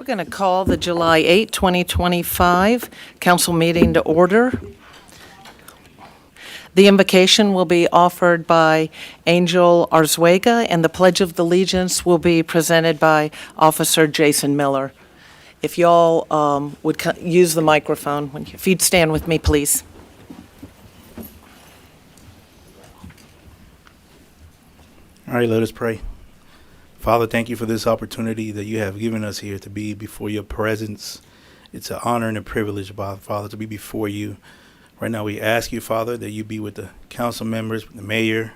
going to call the July 8, 2025 council meeting to order. The invocation will be offered by Angel Arzuega, and the Pledge of Allegiance will be presented by Officer Jason Miller. If y'all would use the microphone, if you'd stand with me, please. All right, let us pray. Father, thank you for this opportunity that you have given us here to be before your presence. It's an honor and a privilege, Father, to be before you. Right now, we ask you, Father, that you be with the council members, with the mayor,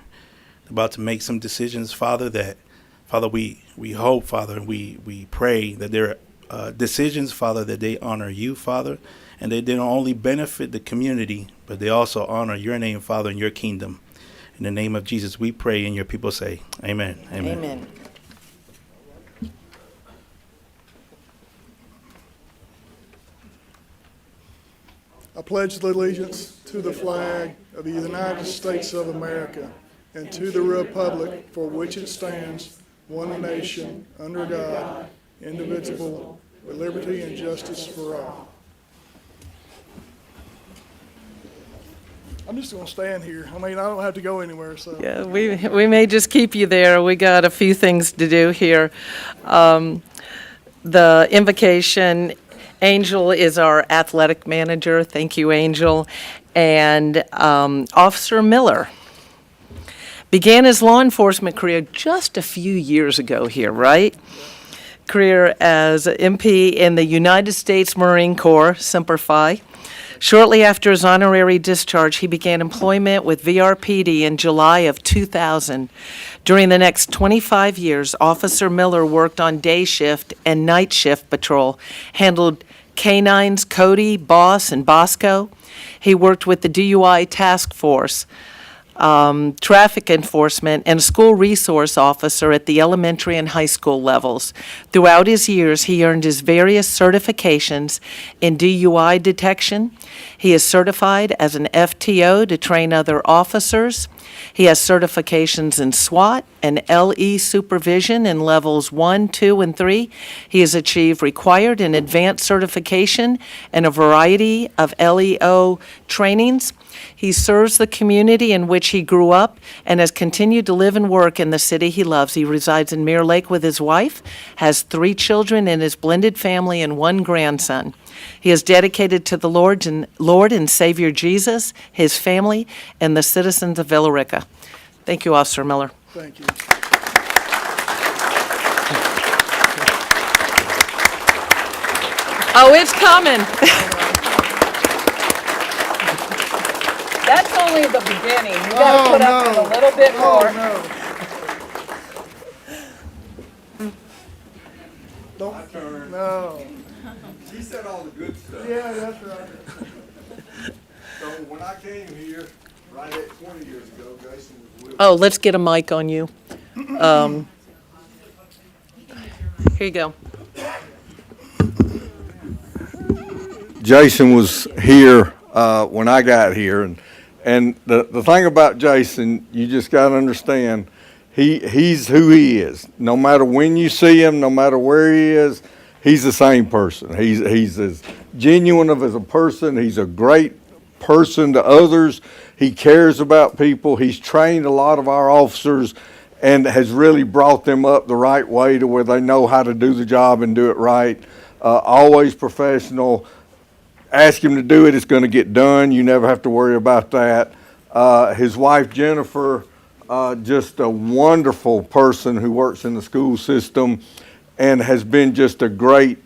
about to make some decisions, Father, that, Father, we hope, Father, we pray that there are decisions, Father, that they honor you, Father, and they don't only benefit the community, but they also honor your name, Father, and your kingdom. In the name of Jesus, we pray, and your people say, amen. Amen. Amen. I pledge allegiance to the flag of the United States of America and to the republic for which it stands, one nation, under God, indivisible, with liberty and justice for all. I'm just going to stand here. I mean, I don't have to go anywhere, so. Yeah, we may just keep you there. We got a few things to do here. The invocation, Angel is our athletic manager. Thank you, Angel. And Officer Miller began his law enforcement career just a few years ago here, right? Career as MP in the United States Marine Corps, Semper Fi. Shortly after his honorary discharge, he began employment with VRPD in July of 2000. During the next 25 years, Officer Miller worked on day shift and night shift patrol, handled canines Cody, Boss, and Bosco. He worked with the DUI task force, traffic enforcement, and school resource officer at the elementary and high school levels. Throughout his years, he earned his various certifications in DUI detection. He is certified as an FTO to train other officers. He has certifications in SWAT and LE supervision in levels 1, 2, and 3. He has achieved required and advanced certification in a variety of LEO trainings. He serves the community in which he grew up and has continued to live and work in the city he loves. He resides in Mirror Lake with his wife, has 3 children in his blended family, and 1 grandson. He is dedicated to the Lord and Savior Jesus, his family, and the citizens of Villa Rica. Thank you, Officer Miller. Thank you. Oh, it's coming. That's only the beginning. You got to put up with a little bit more. Don't, no. She said all the good stuff. Yeah, that's right. So when I came here, right at 20 years ago, Jason was with Oh, let's get a mic on you. Here you go. Jason was here when I got here, and the thing about Jason, you just got to understand, he's who he is. No matter when you see him, no matter where he is, he's the same person. He's as genuine as a person. He's a great person to others. He cares about people. He's trained a lot of our officers and has really brought them up the right way to where they know how to do the job and do it right. Always professional. Ask him to do it, it's going to get done. You never have to worry about that. His wife, Jennifer, just a wonderful person who works in the school system and has been just a great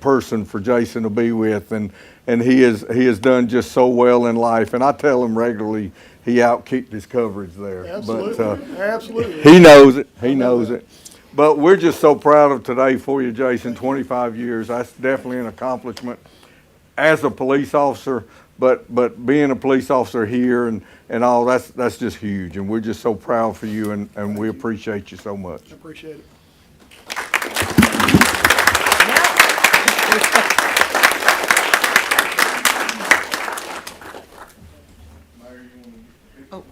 person for Jason to be with. And he has done just so well in life. And I tell him regularly he outkicked his coverage there. Absolutely. But Absolutely. he knows it. He knows it. But we're just so proud of today for you, Jason. 25 years. That's definitely an accomplishment as a police officer, but being a police officer here and all, that's just huge. And we're just so proud for you, and we appreciate you so much. I appreciate it. Oh.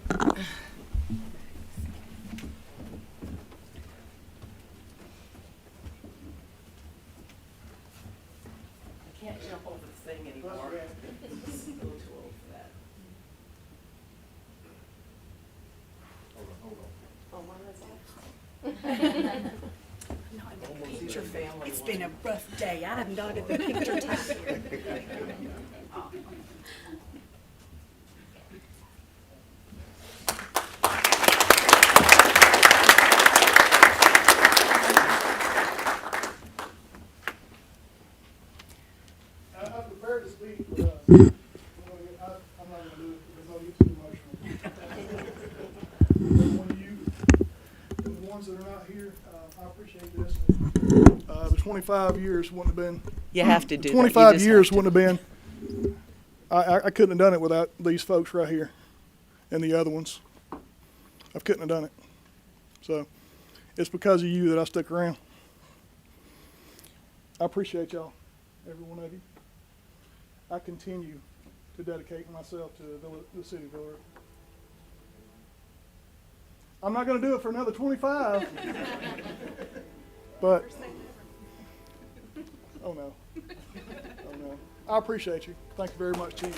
It's been a rough day. I have not had the picture time here. I'm prepared to speak, but I'm not going to do it because I'll get too emotional. When the ones that are not here, I appreciate this. The 25 years wouldn't have been. You have to do that. You 25 just years have to. wouldn't have been. I couldn't have done it without these folks right here and the other ones. I couldn't have done it. So it's because of you that I stuck around. I appreciate y'all, every one of you. I continue to dedicate myself to the city of Villa Rica. I'm not going to do it for another 25. But, oh no. Oh no. I appreciate you. Thank you very much, Chief.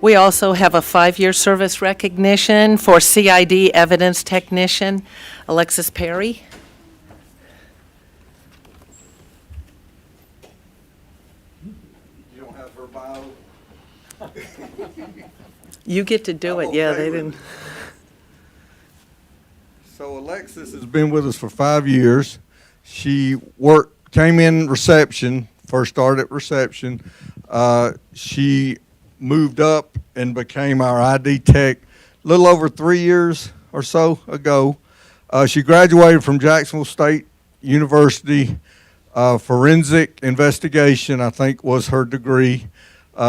We also have a 5-year service recognition for CID evidence technician, Alexis Perry. You don't have her bio? You get to do it, yeah, they didn't. So Alexis has been with us for 5 years. She came in reception, first started at reception. She moved up and became our ID tech a little over 3 years or so ago. She graduated from Jacksonville State University. Forensic investigation, I think, was her degree.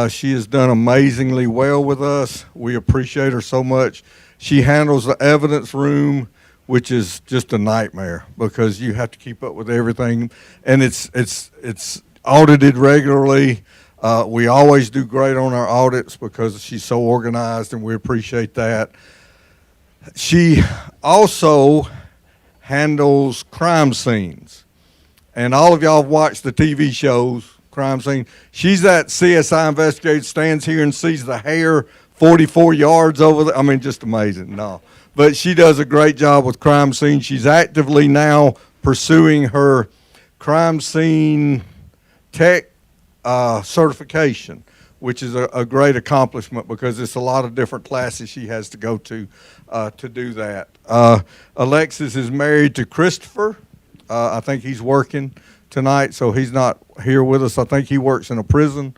She has done amazingly well with us. We appreciate her so much. She handles the evidence room, which is just a nightmare because you have to keep up with everything, and it's audited regularly. We always do great on our audits because she's so organized, and we appreciate that. She also handles crime scenes, and all of y'all have watched the TV shows, crime scene. She's that CSI investigator, stands here and sees the hair 44 yards over there. I mean, just amazing. No. But she does a great job with crime scene. She's actively now pursuing her crime scene tech certification, which is a great accomplishment because it's a lot of different classes she has to go to do that. Alexis is married to Christopher. I think he's working tonight, so he's not here with us. I think he works in a prison,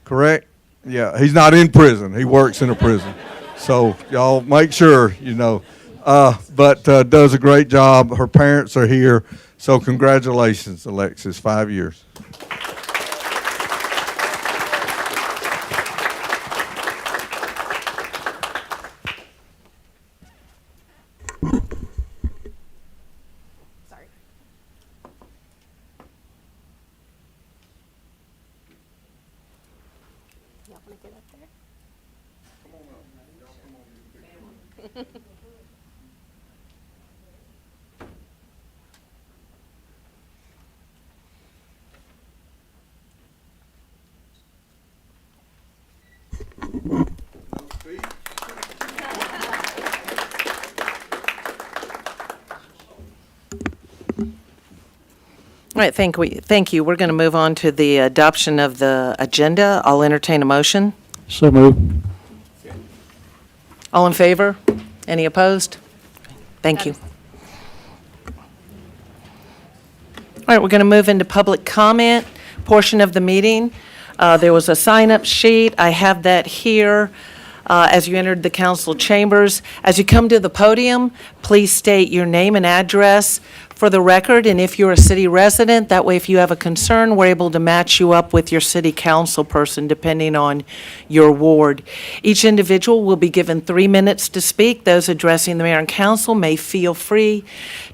correct? Yeah, he's not in prison. He works in a prison. So y'all make sure, you know. But does a great job. Her parents are here. So congratulations, Alexis, 5 years. Sorry. Y'all want to get up there? All right, thank you. We're going to move on to the adoption of the agenda. I'll entertain a motion. So moved. All in favor? Any opposed? Thank you. All right, we're going to move into public comment portion of the meeting. There was a sign-up sheet. I have that here as you entered the council chambers. As you come to the podium, please state your name and address for the record, and if you're a city resident, that way if you have a concern, we're able to match you up with your city council person depending on your ward. Each individual will be given 3 minutes to speak. Those addressing the mayor and council may feel free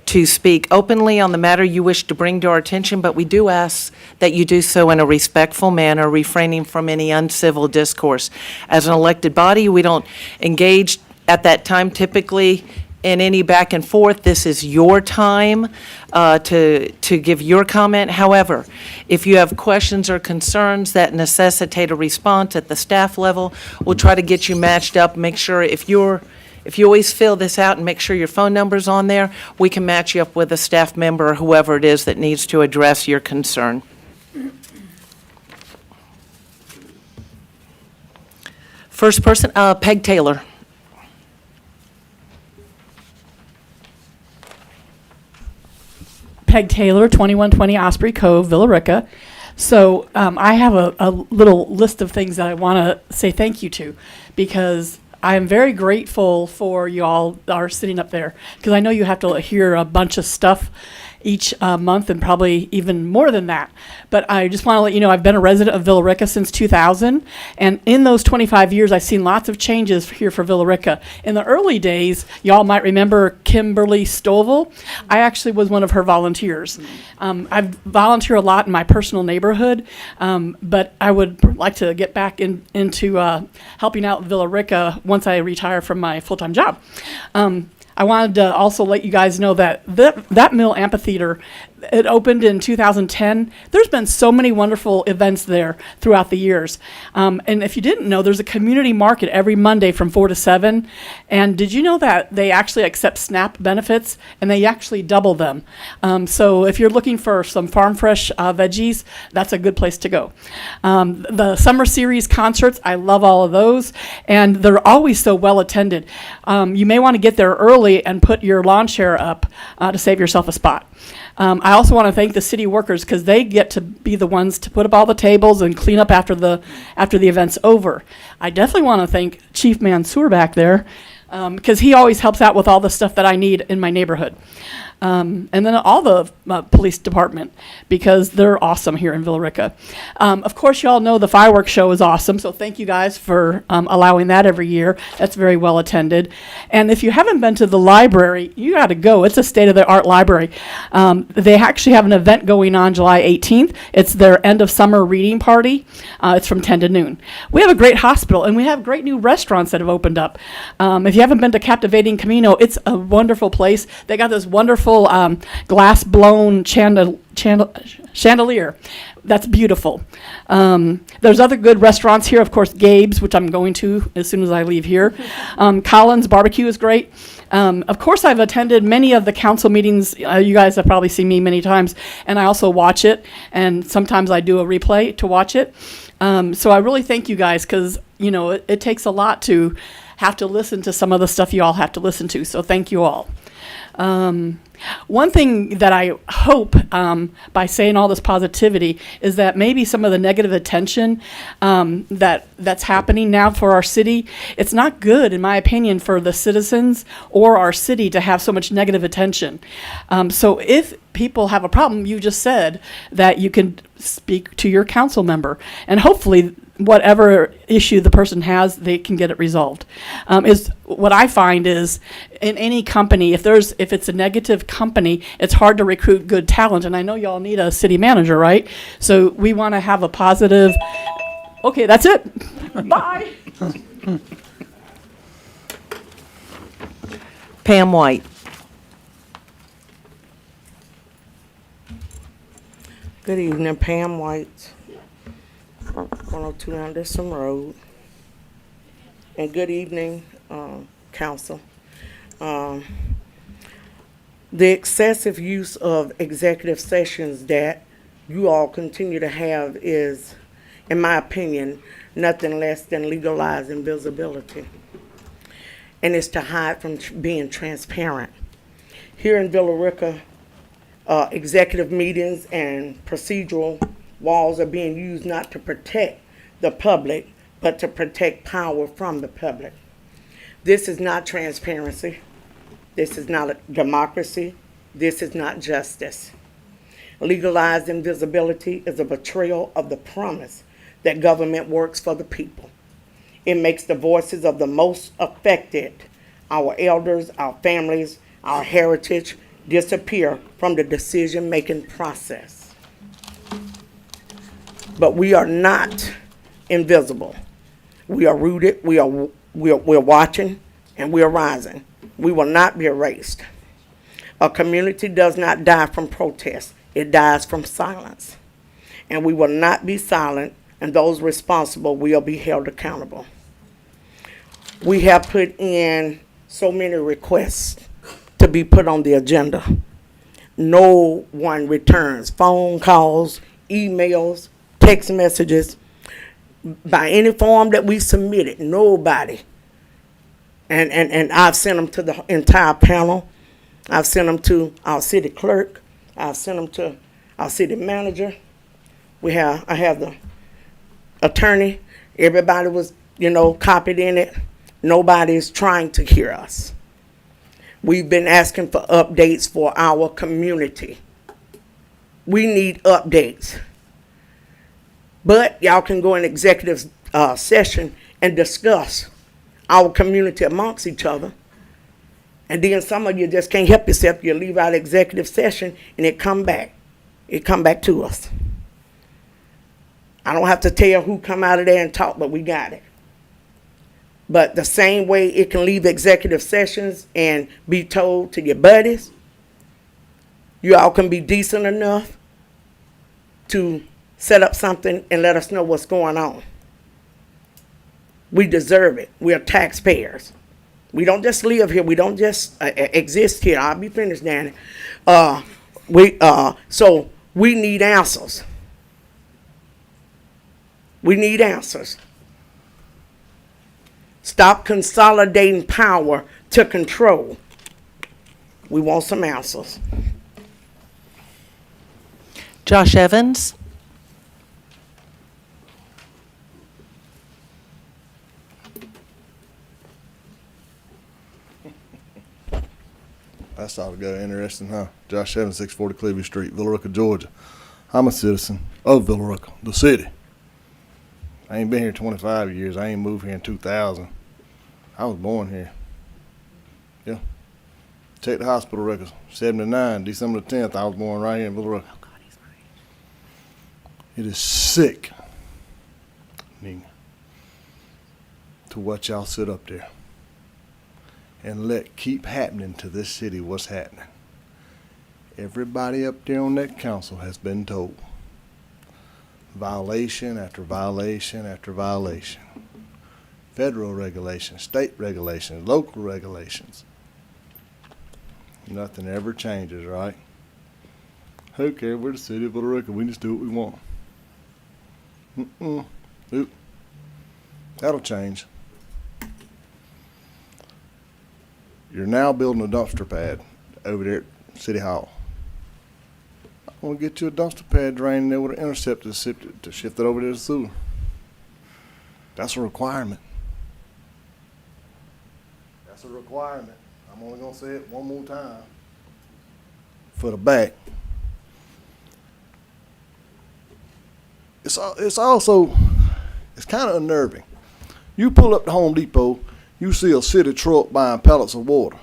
to speak openly on the matter you wish to bring to our attention, but we do ask that you do so in a respectful manner, refraining from any uncivil discourse. As an elected body, we don't engage at that time typically in any back and forth. This is your time to give your comment. However, if you have questions or concerns that necessitate a response at the staff level, we'll try to get you matched up. Make sure if you always fill this out and make sure your phone number's on there, we can match you up with a staff member or whoever it is that needs to address your concern. First person, Peg Taylor. Peg Taylor, 2120 Osprey Cove, Villa Rica. So I have a little list of things that I want to say thank you to, because I am very grateful for you all that are sitting up there, because I know you have to hear a bunch of stuff each month, and probably even more than that. But I just want to let you know I've been a resident of Villa Rica since 2000, and in those 25 years I've seen lots of changes here for Villa Rica. In the early days, y'all might remember Kimberly Stovall. I actually was one of her volunteers. I volunteer a lot in my personal neighborhood, but I would like to get back into helping out Villa Rica once I retire from my full-time job. I wanted to also let you guys know that that Mill Amphitheater, it opened in 2010. There's been so many wonderful events there throughout the years. And if you didn't know, there's a community market every Monday from 4 to 7. And did you know that they actually accept SNAP benefits, and they actually double them? So if you're looking for some farm fresh veggies, that's a good place to go. The summer series concerts, I love all of those, and they're always so well attended. You may want to get there early and put your lawn chair up to save yourself a spot. I also want to thank the city workers, because they get to be the ones to put up all the tables and clean up after the event's over. I definitely want to thank Chief Mansour back there, because he always helps out with all the stuff that I need in my neighborhood. And then all the police department, because they're awesome here in Villa Rica. Of course, you all know the fireworks show is awesome, so thank you guys for allowing that every year. That's very well attended. And if you haven't been to the library, you got to go. It's a state-of-the-art library. They actually have an event going on July 18th. It's their end of summer reading party. It's from 10 to noon. We have a great hospital, and we have great new restaurants that have opened up. If you haven't been to Captivating Camino, it's a wonderful place. They got this wonderful glass blown chandelier. That's beautiful. There's other good restaurants here, of course, Gabe's, which I'm going to as soon as I leave here. Collins Barbecue is great. Of course, I've attended many of the council meetings. You guys have probably seen me many times, and I also watch it, and sometimes I do a replay to watch it. So I really thank you guys, because it takes a lot to have to listen to some of the stuff you all have to listen to. So thank you all. One thing that I hope by saying all this positivity is that maybe some of the negative attention that's happening now for our city, it's not good, in my opinion, for the citizens or our city to have so much negative attention. So if people have a problem, you just said that you can speak to your council member, and hopefully whatever issue the person has, they can get it resolved. Is what I find is in any company, if it's a negative company, it's hard to recruit good talent. And I know y'all need a city manager, right? So we want to have a positive. Okay, that's it. Bye. Pam White. Good evening, Pam White, 102 Anderson Road. And good evening, council. The excessive use of executive sessions that you all continue to have is, in my opinion, nothing less than legalizing visibility. And it's to hide from being transparent. Here in Villa Rica, executive meetings and procedural walls are being used not to protect the public, but to protect power from the public. This is not transparency. This is not a democracy. This is not justice. Legalized invisibility is a betrayal of the promise that government works for the people. It makes the voices of the most affected, our elders, our families, our heritage, disappear from the decision-making process. But we are not invisible. We are rooted, we're watching, and we are rising. We will not be erased. A community does not die from protest. It dies from silence. And we will not be silent, and those responsible will be held accountable. We have put in so many requests to be put on the agenda. No one returns phone calls, emails, text messages. By any form that we submitted, nobody. And I've sent them to the entire panel. I've sent them to our city clerk. I've sent them to our city manager. I have the attorney. Everybody was, copied in it. Nobody is trying to hear us. We've been asking for updates for our community. We need updates. But y'all can go in executive session and discuss our community amongst each other. And then some of you just can't help yourself. You leave out executive session and it come back. It come back to us. I don't have to tell you who come out of there and talk, but we got it. But the same way it can leave executive sessions and be told to your buddies, you all can be decent enough to set up something and let us know what's going on. We deserve it. We are taxpayers. We don't just live here. We don't just exist here. I'll be finished, Danny. So we need answers. We need answers. Stop consolidating power to control. We want some answers. Josh Evans? That's all go interesting, huh? Josh Evans, 640 Cleavage Street, Villa Rica, Georgia. I'm a citizen of Villa Rica, the city. I ain't been here 25 years. I ain't moved here in 2000. I was born here. Yeah. Check the hospital records. 79, December the 10th, I was born right here in Villa Rica. It is sick to watch y'all sit up there and let keep happening to this city what's happening. Everybody up there on that council has been told violation after violation after violation. Federal regulations, state regulations, local regulations. Nothing ever changes, right? Who cares? We're the city of Villa Rica. We just do what we want. Oop. That'll change. You're now building a dumpster pad over there at City Hall. I want to get you a dumpster pad drain there with an interceptor to shift it over to the sewer. That's a requirement. That's a requirement. I'm only going to say it one more time. For the back. It's also kind of unnerving. You pull up to Home Depot, you see a city truck buying pallets of water.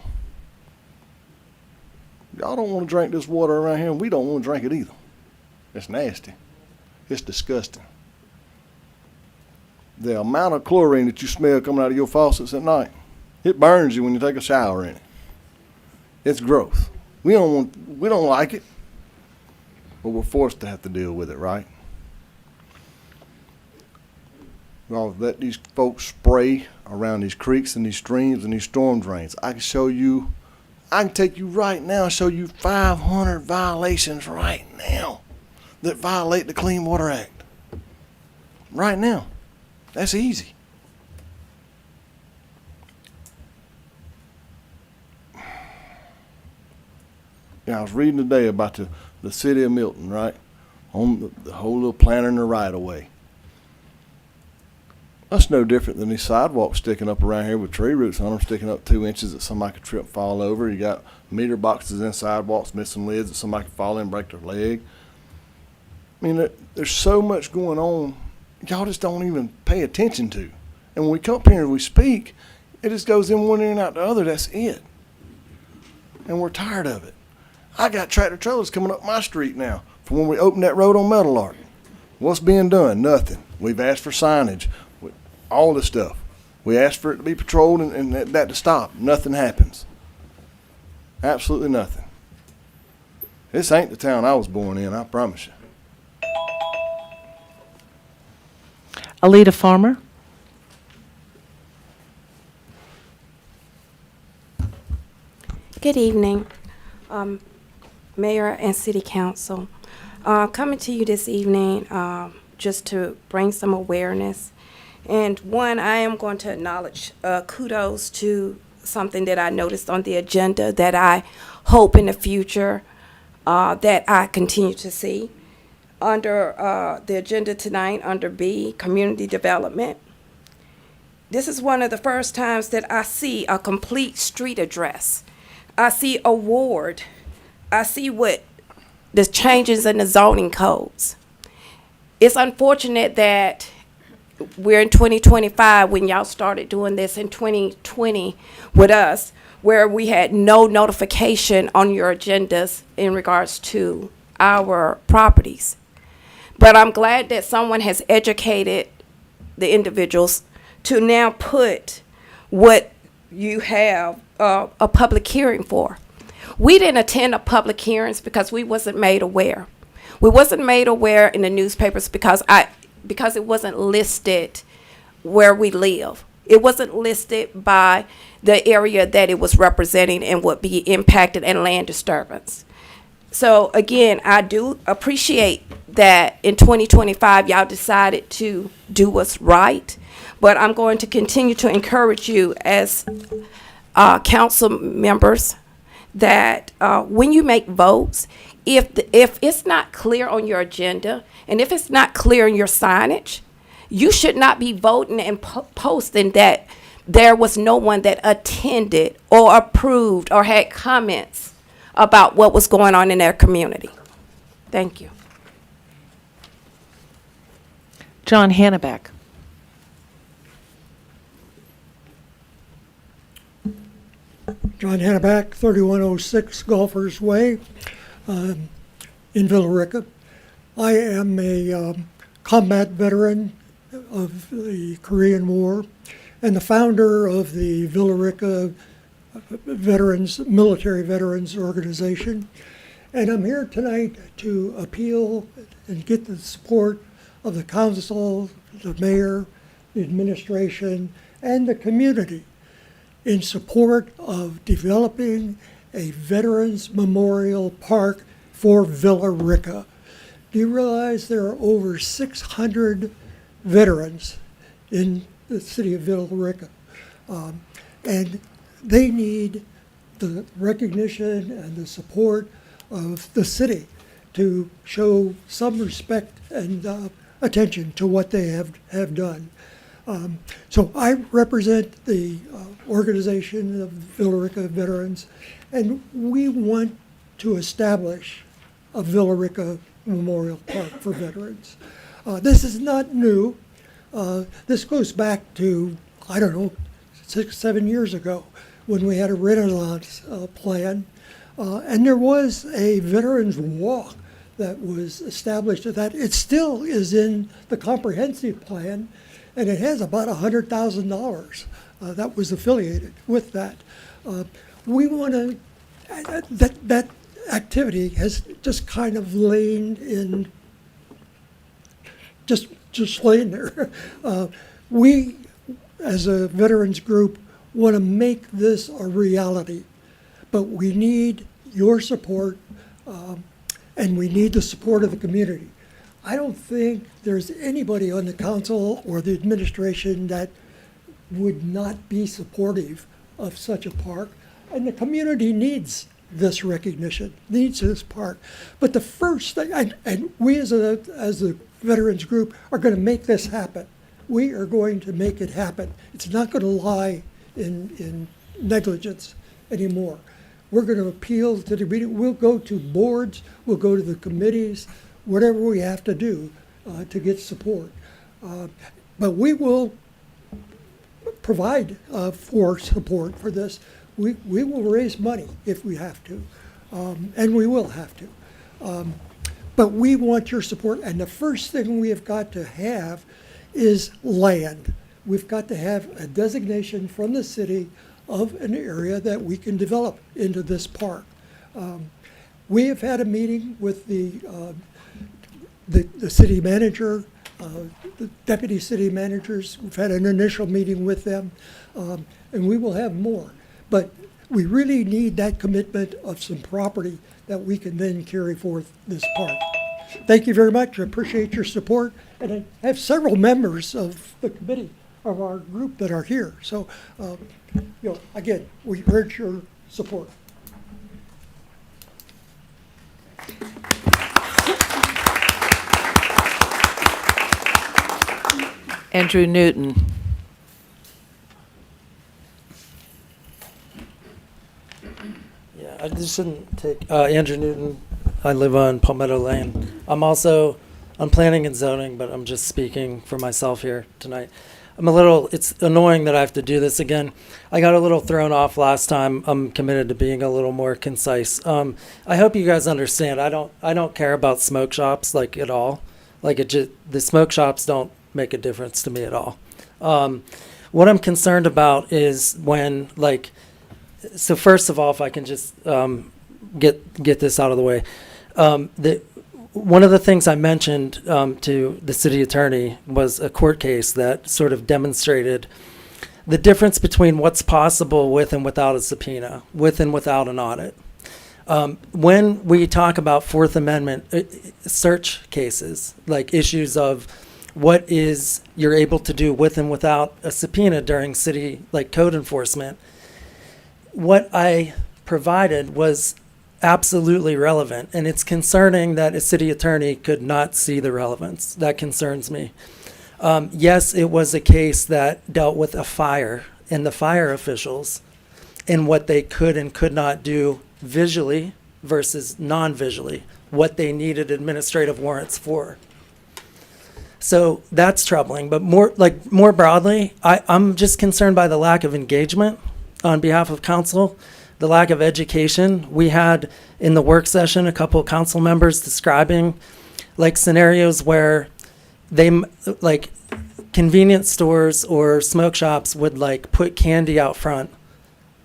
Y'all don't want to drink this water around here, and we don't want to drink it either. It's nasty. It's disgusting. The amount of chlorine that you smell coming out of your faucets at night, it burns you when you take a shower in it. It's gross. We don't like it, but we're forced to have to deal with it, right? We'll let these folks spray around these creeks and these streams and these storm drains. I can take you right now and show you 500 violations right now that violate the Clean Water Act. Right now. That's easy. I was reading today about the city of Milton, right? On the whole little plan in the right of way. That's no different than these sidewalks sticking up around here with tree roots on them, sticking up 2 inches that somebody could trip and fall over. You got meter boxes in sidewalks, missing lids that somebody could fall in and break their leg. I mean, there's so much going on, y'all just don't even pay attention to. And when we come up here and we speak, it just goes in one ear and out the other. That's it. And we're tired of it. I got tractor trailers coming up my street now from when we opened that road on Metal Arc. What's being done? Nothing. We've asked for signage. All this stuff. We asked for it to be patrolled and that to stop. Nothing happens. Absolutely nothing. This ain't the town I was born in, I promise you. Alita Farmer. Good evening, Mayor and City Council. Coming to you this evening just to bring some awareness. And one, I am going to acknowledge kudos to something that I noticed on the agenda that I hope in the future that I continue to see. Under the agenda tonight, under B, Community Development, this is one of the first times that I see a complete street address. I see a ward. I see what the changes in the zoning codes. It's unfortunate that we're in 2025 when y'all started doing this in 2020 with us, where we had no notification on your agendas in regards to our properties. But I'm glad that someone has educated the individuals to now put what you have a public hearing for. We didn't attend a public hearings because we wasn't made aware. We wasn't made aware in the newspapers because it wasn't listed where we live. It wasn't listed by the area that it was representing and would be impacted and land disturbance. So again, I do appreciate that in 2025 y'all decided to do what's right, but I'm going to continue to encourage you as council members that when you make votes, if it's not clear on your agenda and if it's not clear in your signage, you should not be voting and posting that there was no one that attended or approved or had comments about what was going on in their community. Thank you. John Hannebeck. John Hanneback, 3106 Golfers Way in Villa Rica. I am a combat veteran of the Korean War and the founder of the Villa Rica Military Veterans Organization. And I'm here tonight to appeal and get the support of the council, the mayor, the administration, and the community in support of developing a Veterans Memorial Park for Villa Rica. Do you realize there are over 600 veterans in the city of Villa Rica? And they need the recognition and the support of the city to show some respect and attention to what they have done. So I represent the organization of Villa Rica Veterans, and we want to establish a Villa Rica Memorial Park for veterans. This is not new. This goes back to, 6-7 years ago when we had a Renaissance plan, and there was a Veterans Walk that was established. That it still is in the comprehensive plan, and it has about $100,000 that was affiliated with that. We want to, that activity has just kind of lain in, just laying there. We, as a veterans group, want to make this a reality, but we need your support, and we need the support of the community. I don't think there's anybody on the council or the administration that would not be supportive of such a park, and the community needs this recognition, needs this park. But the first thing, and we as a veterans group are going to make this happen. We are going to make it happen. It's not going to lie in negligence anymore. We're going to appeal to the meeting. We'll go to boards, we'll go to the committees, whatever we have to do to get support. But we will provide for support for this. We will raise money if we have to, and we will have to. But we want your support, and the first thing we have got to have is land. We've got to have a designation from the city of an area that we can develop into this park. We have had a meeting with the city manager, the deputy city managers. We've had an initial meeting with them, and we will have more. But we really need that commitment of some property that we can then carry forth this park. Thank you very much. I appreciate your support. And I have several members of the committee of our group that are here. So, again, we urge your support. Andrew Newton. Yeah, I just shouldn't take, Andrew Newton, I live on Palmetto Lane. I'm planning and zoning, but I'm just speaking for myself here tonight. It's annoying that I have to do this again. I got a little thrown off last time. I'm committed to being a little more concise. I hope you guys understand, I don't care about smoke shops, like, at all. The smoke shops don't make a difference to me at all. What I'm concerned about is when, so first of all, if I can just get this out of the way. One of the things I mentioned to the city attorney was a court case that sort of demonstrated the difference between what's possible with and without a subpoena, with and without an audit. When we talk about Fourth Amendment search cases, like issues of what is you're able to do with and without a subpoena during city code enforcement, what I provided was absolutely relevant, and it's concerning that a city attorney could not see the relevance. That concerns me. Yes, it was a case that dealt with a fire and the fire officials and what they could and could not do visually versus non-visually, what they needed administrative warrants for. So that's troubling. But more broadly, I'm just concerned by the lack of engagement on behalf of council, the lack of education. We had in the work session a couple of council members describing scenarios where they convenience stores or smoke shops would put candy out front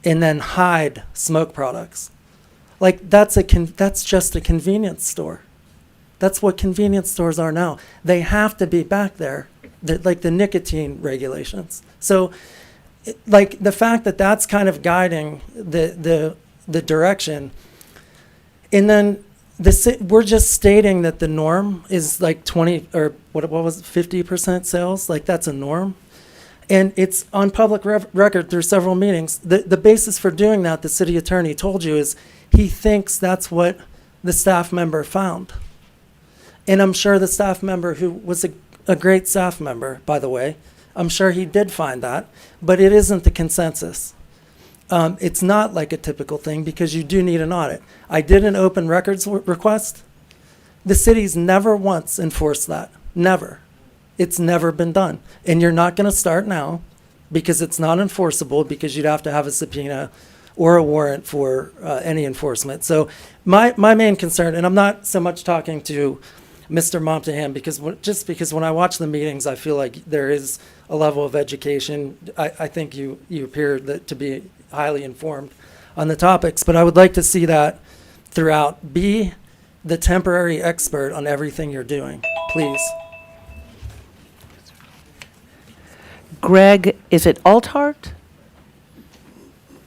and then hide smoke products. That's just a convenience store. That's what convenience stores are now. They have to be back there, the nicotine regulations. So the fact that that's kind of guiding the direction, and then we're just stating that the norm is 20 or what was it, 50% sales, that's a norm, and it's on public record through several meetings. The basis for doing that, the city attorney told you, is he thinks that's what the staff member found, and I'm sure the staff member, who was a great staff member, by the way, I'm sure he did find that, but it isn't the consensus. It's not like a typical thing because you do need an audit. I did an open records request. The city's never once enforced that. Never. It's never been done. And you're not going to start now because it's not enforceable, because you'd have to have a subpoena or a warrant for any enforcement. So my main concern, and I'm not so much talking to Mr. Momptahan, because when I watch the meetings, I feel like there is a level of education. I think you appear to be highly informed on the topics, but I would like to see that throughout. Be the temporary expert on everything you're doing, please. Greg, is it Althart?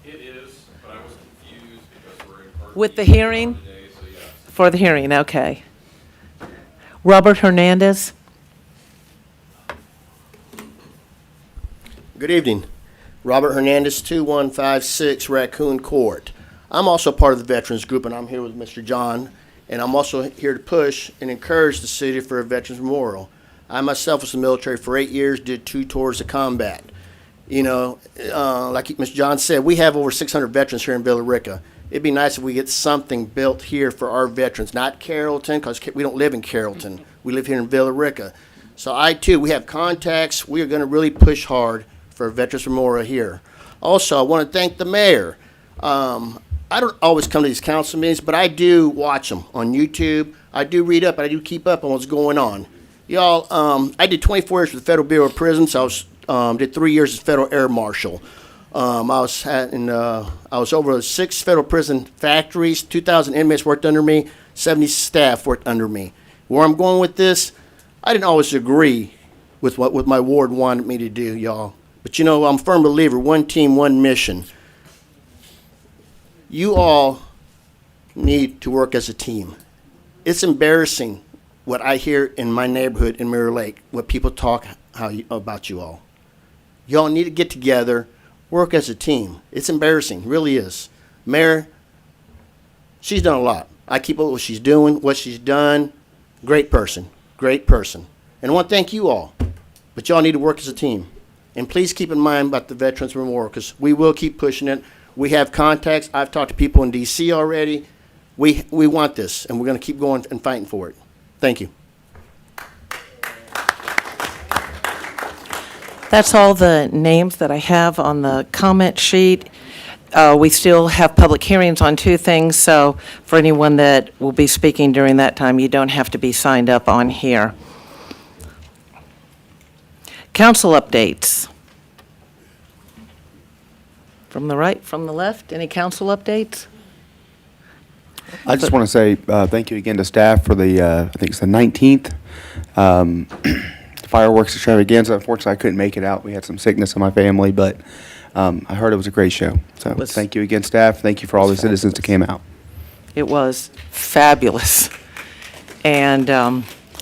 It is, but I was confused because we're in part With the B hearing? today, so yes. For the hearing, okay. Robert Hernandez? Good evening. Robert Hernandez, 2156 Raccoon Court. I'm also part of the Veterans Group, and I'm here with Mr. John, and I'm also here to push and encourage the city for a Veterans Memorial. I myself was in the military for 8 years, did 2 tours of combat. Like Mr. John said, we have over 600 veterans here in Villa Rica. It'd be nice if we get something built here for our veterans, not Carrollton, because we don't live in Carrollton. We live here in Villa Rica. So we have contacts. We are going to really push hard for a Veterans Memorial here. Also, I want to thank the mayor. I don't always come to these council meetings, but I do watch them on YouTube. I do read up, and I do keep up on what's going on. Y'all, I did 24 years for the Federal Bureau of Prisons. I did 3 years as Federal Air Marshal. I was over 6 federal prison factories, 2,000 inmates worked under me, 70 staff worked under me. Where I'm going with this, I didn't always agree with what my ward wanted me to do, y'all. But you know, I'm a firm believer, one team, one mission. You all need to work as a team. It's embarrassing what I hear in my neighborhood in Mirror Lake, what people talk about you all. Y'all need to get together, work as a team. It's embarrassing, really is. Mayor, she's done a lot. I keep up with what she's doing, what she's done. Great person, great person. And I want to thank you all, but y'all need to work as a team. And please keep in mind about the Veterans Memorial, because we will keep pushing it. We have contacts. I've talked to people in D.C. already. We want this, and we're going to keep going and fighting for it. Thank you. That's all the names that I have on the comment sheet. We still have public hearings on 2 things, so for anyone that will be speaking during that time, you don't have to be signed up on here. Council updates. From the right, from the left, any council updates? I just want to say thank you again to staff for the, I think it's the 19th fireworks extravaganza. Unfortunately, I couldn't make it out. We had some sickness in my family, but I heard it was a great show. So thank you again, staff. Thank you for all the citizens that came out. It was fabulous. And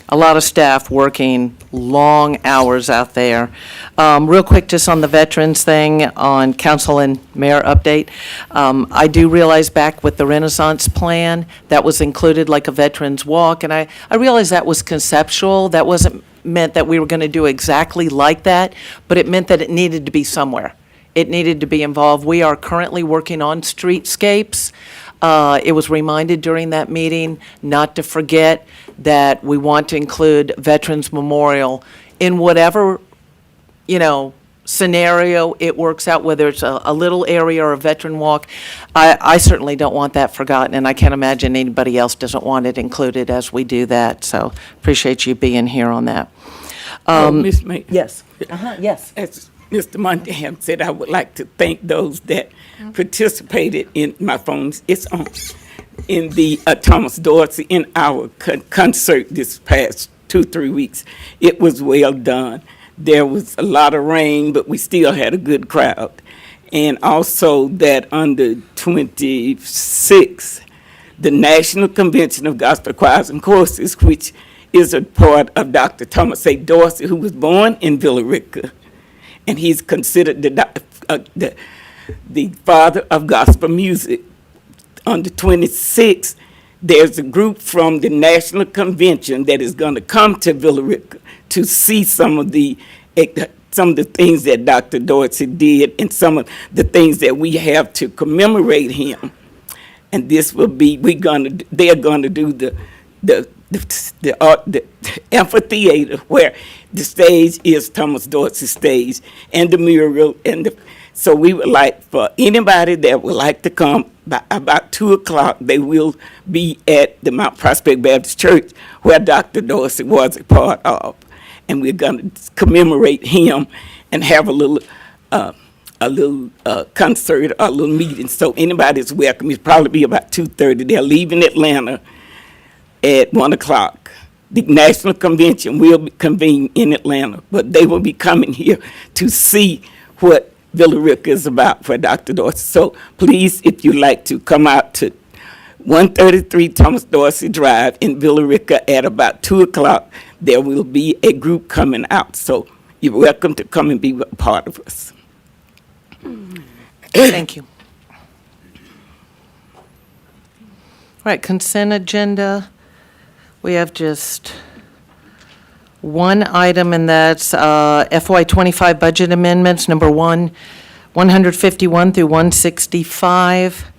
a lot of staff working long hours out there. Real quick, just on the veterans thing, on council and mayor update. I do realize back with the Renaissance plan, that was included like a veterans walk, and I realize that was conceptual. That wasn't meant that we were going to do exactly like that, but it meant that it needed to be somewhere. It needed to be involved. We are currently working on streetscapes. It was reminded during that meeting not to forget that we want to include Veterans Memorial in whatever, scenario it works out, whether it's a little area or a veteran walk. I certainly don't want that forgotten, and I can't imagine anybody else doesn't want it included as we do that. So appreciate you being here on that. Ms. May. Yes. Yes. As Mr. Montana said, I would like to thank those that participated in my phones. It's on in the Thomas Dorsey in our concert this past 2-3 weeks. It was well done. There was a lot of rain, but we still had a good crowd. And also that on the 26th, the National Convention of Gospel Choirs and Choruses, which is a part of Dr. Thomas A. Dorsey, who was born in Villa Rica, and he's considered the father of gospel music. On the 26th, there's a group from the National Convention that is going to come to Villa Rica to see some of the things that Dr. Dorsey did and some of the things that we have to commemorate him. And this will be, they're going to do the amphitheater where the stage is Thomas Dorsey's stage and the mural. So we would like for anybody that would like to come by about 2 o'clock, they will be at the Mount Prospect Baptist Church where Dr. Dorsey was a part of. And we're going to commemorate him and have a little concert, a little meeting. So anybody's welcome. It'll probably be about 2:30. They're leaving Atlanta at 1 o'clock. The National Convention will convene in Atlanta, but they will be coming here to see what Villa Rica is about for Dr. Dorsey. So please, if you'd like to come out to 133 Thomas Dorsey Drive in Villa Rica at about 2 o'clock, there will be a group coming out. So you're welcome to come and be a part of us. Thank you. All right, consent agenda. We have just one item, and that's FY25 budget amendments, number 151 through 165.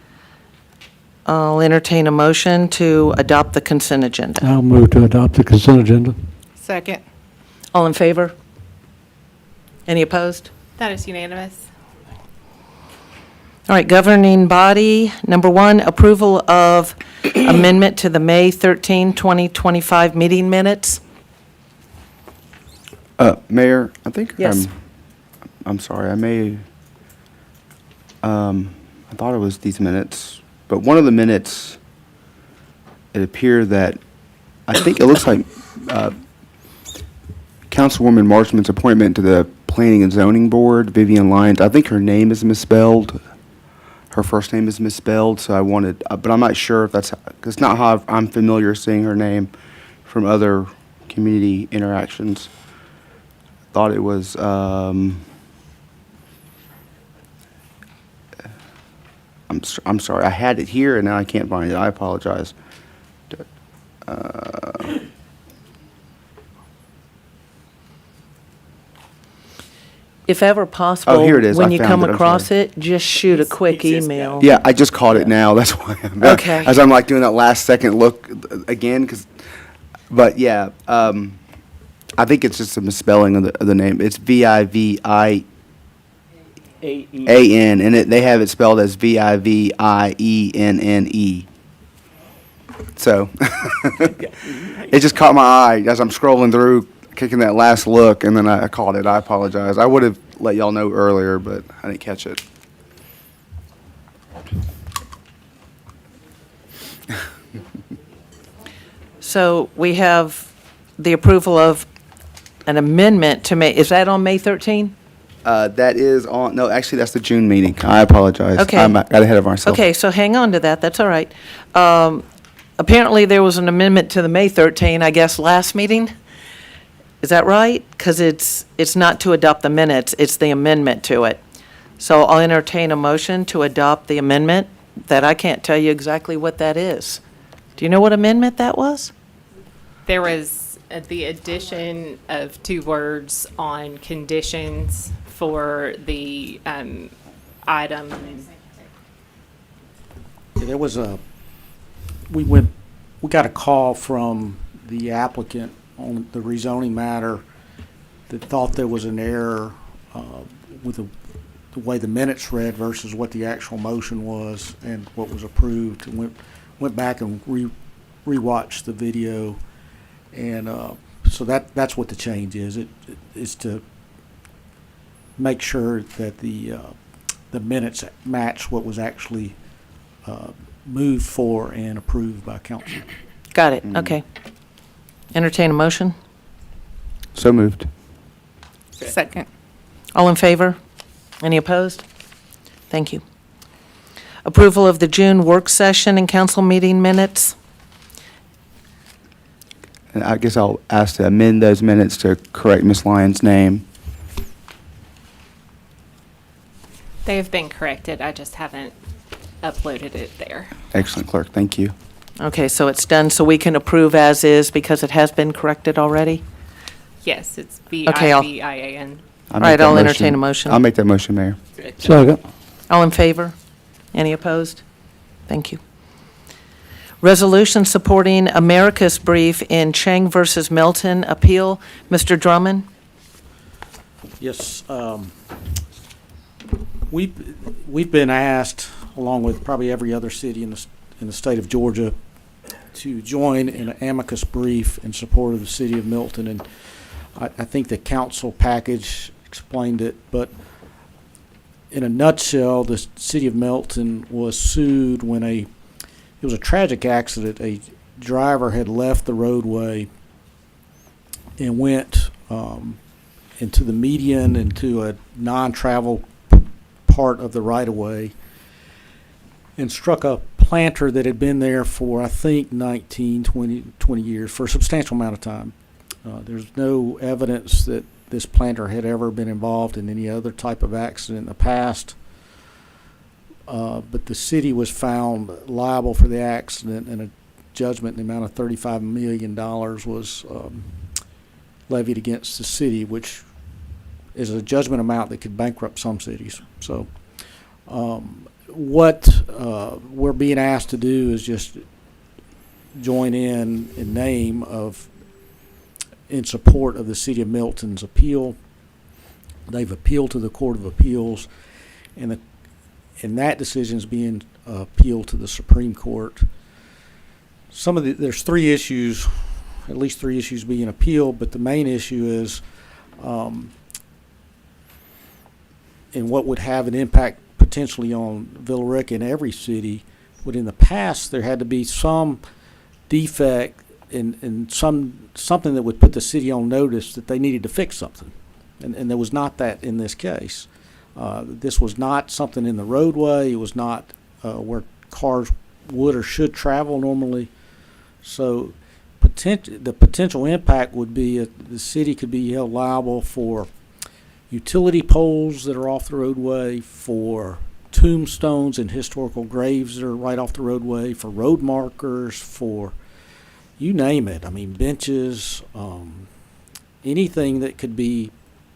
I'll entertain a motion to adopt the consent agenda. I'll move to adopt the consent agenda. Second. All in favor? Any opposed? That is unanimous. All right, governing body, number 1, approval of amendment to the May 13, 2025 meeting minutes. Mayor, I think Yes. I'm sorry, I may I thought it was these minutes, but one of the minutes, it appeared that, I think it looks like Councilwoman Marchman's appointment to the Planning and Zoning Board, Vivian Lyons, I think her name is misspelled. Her first name is misspelled, so I wanted, but I'm not sure if it's not how I'm familiar seeing her name from other community interactions. Thought it was, I'm sorry, I had it here and now I can't find it. I apologize. If ever possible, Oh, here it is. when I you found come it. I'm across sorry. it, just shoot a quick email. Yeah, I just caught it now. That's why I'm Okay. as I'm like doing that last second look again, but yeah, I think it's just a misspelling of the name. It's Vivian, and they have it spelled as Vivienne. So it just caught my eye as I'm scrolling through, kicking that last look, and then I caught it. I apologize. I would have let y'all know earlier, but I didn't catch it. So we have the approval of an amendment to May, is that on May 13? That is on, no, actually, that's the June meeting. I apologize. Okay. I got ahead of myself. Okay, so hang on to that, that's all right. Apparently, there was an amendment to the May 13, I guess, last meeting? Is that right? Because it's not to adopt the minutes, it's the amendment to it. So I'll entertain a motion to adopt the amendment, that I can't tell you exactly what that is. Do you know what amendment that was? There was the addition of 2 words on conditions for the item. Yeah, there was we got a call from the applicant on the rezoning matter that thought there was an error with the way the minutes read versus what the actual motion was and what was approved, and went back and rewatched the video, and so that's what the change is. It is to make sure that the minutes match what was actually moved for and approved by council. Got it, okay. Entertain a motion? So moved. Second. All in favor? Any opposed? Thank you. Approval of the June work session and council meeting minutes. And I guess I'll ask to amend those minutes to correct Ms. Lyons' name. They have been corrected, I just haven't uploaded it there. Excellent, clerk. Thank you. Okay, so it's done, so we can approve as is because it has been corrected already? Yes, it's Okay, I'll- Vivian. All right, I'll entertain a motion. I'll make that motion, Mayor. Second. All in favor? Any opposed? Thank you. Resolution supporting America's brief in Chang versus Melton appeal. Mr. Drummond? Yes, we've been asked, along with probably every other city in the state of Georgia, to join in an amicus brief in support of the city of Milton, and I think the council package explained it, but in a nutshell, the city of Milton was sued when it was a tragic accident. A driver had left the roadway and went into the median, into a non-travel part of the right-of-way, and struck a planter that had been there for, I think, 19, 20 years, for a substantial amount of time. There's no evidence that this planter had ever been involved in any other type of accident in the past, but the city was found liable for the accident, and a judgment in the amount of $35 million was levied against the city, which is a judgment amount that could bankrupt some cities. So what we're being asked to do is just join in name of, in support of the city of Milton's appeal. They've appealed to the Court of Appeals, and that decision is being appealed to the Supreme Court. There's 3 issues, at least 3 issues being appealed, but the main issue is, and what would have an impact potentially on Villa Rica in every city, but in the past, there had to be some defect in something that would put the city on notice that they needed to fix something. And there was not that in this case. This was not something in the roadway. It was not where cars would or should travel normally. So the potential impact would be the city could be held liable for utility poles that are off the roadway, for tombstones and historical graves that are right off the roadway, for road markers, for you name it. I mean, benches, anything that could be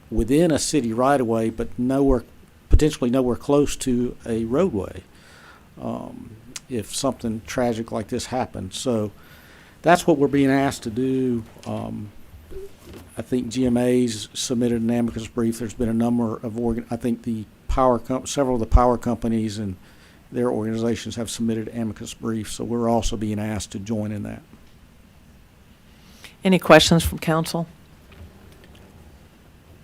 within a city right of way, but potentially nowhere close to a roadway, if something tragic like this happens. So that's what we're being asked to do. I think GMA's submitted an amicus brief. There's been a number of I think several of the power companies and their organizations have submitted amicus briefs. So we're also being asked to join in that. Any questions from council?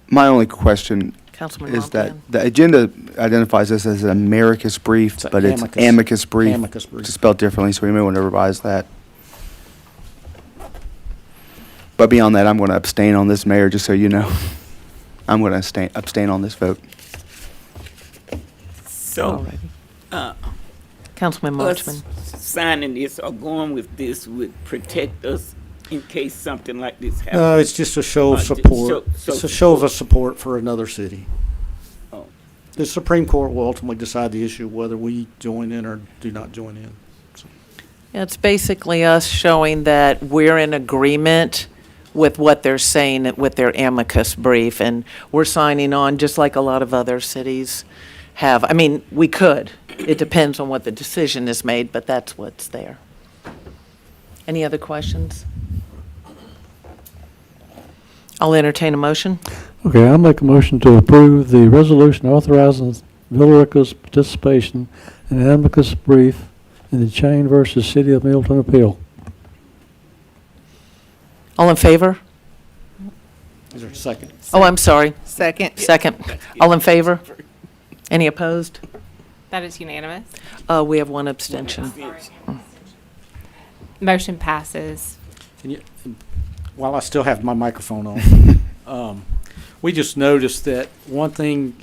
My only question Councilman is that Rompian. the agenda identifies this as an amicus brief, but it's amicus brief. Amicus brief. It's spelled differently, so we may want to revise that. But beyond that, I'm going to abstain on this, Mayor, just so you know. I'm going to abstain on this vote. So, Councilman us Marchman. signing this or going with this would protect us in case something like this happens. No, it's just a show of support. It's a show of support for another city. Oh. The Supreme Court will ultimately decide the issue whether we join in or do not join in. So. It's basically us showing that we're in agreement with what they're saying with their amicus brief, and we're signing on just like a lot of other cities have. I mean, we could. It depends on what the decision is made, but that's what's there. Any other questions? I'll entertain a motion. Okay, I'll make a motion to approve the resolution authorizing Villa Rica's participation in an amicus brief in the Chain versus City of Milton appeal. All in favor? Is there a second? Oh, I'm sorry. Second. Second. All in favor? Any opposed? That is unanimous. We have one abstention. Motion passes. While I still have my microphone on, we just noticed that one thing,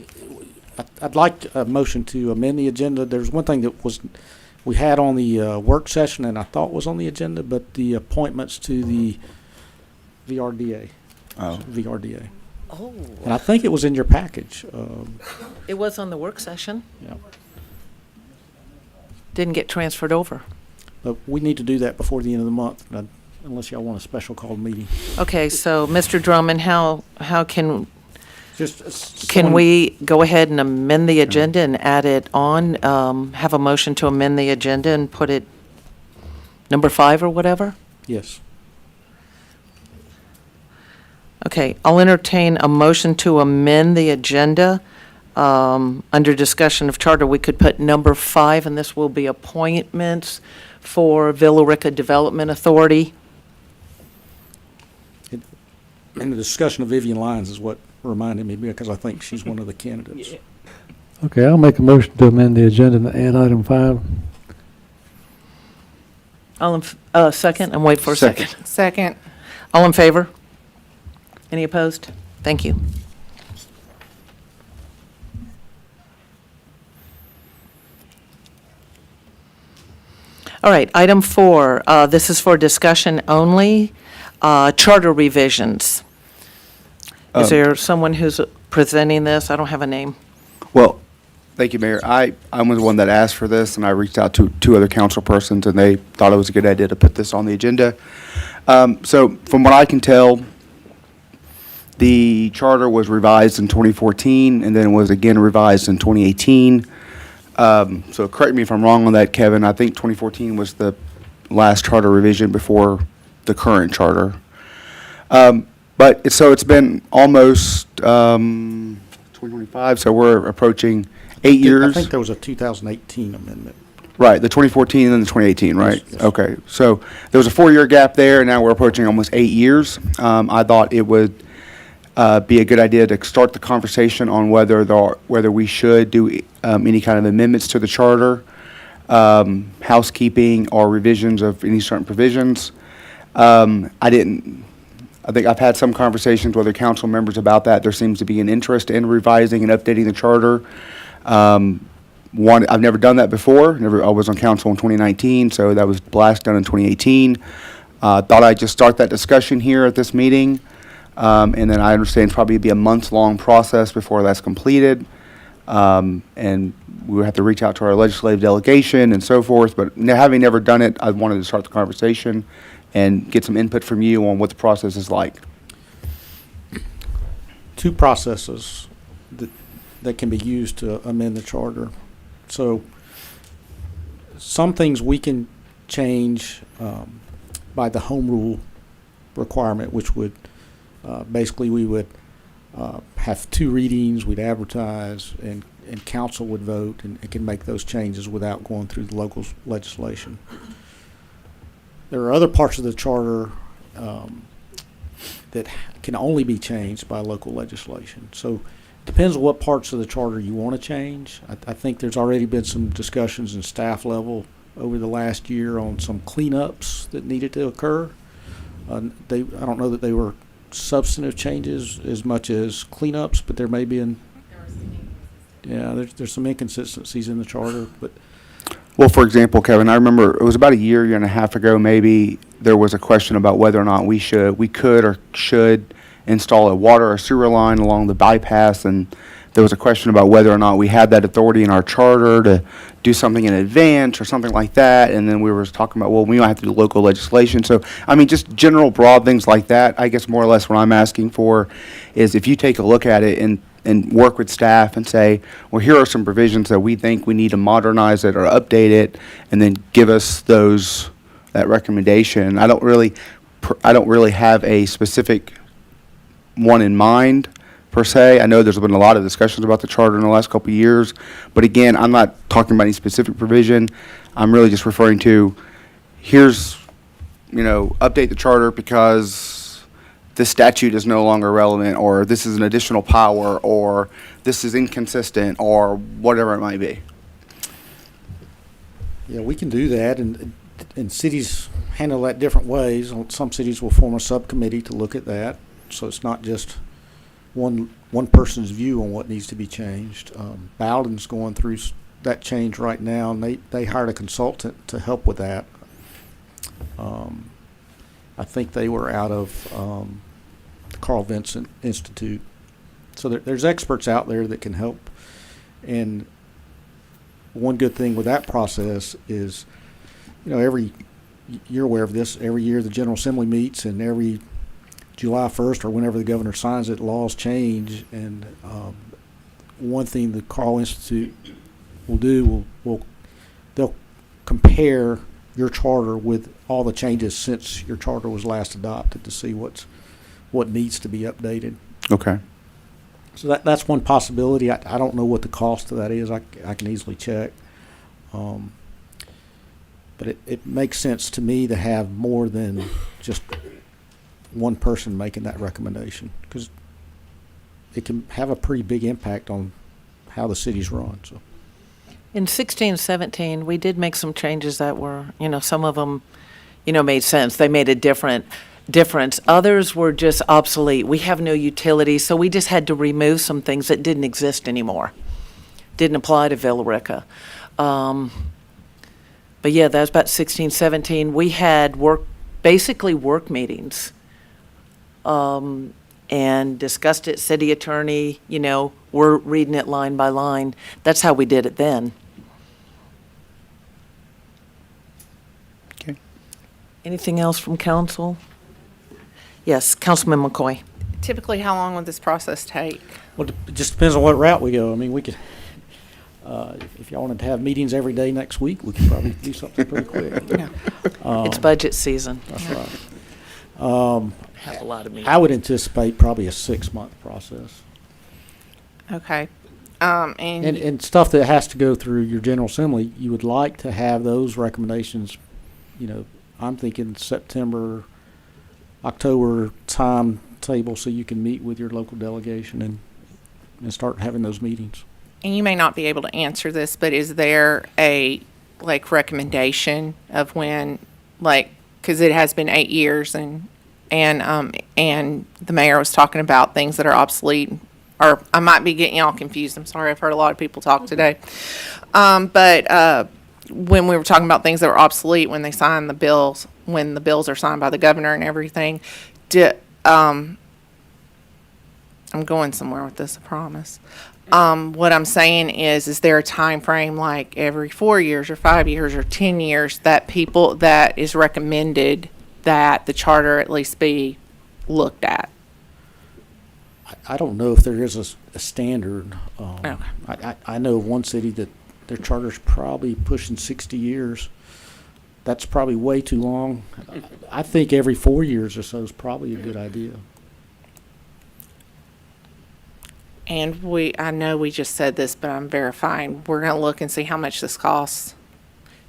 I'd like a motion to amend the agenda. There's one thing that we had on the work session and I thought was on the agenda, but the appointments to the VRDA. Oh. VRDA. Oh. And I think it was in your package. It was on the work session. Yeah. Didn't get transferred over. But we need to do that before the end of the month, unless y'all want a special called meeting. Okay, so Mr. Drummond, how can Can we go ahead and amend the agenda and add it on? Have a motion to amend the agenda and put it number 5 or whatever? Yes. Okay, I'll entertain a motion to amend the agenda. Under discussion of charter, we could put number 5, and this will be appointments for Villa Rica Development Authority. And the discussion of Vivian Lyons is what reminded me, because I think she's one of the candidates. Yeah. Okay, I'll make a motion to amend the agenda and add item 5. All in, second, and wait for a second. Second. All in favor? Any opposed? Thank you. All right, item 4, this is for discussion only, charter revisions. Is there someone who's presenting this? I don't have a name. Well, thank you, Mayor. I'm the one that asked for this, and I reached out to 2 other council persons, and they thought it was a good idea to put this on the agenda. So from what I can tell, the charter was revised in 2014, and then was again revised in 2018. So correct me if I'm wrong on that, Kevin. I think 2014 was the last charter revision before the current charter. But it's been almost 2025, so we're approaching 8 years. I think there was a 2018 amendment. Right, the 2014 and then the 2018, right? Yes. Okay, so there was a 4-year gap there, and now we're approaching almost 8 years. I thought it would be a good idea to start the conversation on whether we should do any kind of amendments to the charter, housekeeping, or revisions of any certain provisions. I think I've had some conversations with other council members about that. There seems to be an interest in revising and updating the charter. I've never done that before. I was on council in 2019, so that was last done in 2018. Thought I'd just start that discussion here at this meeting. And then I understand it's probably be a months-long process before that's completed. And we would have to reach out to our legislative delegation and so forth. But having never done it, I wanted to start the conversation and get some input from you on what the process is like. Two processes that can be used to amend the charter. So some things we can change by the home rule requirement, which would basically we would have 2 readings, we'd advertise, and council would vote, and it can make those changes without going through the local legislation. There are other parts of the charter that can only be changed by local legislation. So it depends on what parts of the charter you want to change. I think there's already been some discussions in staff level over the last year on some cleanups that needed to occur. I don't know that they were substantive changes as much as cleanups, but there may be there's some inconsistencies in the charter. But Well, for example, Kevin, I remember it was about a year and a half ago, maybe, there was a question about whether or not we could or should install a water or sewer line along the bypass, and there was a question about whether or not we had that authority in our charter to do something in advance or something like that, and then we were talking about, well, we don't have to do local legislation. So, I mean, just general broad things like that. I guess more or less what I'm asking for is if you take a look at it and work with staff and say, well, here are some provisions that we think we need to modernize it or update it, and then give us that recommendation. I don't really have a specific one in mind per se. I know there's been a lot of discussions about the charter in the last couple of years, but again, I'm not talking about any specific provision. I'm really just referring to here's, update the charter because this statute is no longer relevant, or this is an additional power, or this is inconsistent, or whatever it might be. yeah, we can do that, and cities handle that different ways. Some cities will form a subcommittee to look at that, so it's not just one person's view on what needs to be changed. Bowden's going through that change right now, and they hired a consultant to help with that. I think they were out of the Carl Vincent Institute. So there's experts out there that can help. And one good thing with that process is, you're aware of this, every year the General Assembly meets, and every July 1st or whenever the governor signs it, laws change. And one thing the Carl Institute will do, they'll compare your charter with all the changes since your charter was last adopted to see what needs to be updated. Okay. So that's one possibility. I don't know what the cost of that is. I can easily check. But it makes sense to me to have more than just one person making that recommendation, because it can have a pretty big impact on how the city's run. So. In 16, 17, we did make some changes that were, some of them, made sense. They made a difference. Others were just obsolete. We have no utilities, so we just had to remove some things that didn't exist anymore. Didn't apply to Villa Rica. But yeah, that was about 16, 17. We had basically work meetings, and discussed it. City attorney, we're reading it line by line. That's how we did it then. Okay. Anything else from council? Yes, Councilman McCoy. Typically, how long would this process take? Well, it just depends on what route we go. I mean, we could, if y'all wanted to have meetings every day next week, we could probably do something pretty quick. It's budget season. That's right. Have a lot of meetings. I would anticipate probably a 6-month process. Okay. And stuff that has to go through your General Assembly, you would like to have those recommendations, I'm thinking September, October time table so you can meet with your local delegation and start having those meetings. And you may not be able to answer this, but is there a, like, recommendation of when, like, because it has been 8 years and the mayor was talking about things that are obsolete, or I might be getting y'all confused. I'm sorry, I've heard a lot of people talk today. But when we were talking about things that were obsolete, when they sign the bills, when the bills are signed by the governor and everything, I'm going somewhere with this, I promise. What I'm saying is there a time frame, like every 4 years or 5 years or 10 years, that is recommended that the charter at least be looked at? I don't know if there is a standard. Okay. I know of one city that their charter's probably pushing 60 years. That's probably way too long. I think every 4 years or so is probably a good idea. And I know we just said this, but I'm verifying. We're going to look and see how much this costs.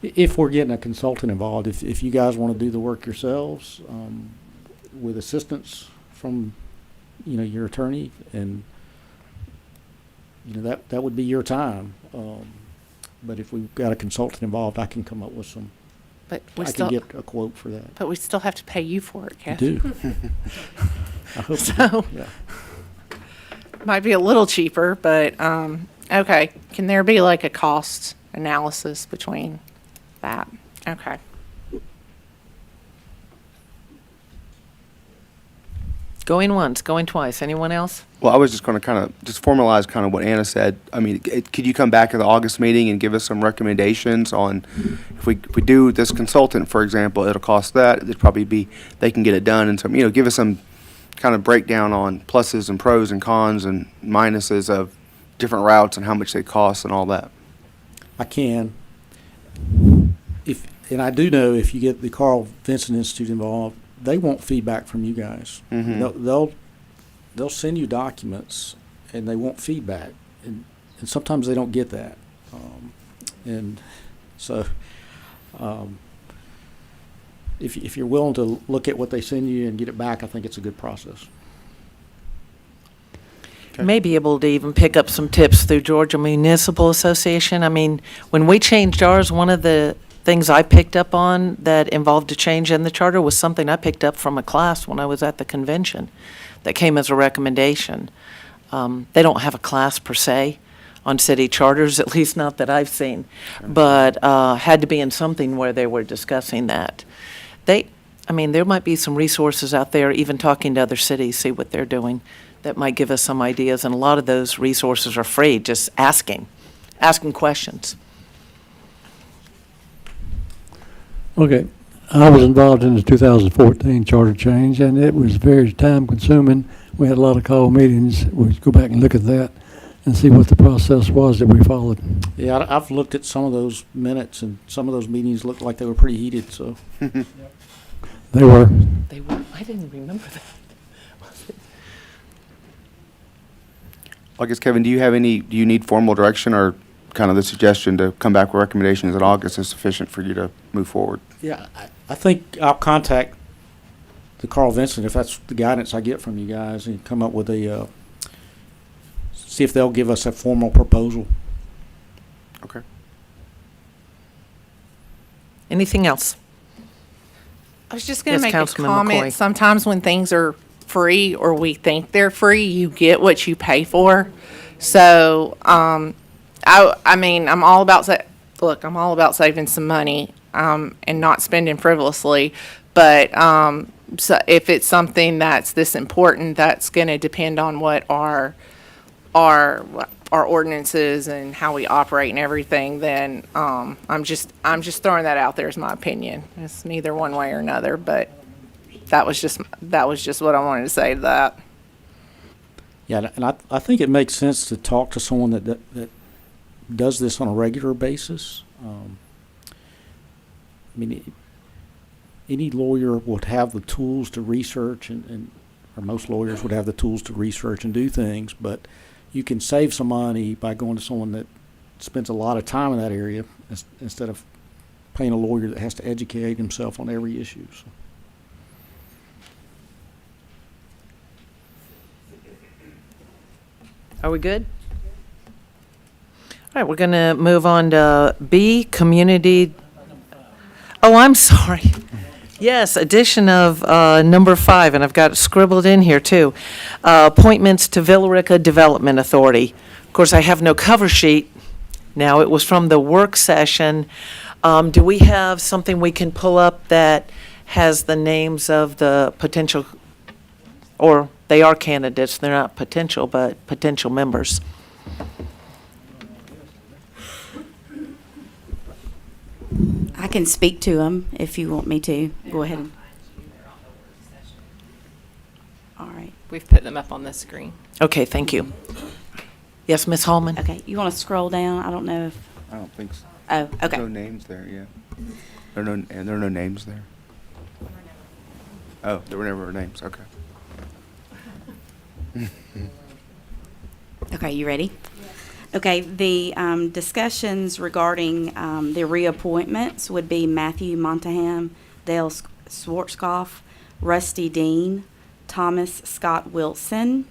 If we're getting a consultant involved, if you guys want to do the work yourselves, with assistance from, your attorney, and, that would be your time. But if we've got a consultant involved, I can come up with some. But I can get a quote for that. But we still have to pay you for it, You Kathy. do. I hope So- you do. Yeah. Might be a little cheaper, but, okay. Can there be like a cost analysis between that? Okay. Going once, going twice. Anyone else? Well, I was just going to kind of just formalize kind of what Anna said. I mean, could you come back at the August meeting and give us some recommendations on if we do this consultant, for example, it'll cost that. It'd probably be they can get it done, and some give us some kind of breakdown on pluses and pros and cons and minuses of different routes and how much they cost and all that. I can. And I do know if you get the Carl Vinson Institute involved, they want feedback from you guys. Mhm. They'll send you documents and they want feedback, and sometimes they don't get that. And so, if you're willing to look at what they send you and get it back, I think it's a good process. May be able to even pick up some tips through Georgia Municipal Association. I mean, when we changed ours, one of the things I picked up on that involved a change in the charter was something I picked up from a class when I was at the convention that came as a recommendation. They don't have a class per se on city charters, at least not that I've seen, but had to be in something where they were discussing that. There might be some resources out there, even talking to other cities, see what they're doing, that might give us some ideas, and a lot of those resources are free, just asking questions. Okay, I was involved in the 2014 charter change, and it was very time-consuming. We had a lot of call meetings. We'd go back and look at that and see what the process was that we followed. Yeah, I've looked at some of those minutes, and some of those meetings looked like they were pretty heated, so. They were. They were. I didn't remember that. I guess, Kevin, do you need formal direction or kind of the suggestion to come back with recommendations in August is sufficient for you to move forward? Yeah, I think I'll contact the Carl Vinson if that's the guidance I get from you guys, and come up with see if they'll give us a formal proposal. Okay. Anything else? I was just going to Yes, make a Councilman comment. McCoy. Sometimes when things are free or we think they're free, you get what you pay for. So, I'm all about I'm all about saving some money and not spending frivolously. But so if it's something that's this important, that's going to depend on what our ordinances and how we operate and everything, then I'm just throwing that out there as my opinion. It's neither one way or another, but that was just what I wanted to say to that. Yeah, and I think it makes sense to talk to someone that does this on a regular basis. Any lawyer would have the tools to research, or most lawyers would have the tools to research and do things, but you can save some money by going to someone that spends a lot of time in that area instead of paying a lawyer that has to educate himself on every issue. So. Are we good? All right, we're going to move on to B, community. Oh, I'm sorry. Yes, addition of number 5, and I've got it scribbled in here too. Appointments to Villa Rica Development Authority. Of course, I have no cover sheet. Now, it was from the work session. Do we have something we can pull up that has the names of the potential, or they are candidates, they're not potential, but potential members? I can speak to them if you want me to. Go ahead. All right. We've put them up on the screen. Okay, thank you. Yes, Ms. Hallman? Okay, you want to scroll down? I don't know if. I don't think so. Oh, okay. No names there, yeah. There are no names there. Oh, there were never names, okay. Okay, you ready? Okay, the discussions regarding the reappointments would be Matthew Montaham, Dale Schwarzkopf, Rusty Dean, Thomas Scott Wilson.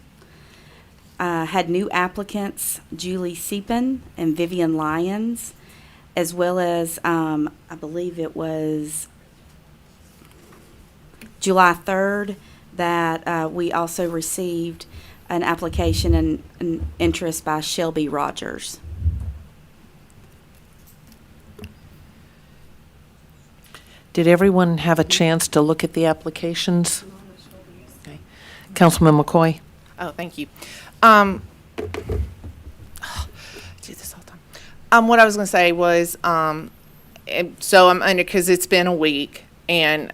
Had new applicants, Julie Seepin and Vivian Lyons, as well as, I believe it was July 3rd, that we also received an application and interest by Shelby Rogers. Did everyone have a chance to look at the applications? Okay. Councilman McCoy? Oh, thank you. Do this all the time. What I was going to say was, so I'm under, because it's been a week, and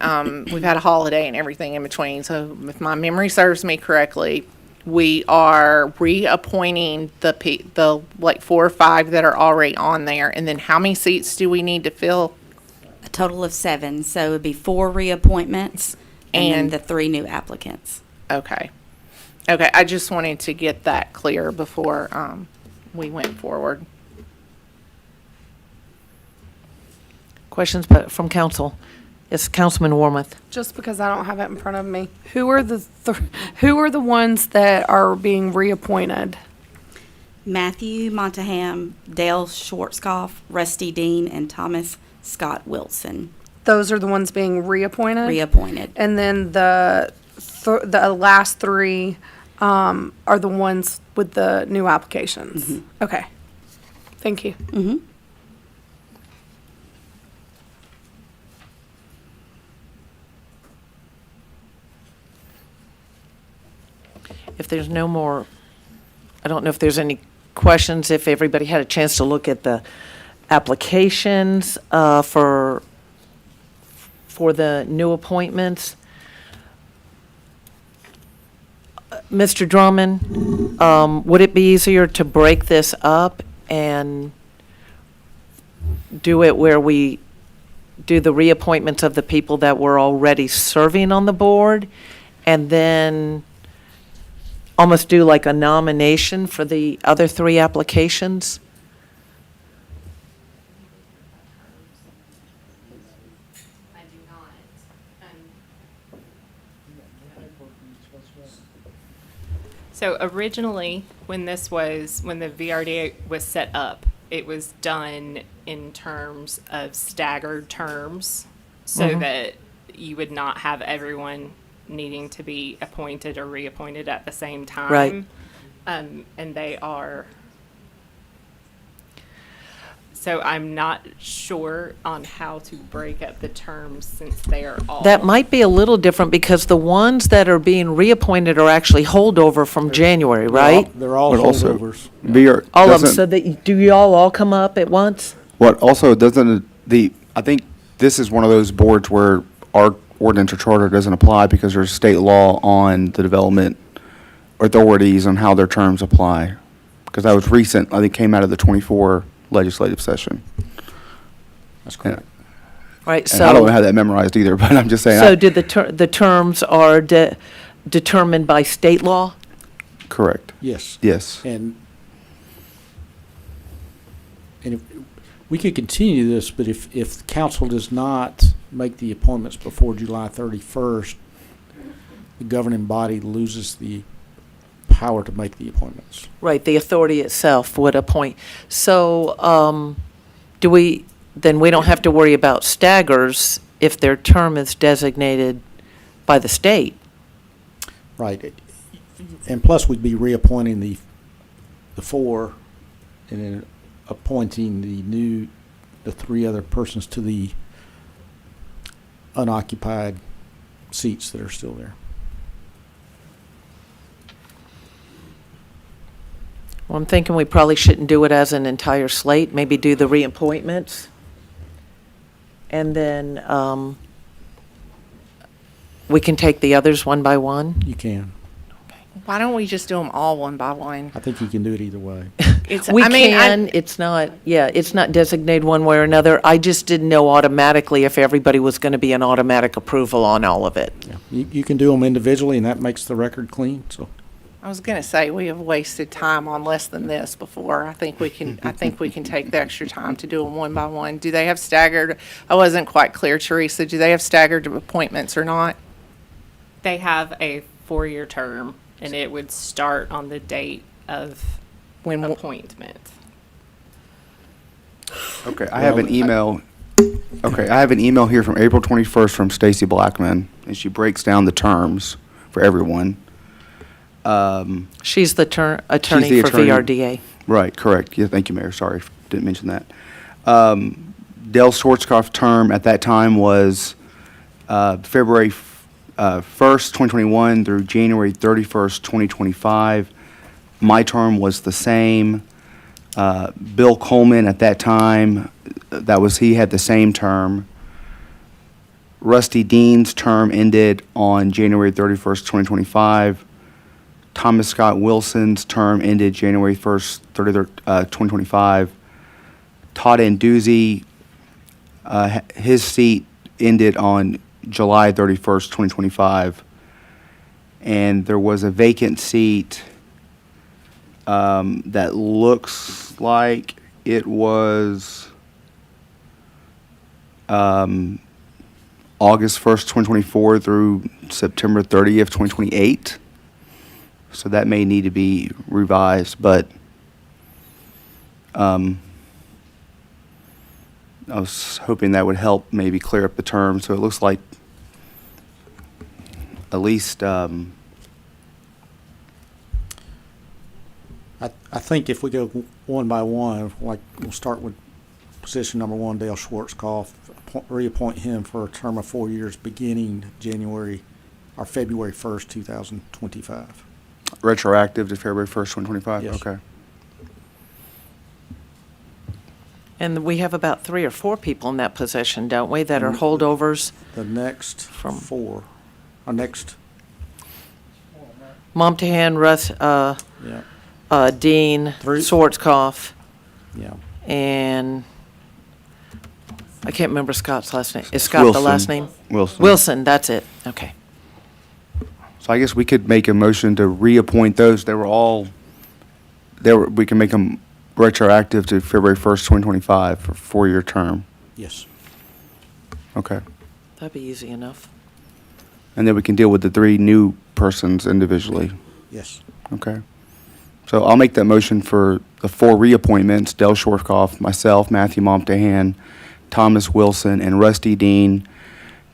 we've had a holiday and everything in between. So if my memory serves me correctly, we are reappointing the like 4 or 5 that are already on there. And then how many seats do we need to fill? A total of 7, so it would be 4 reappointments and the 3 new applicants. Okay. Okay, I just wanted to get that clear before we went forward. Questions from council? Yes, Councilman Warmoth. Just because I don't have it in front of me, who are the ones that are being reappointed? Matthew Montaham, Dale Schwarzkopf, Rusty Dean, and Thomas Scott Wilson. Those are the ones being reappointed? Reappointed. And then the last 3 are the ones with the new applications? Mm-hmm. Okay. Thank you. Mm-hmm. If there's no more, I don't know if there's any questions, if everybody had a chance to look at the applications for the new appointments. Mr. Drummond, would it be easier to break this up and do it where we do the reappointments of the people that were already serving on the board, and then almost do like a nomination for the other 3 applications? So originally, when the VRDA was set up, it was done in terms of staggered terms so that you would not have everyone needing to be appointed or reappointed at the same time. Right. And they are. So I'm not sure on how to break up the terms since they are all. That might be a little different because the ones that are being reappointed are actually holdover from January, right? They're all But also, holdovers. All of them. So that, do y'all all come up at once? What also doesn't, I think this is one of those boards where our ordinance or charter doesn't apply because there's state law on the development authorities on how their terms apply. Because that was recent, I think came out of the 24 legislative session. That's correct. Right, And I don't have that memorized either, but I'm just saying. So did the terms are determined by state law? Correct. Yes. Yes. And if we could continue this, but if council does not make the appointments before July 31st, the governing body loses the power to make the appointments. Right, the authority itself would appoint. So, then we don't have to worry about staggers if their term is designated by the state. Right. And plus, we'd be reappointing the four and then appointing the three other persons to the unoccupied seats that are still there. Well, I'm thinking we probably shouldn't do it as an entire slate, maybe do the reappointments. And then we can take the others one by one. You can. Why don't we just do them all one by one? I think you can do it either way. We can, it's not designated one way or another. I just didn't know automatically if everybody was going to be an automatic approval on all of it. Yeah. You can do them individually, and that makes the record clean. So. I was going to say, we have wasted time on less than this before. I think we can take the extra time to do them one by one. Do they have staggered? I wasn't quite clear, Teresa. Do they have staggered appointments or not? They have a 4-year term, and it would start on the date of appointment. Okay, I have an email. Okay, I have an email here from April 21st from Stacy Blackman, and she breaks down the terms for everyone. She's the attorney She's the for VRDA. Right, correct. Yeah, thank you, Mayor. Sorry, didn't mention that. Dale Schwarzkopf's term at that time was February 1st, 2021 through January 31st, 2025. My term was the same. Bill Coleman at that time, he had the same term. Rusty Dean's term ended on January 31st, 2025. Thomas Scott Wilson's term ended January 1st, 2025. Todd Anduzzi, his seat ended on July 31st, 2025. And there was a vacant seat that looks like it was August 1st, 2024 through September 30th, 2028. So that may need to be revised, but I was hoping that would help maybe clear up the term. So it looks like at least I think if we go one by one, like we'll start with position number 1, Dale Schwarzkopf, reappoint him for a term of 4 years beginning February 1st, 2025. retroactive to February 1st, 2025? Yes. Okay. And we have about 3 or 4 people in that position, don't we, that are holdovers? The next four, our next, Momtahan, Dean, Schwarzkopf, yeah. And I can't remember Scott's last name. Is Scott the last name? Wilson. Wilson, that's it. Okay. So I guess we could make a motion to reappoint those. We can make them retroactive to February 1st, 2025 for a 4-year term. Yes. Okay. That'd be easy enough. And then we can deal with the 3 new persons individually. Yes. Okay. So I'll make that motion for the 4 reappointments: Dale Schwarzkopf, myself, Matthew Momtahan, Thomas Wilson, and Rusty Dean,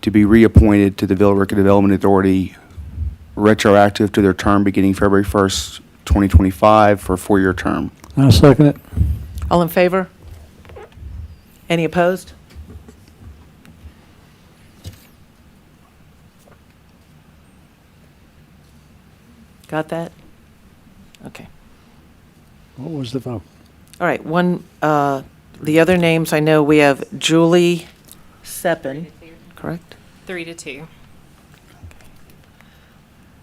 to be reappointed to the Villa Rica Development Authority retroactive to their term beginning February 1st, 2025 for a 4-year term. I'll second it. All in favor? Any opposed? Got that? Okay. What was the vote? All right, the other names, I know we have Julie Seppin, correct? 3-2.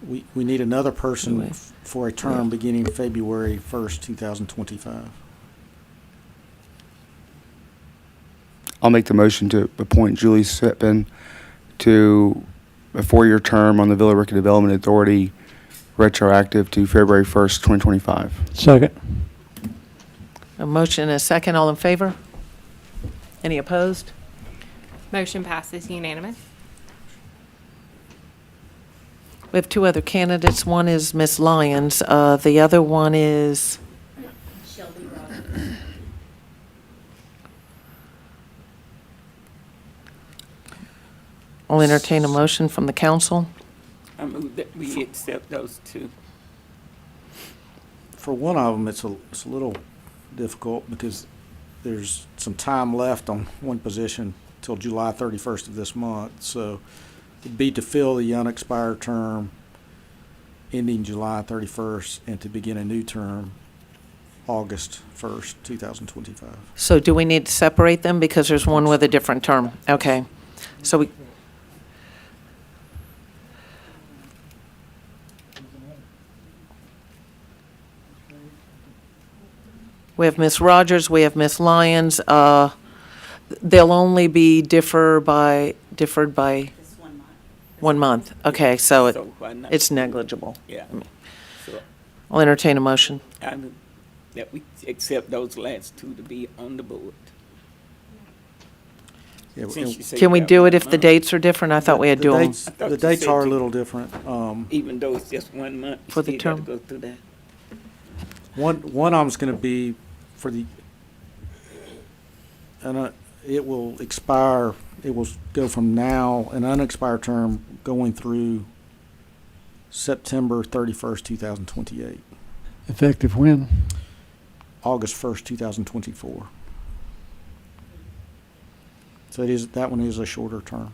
We need another person for a term beginning February 1st, 2025. I'll make the motion to appoint Julie Seppin to a 4-year term on the Villa Rica Development Authority retroactive to February 1st, 2025. Second. A motion and a second, all in favor? Any opposed? Motion passes unanimous. We have two other candidates. One is Miss Lyons. The other one is, I'll entertain a motion from the council. I move that we accept those two. For one of them, it's a little difficult because there's some time left on one position till July 31st of this month. So it'd be to fill the unexpired term ending July 31st and to begin a new term August 1st, 2025. So do we need to separate them because there's one with a different term? Okay. So we have Miss Rogers, we have Miss Lyons. They'll only be differed by 1 month. Okay, so why not? it's negligible. Yeah. So I'll entertain a motion. I move that we accept those last two to be on the board. Yeah, Since you say Can we you do got it if the 1 month. dates are different? I thought we had to do them. dates, I thought the you dates said are a you- little different. Even though it's just 1 month. you For the still gotta term. Go through that. One of them's going to be for the, and it will expire. It will go from now, an unexpired term going through September 31st, 2028, Effective when? August 1st, 2024. So that one is a shorter term.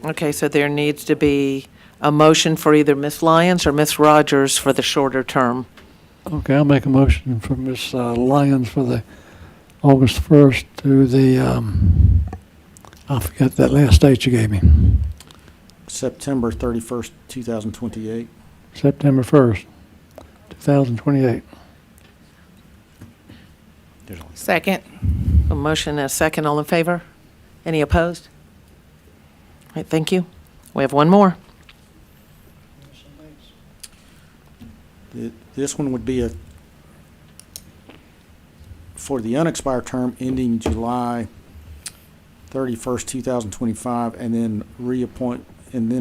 Okay, so there needs to be a motion for either Miss Lyons or Miss Rogers for the shorter term. Okay, I'll make a motion for Ms. Lyons for the August 1st to the, I forgot that last date you gave me. September 31st, 2028. September 1st, 2028. Second. A motion and a second, all in favor? Any opposed? All right, thank you. We have one more. This one would be for the unexpired term ending July 31st, 2025, and then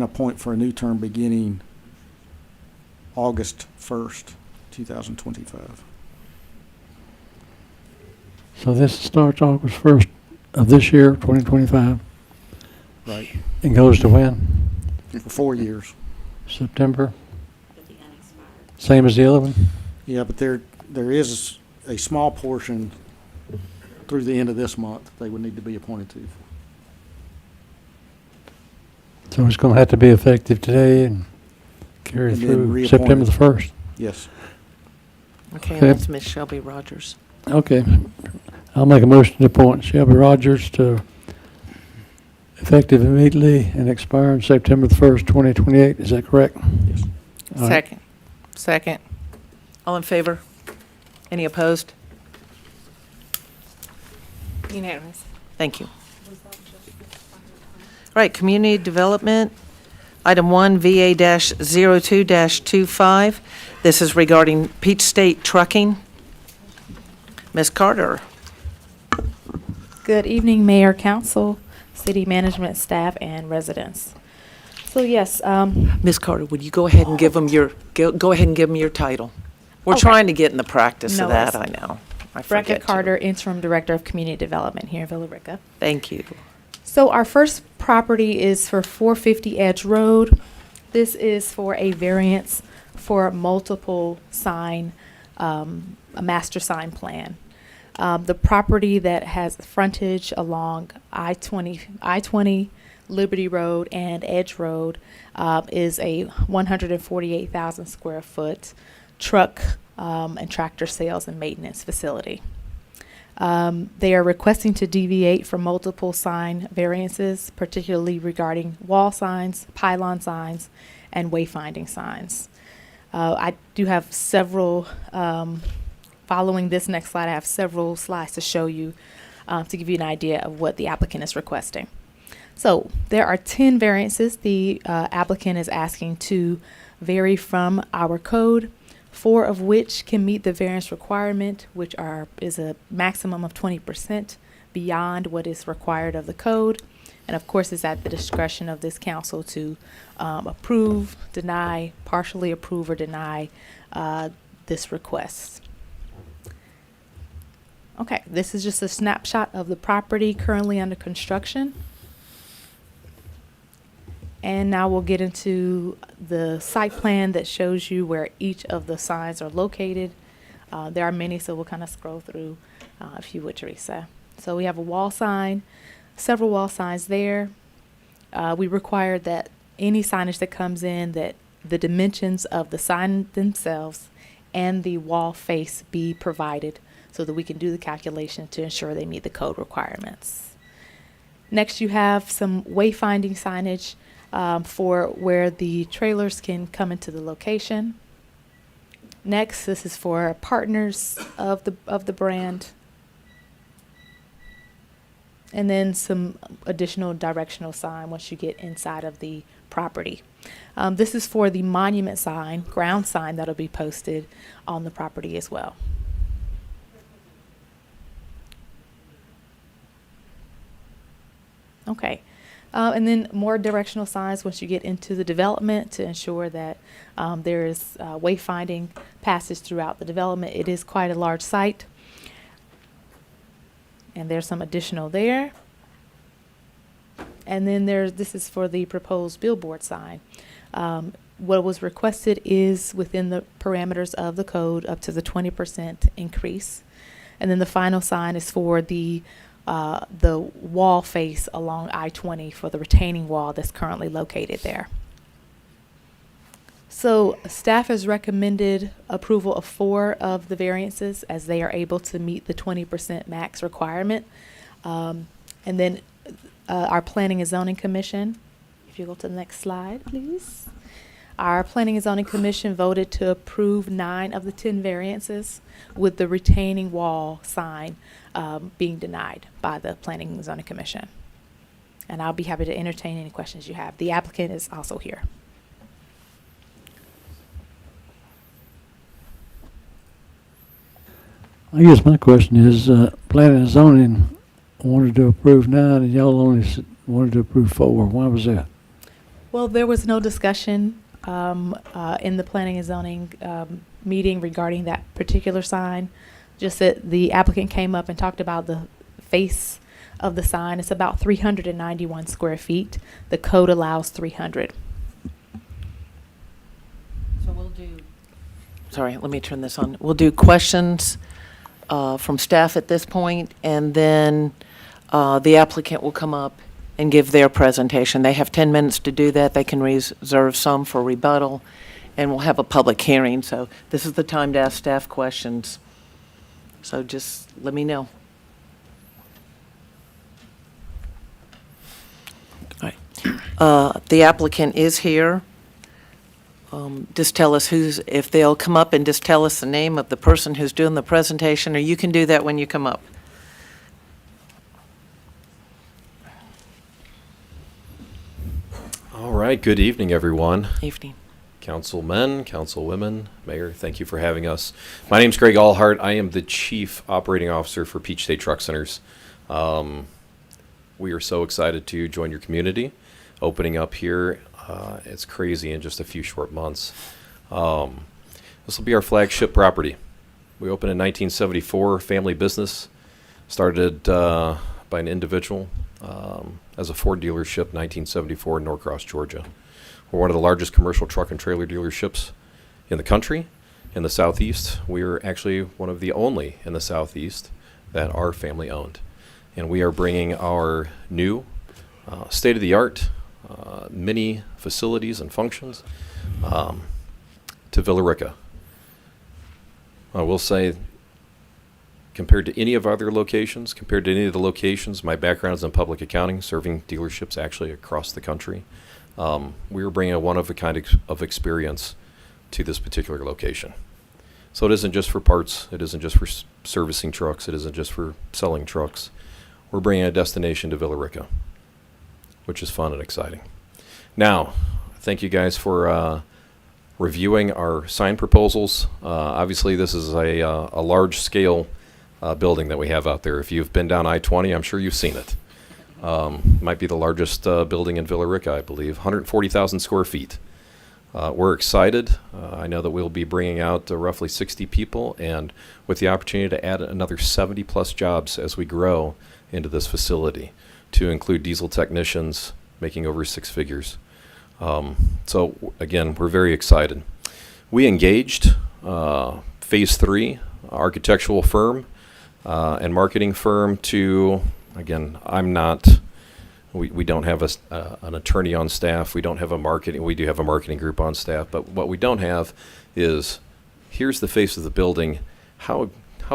appoint for a new term beginning August 1st, 2025. So this starts August 1st of this year, 2025, Right. and goes to when? For 4 years. September? Same as the other one? Yeah, but there is a small portion through the end of this month they would need to be appointed to. So it's going to have to be effective today and carry And then through reappointed. September the 1st? Yes. Okay, Okay. that's Miss Shelby Rogers. Okay. I'll make a motion to appoint Shelby Rogers to effective immediately and expire on September the 1st, 2028. Is that correct? Yes. All right. Second. Second. All in favor? Any opposed? Unanimous. Thank you. All right, community development, item 1, VA-02-25. This is regarding Peach State Trucking. Ms. Carter. Good evening, Mayor, Council, City Management, staff, and residents. So yes, Ms. Carter, would you go ahead and give them your title? We're Okay. trying to get in the practice No of that, I worries. know. I Brecka forget to. Carter, Interim Director of Community Development here in Villa Rica. Thank you. So our first property is for 450 Edge Road. This is for a variance for multiple sign, a master sign plan. The property that has frontage along I-20 Liberty Road and Edge Road is a 148,000 square foot truck and tractor sales and maintenance facility. They are requesting to deviate from multiple sign variances, particularly regarding wall signs, pylon signs, and wayfinding signs. I do have several, following this next slide, I have several slides to show you to give you an idea of what the applicant is requesting. So there are 10 variances the applicant is asking to vary from our code, 4 of which can meet the variance requirement, which is a maximum of 20% beyond what is required of the code, And of course, it's at the discretion of this council to approve, deny, partially approve or deny this request. Okay, this is just a snapshot of the property currently under construction. And now we'll get into the site plan that shows you where each of the signs are located. There are many, so we'll kind of scroll through if you would, Teresa. So we have a wall sign, several wall signs there. We require that any signage that comes in, that the dimensions of the sign themselves and the wall face be provided so that we can do the calculation to ensure they meet the code requirements. Next, you have some wayfinding signage for where the trailers can come into the location. Next, this is for partners of the brand. And then some additional directional sign once you get inside of the property. This is for the monument sign, ground sign that'll be posted on the property as well. Okay. And then more directional signs once you get into the development to ensure that there is wayfinding passage throughout the development. It is quite a large site. And there's some additional there. And then this is for the proposed billboard sign. What was requested is within the parameters of the code up to the 20% increase. And then the final sign is for the wall face along I-20 for the retaining wall that's currently located there. So staff has recommended approval of 4 of the variances as they are able to meet the 20% max requirement. And then our Planning and Zoning Commission, if you go to the next slide, please. Our Planning and Zoning Commission voted to approve 9 of the 10 variances, with the retaining wall sign being denied by the Planning and Zoning Commission. And I'll be happy to entertain any questions you have. The applicant is also here. I guess my question is, planning and zoning wanted to approve 9 and y'all only wanted to approve 4. Why was that? Well, there was no discussion in the Planning and Zoning meeting regarding that particular sign. Just that the applicant came up and talked about the face of the sign. It's about 391 square feet. The code allows 300. So we'll do. Sorry, let me turn this on. We'll do questions from staff at this point, and then the applicant will come up and give their presentation. They have 10 minutes to do that. They can reserve some for rebuttal, and we'll have a public hearing. So this is the time to ask staff questions. So just let me know. All right. The applicant is here. Just tell us if they'll come up and just tell us the name of the person who's doing the presentation, or you can do that when you come up. All right, good evening, everyone. Evening. Councilmen, councilwomen, Mayor, thank you for having us. My name's Greg Allhart. I am the Chief Operating Officer for Peach State Truck Centers. We are so excited to join your community, opening up here. It's crazy in just a few short months. This will be our flagship property. We opened in 1974, family business, started by an individual as a Ford dealership, 1974 in Norcross, Georgia. We're one of the largest commercial truck and trailer dealerships in the country. In the Southeast, we're actually one of the only in the Southeast that are family owned. And we are bringing our new state-of-the-art mini facilities and functions to Villa Rica. I will say, compared to any of our other locations, compared to any of the locations, my background is in public accounting, serving dealerships actually across the country. We are bringing a one-of-a-kind of experience to this particular location. So it isn't just for parts, it isn't just for servicing trucks, it isn't just for selling trucks. We're bringing a destination to Villa Rica, which is fun and exciting. Now, thank you guys for reviewing our sign proposals. Obviously, this is a large-scale building that we have out there. If you've been down I-20, I'm sure you've seen it. Might be the largest building in Villa Rica, I believe, 140,000 square feet. We're excited. I know that we'll be bringing out roughly 60 people, and with the opportunity to add another 70 plus jobs as we grow into this facility, to include diesel technicians making over 6 figures. So again, we're very excited. We engaged Phase 3 architectural firm and marketing firm to, again, we don't have an attorney on staff. We don't have we do have a marketing group on staff, but what we don't have is, here's the face of the building. How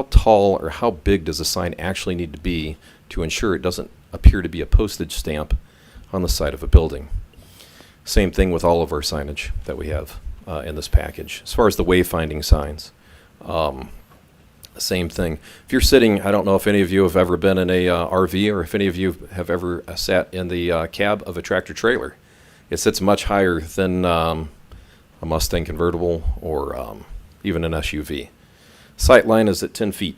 tall or how big does a sign actually need to be to ensure it doesn't appear to be a postage stamp on the side of a building? Same thing with all of our signage that we have in this package. As far as the wayfinding signs, same thing. If you're sitting, I don't know if any of you have ever been in a RV, or if any of you have ever sat in the cab of a tractor trailer. It sits much higher than a Mustang convertible or even an SUV. Sight line is at 10 feet.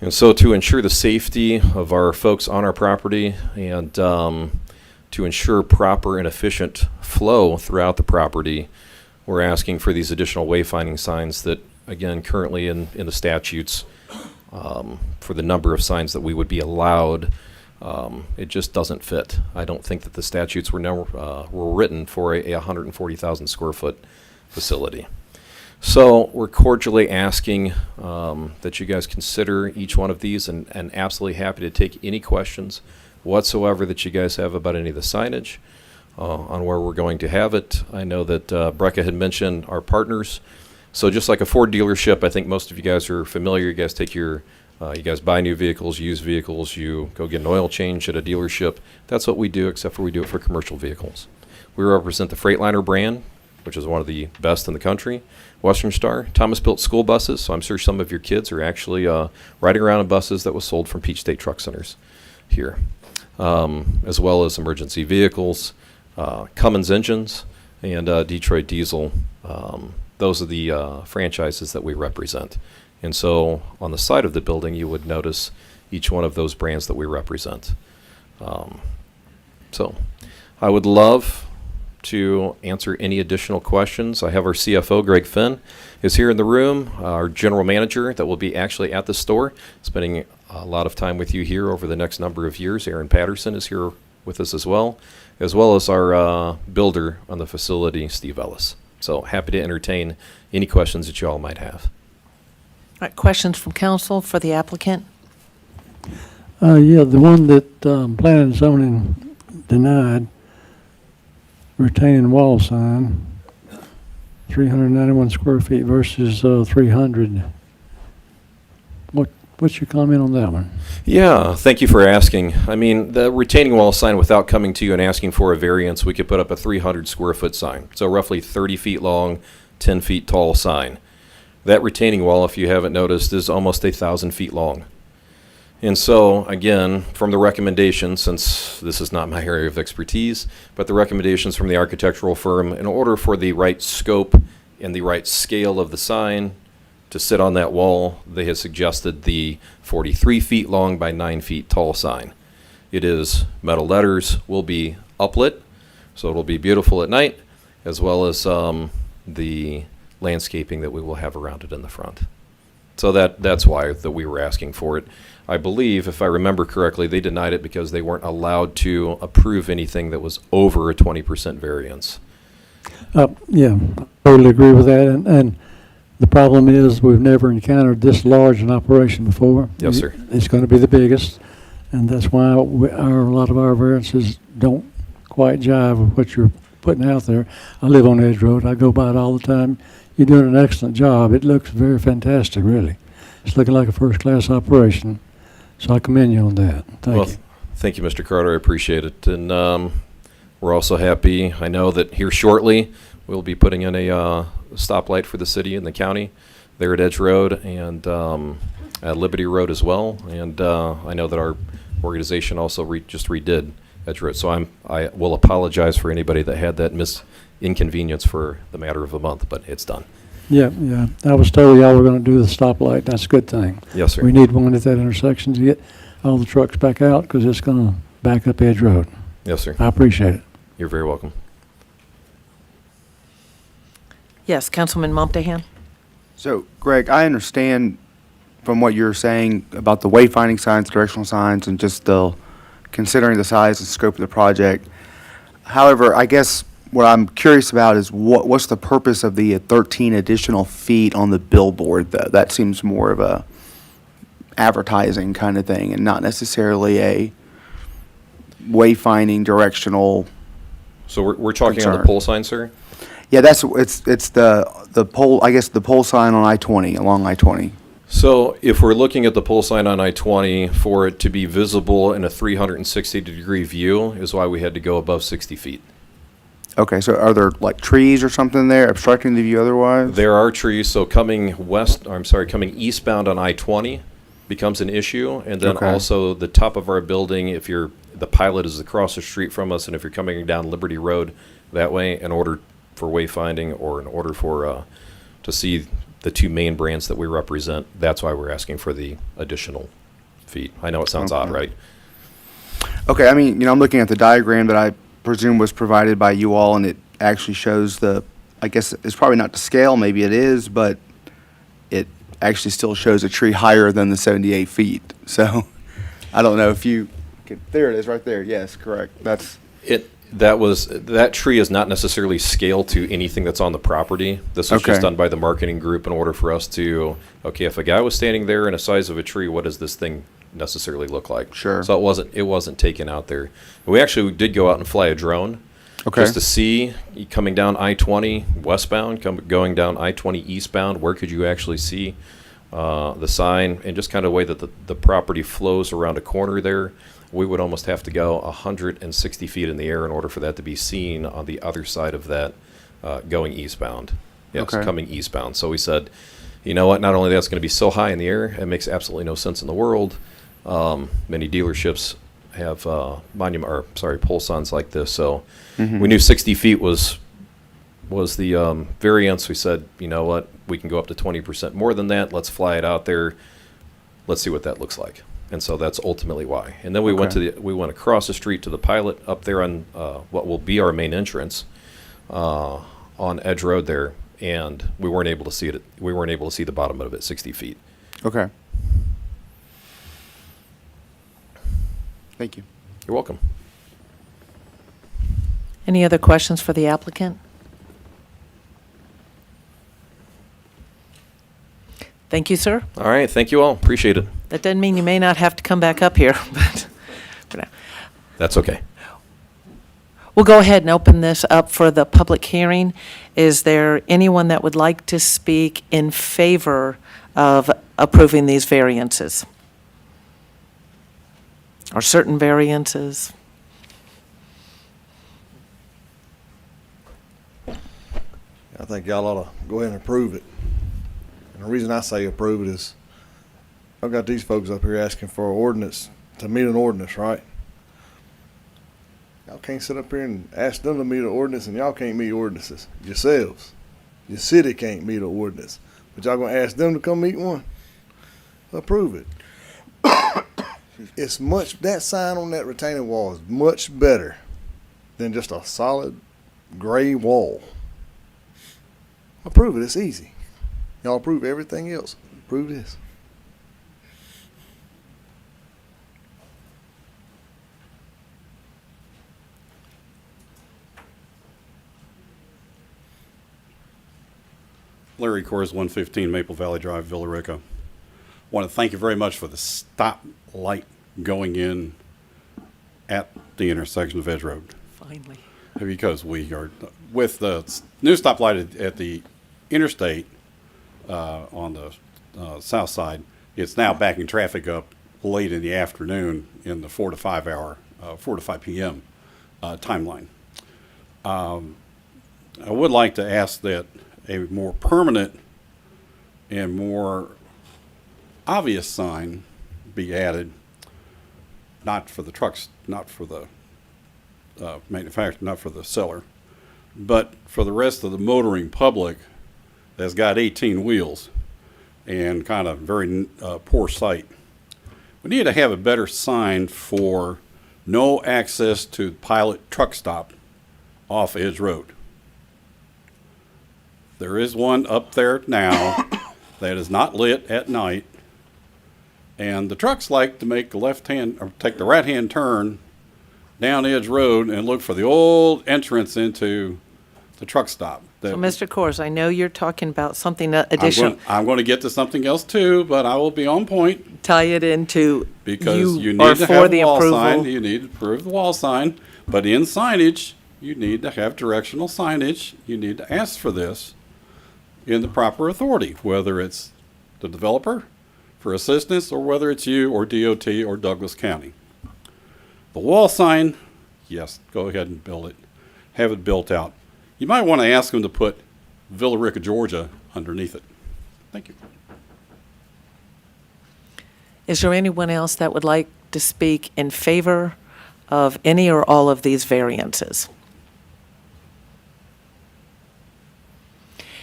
And so to ensure the safety of our folks on our property and to ensure proper and efficient flow throughout the property, we're asking for these additional wayfinding signs that, again, currently in the statutes, for the number of signs that we would be allowed, it just doesn't fit. I don't think that the statutes were written for a 140,000 square foot facility. So we're cordially asking that you guys consider each one of these, and absolutely happy to take any questions whatsoever that you guys have about any of the signage on where we're going to have it. I know that Brecca had mentioned our partners. So just like a Ford dealership, I think most of you guys are familiar. You guys take you guys buy new vehicles, used vehicles, you go get an oil change at a dealership. That's what we do, except for we do it for commercial vehicles. We represent the Freightliner brand, which is one of the best in the country. Western Star, Thomas Built School Buses, so I'm sure some of your kids are actually riding around in buses that was sold from Peach State Truck Centers here, as well as emergency vehicles, Cummins engines, and Detroit Diesel. Those are the franchises that we represent. And so on the side of the building, you would notice each one of those brands that we represent. So I would love to answer any additional questions. I have our CFO, Greg Finn, is here in the room. Our general manager that will be actually at the store, spending a lot of time with you here over the next number of years. Aaron Patterson is here with us as well as our builder on the facility, Steve Ellis. So happy to entertain any questions that you all might have. All right, questions from council for the applicant? Yeah, the one that planning and zoning denied, retaining wall sign, 391 square feet versus 300. What's your comment on that one? Yeah, thank you for asking. I mean, the retaining wall sign, without coming to you and asking for a variance, we could put up a 300 square foot sign. So roughly 30 feet long, 10 feet tall sign. That retaining wall, if you haven't noticed, is almost 1,000 feet long. And so, again, from the recommendations, since this is not my area of expertise, but the recommendations from the architectural firm, in order for the right scope and the right scale of the sign to sit on that wall, they have suggested the 43 feet long by 9 feet tall sign. It is metal letters, will be uplit, so it'll be beautiful at night, as well as the landscaping that we will have around it in the front. So that's why that we were asking for it. I believe, if I remember correctly, they denied it because they weren't allowed to approve anything that was over a 20% variance. Yeah, I totally agree with that. And the problem is we've never encountered this large an operation before. Yes, sir. It's going to be the biggest, and that's why a lot of our variances don't quite jive with what you're putting out there. I live on Edge Road. I go by it all the time. You're doing an excellent job. It looks very fantastic, really. It's looking like a first-class operation. So I commend you on that. Thank you. Thank you, Mr. Carter. I appreciate it. And we're also happy. I know that here shortly we'll be putting in a stoplight for the city and the county there at Edge Road and at Liberty Road as well. And I know that our organization also just redid Edge Road. So I will apologize for anybody that had that inconvenience for the matter of a month, but it's done. Yeah. I was told y'all were going to do the stoplight. That's a good thing. Yes, sir. We need one at that intersection to get all the trucks back out because it's going to back up Edge Road. Yes, sir. I appreciate it. You're very welcome. Yes, Councilman Montahan? So, Greg, I understand from what you're saying about the wayfinding signs, directional signs, and just considering the size and scope of the project. However, I guess what I'm curious about is what's the purpose of the 13 additional feet on the billboard, though? That seems more of a advertising kind of thing and not necessarily a wayfinding directional. So we're talking on the concern. pole sign, sir? Yeah, it's the pole, I guess the pole sign on I-20, along I-20. So if we're looking at the pole sign on I-20, for it to be visible in a 360-degree view is why we had to go above 60 feet. Okay, so are there like trees or something there obstructing the view otherwise? There are trees, so coming coming eastbound on I-20 becomes an issue, and then Okay. also the top of our building, the pilot is across the street from us, and if you're coming down Liberty Road that way, in order for wayfinding or in order for to see the two main brands that we represent, that's why we're asking for the additional feet. I know it sounds odd, right? Okay, I mean, I'm looking at the diagram that I presume was provided by you all, and it actually shows I guess it's probably not to scale, maybe it is, but it actually still shows a tree higher than the 78 feet. So I don't know if there it is right there. Yes, correct. That tree is not necessarily scaled to anything that's on the property. This was just Okay. done by the marketing group in order for us to, if a guy was standing there in a size of a tree, what does this thing necessarily look like? Sure. So it wasn't taken out there. We actually did go out and fly a drone. Okay. Just to see, coming down I-20 westbound, going down I-20 eastbound, where could you actually see the sign, and just kind of way that the property flows around a corner there. We would almost have to go 160 feet in the air in order for that to be seen on the other side of that going eastbound. Yes, Okay. coming eastbound. So we said, you know what, not only that's going to be so high in the air, it makes absolutely no sense in the world. Many dealerships have pole signs like this. So we knew 60 feet was the variance. We said, you know what, we can go up to 20% more than that. Let's fly it out there. Let's see what that looks like. And so that's ultimately why. And then we went across the street to the pilot up there on what will be our main entrance on Edge Road there, and we weren't able to see it. We weren't able to see the bottom of it 60 feet. Okay. Thank you. You're welcome. Any other questions for the applicant? Thank you, sir. All right. Thank you all. Appreciate it. That doesn't mean you may not have to come back up here, but for now. That's okay. We'll go ahead and open this up for the public hearing. Is there anyone that would like to speak in favor of approving these variances? Or certain variances? I think y'all ought to go ahead and approve it. And the reason I say approve it is I've got these folks up here asking for an ordinance to meet an ordinance, right? Y'all can't sit up here and ask them to meet an ordinance, and y'all can't meet ordinances yourselves. Your city can't meet an ordinance, but y'all gonna ask them to come meet one? Approve it. That sign on that retaining wall is much better than just a solid gray wall. Approve it. It's easy. Y'all approve everything else. Approve this. Larry Coors, 115 Maple Valley Drive, Villa Rica. Want to thank you very much for the stop light going in at the intersection of Edge Road. Finally. Because we are, with the new stoplight at the interstate on the south side, it's now backing traffic up late in the afternoon in the 4 to 5 p.m. Timeline. I would like to ask that a more permanent and more obvious sign be added, not for the trucks, not for the manufacturer, not for the seller, but for the rest of the motoring public that's got 18 wheels and kind of very poor sight. We need to have a better sign for no access to Pilot truck stop off Edge Road. There is one up there now that is not lit at night, and the trucks like to make the left-hand, or take the right-hand turn down Edge Road and look for the old entrance into the truck stop. So, Mr. Kors, I know you're talking about something additional. I'm going to get to something else too, but I will be on point. Tie it into Because you are need to for have the a wall approval. sign, you need to approve the wall sign, but in signage, you need to have directional signage. You need to ask for this in the proper authority, whether it's the developer for assistance or whether it's you or DOT or Douglas County. The wall sign, yes, go ahead and build it. Have it built out. You might want to ask them to put Villa Rica, Georgia underneath it. Thank you. Is there anyone else that would like to speak in favor of any or all of these variances?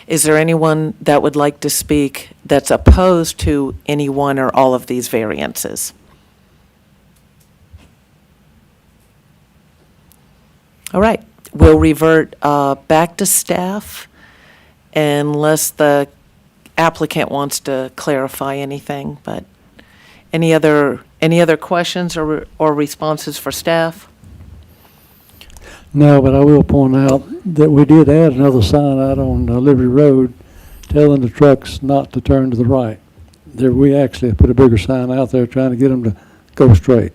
Is there anyone that would like to speak that's opposed to any one or all of these variances? All right, we'll revert back to staff unless the applicant wants to clarify anything, but any other questions or responses for staff? No, but I will point out that we did add another sign out on Liberty Road telling the trucks not to turn to the right. There, we actually put a bigger sign out there trying to get them to go straight.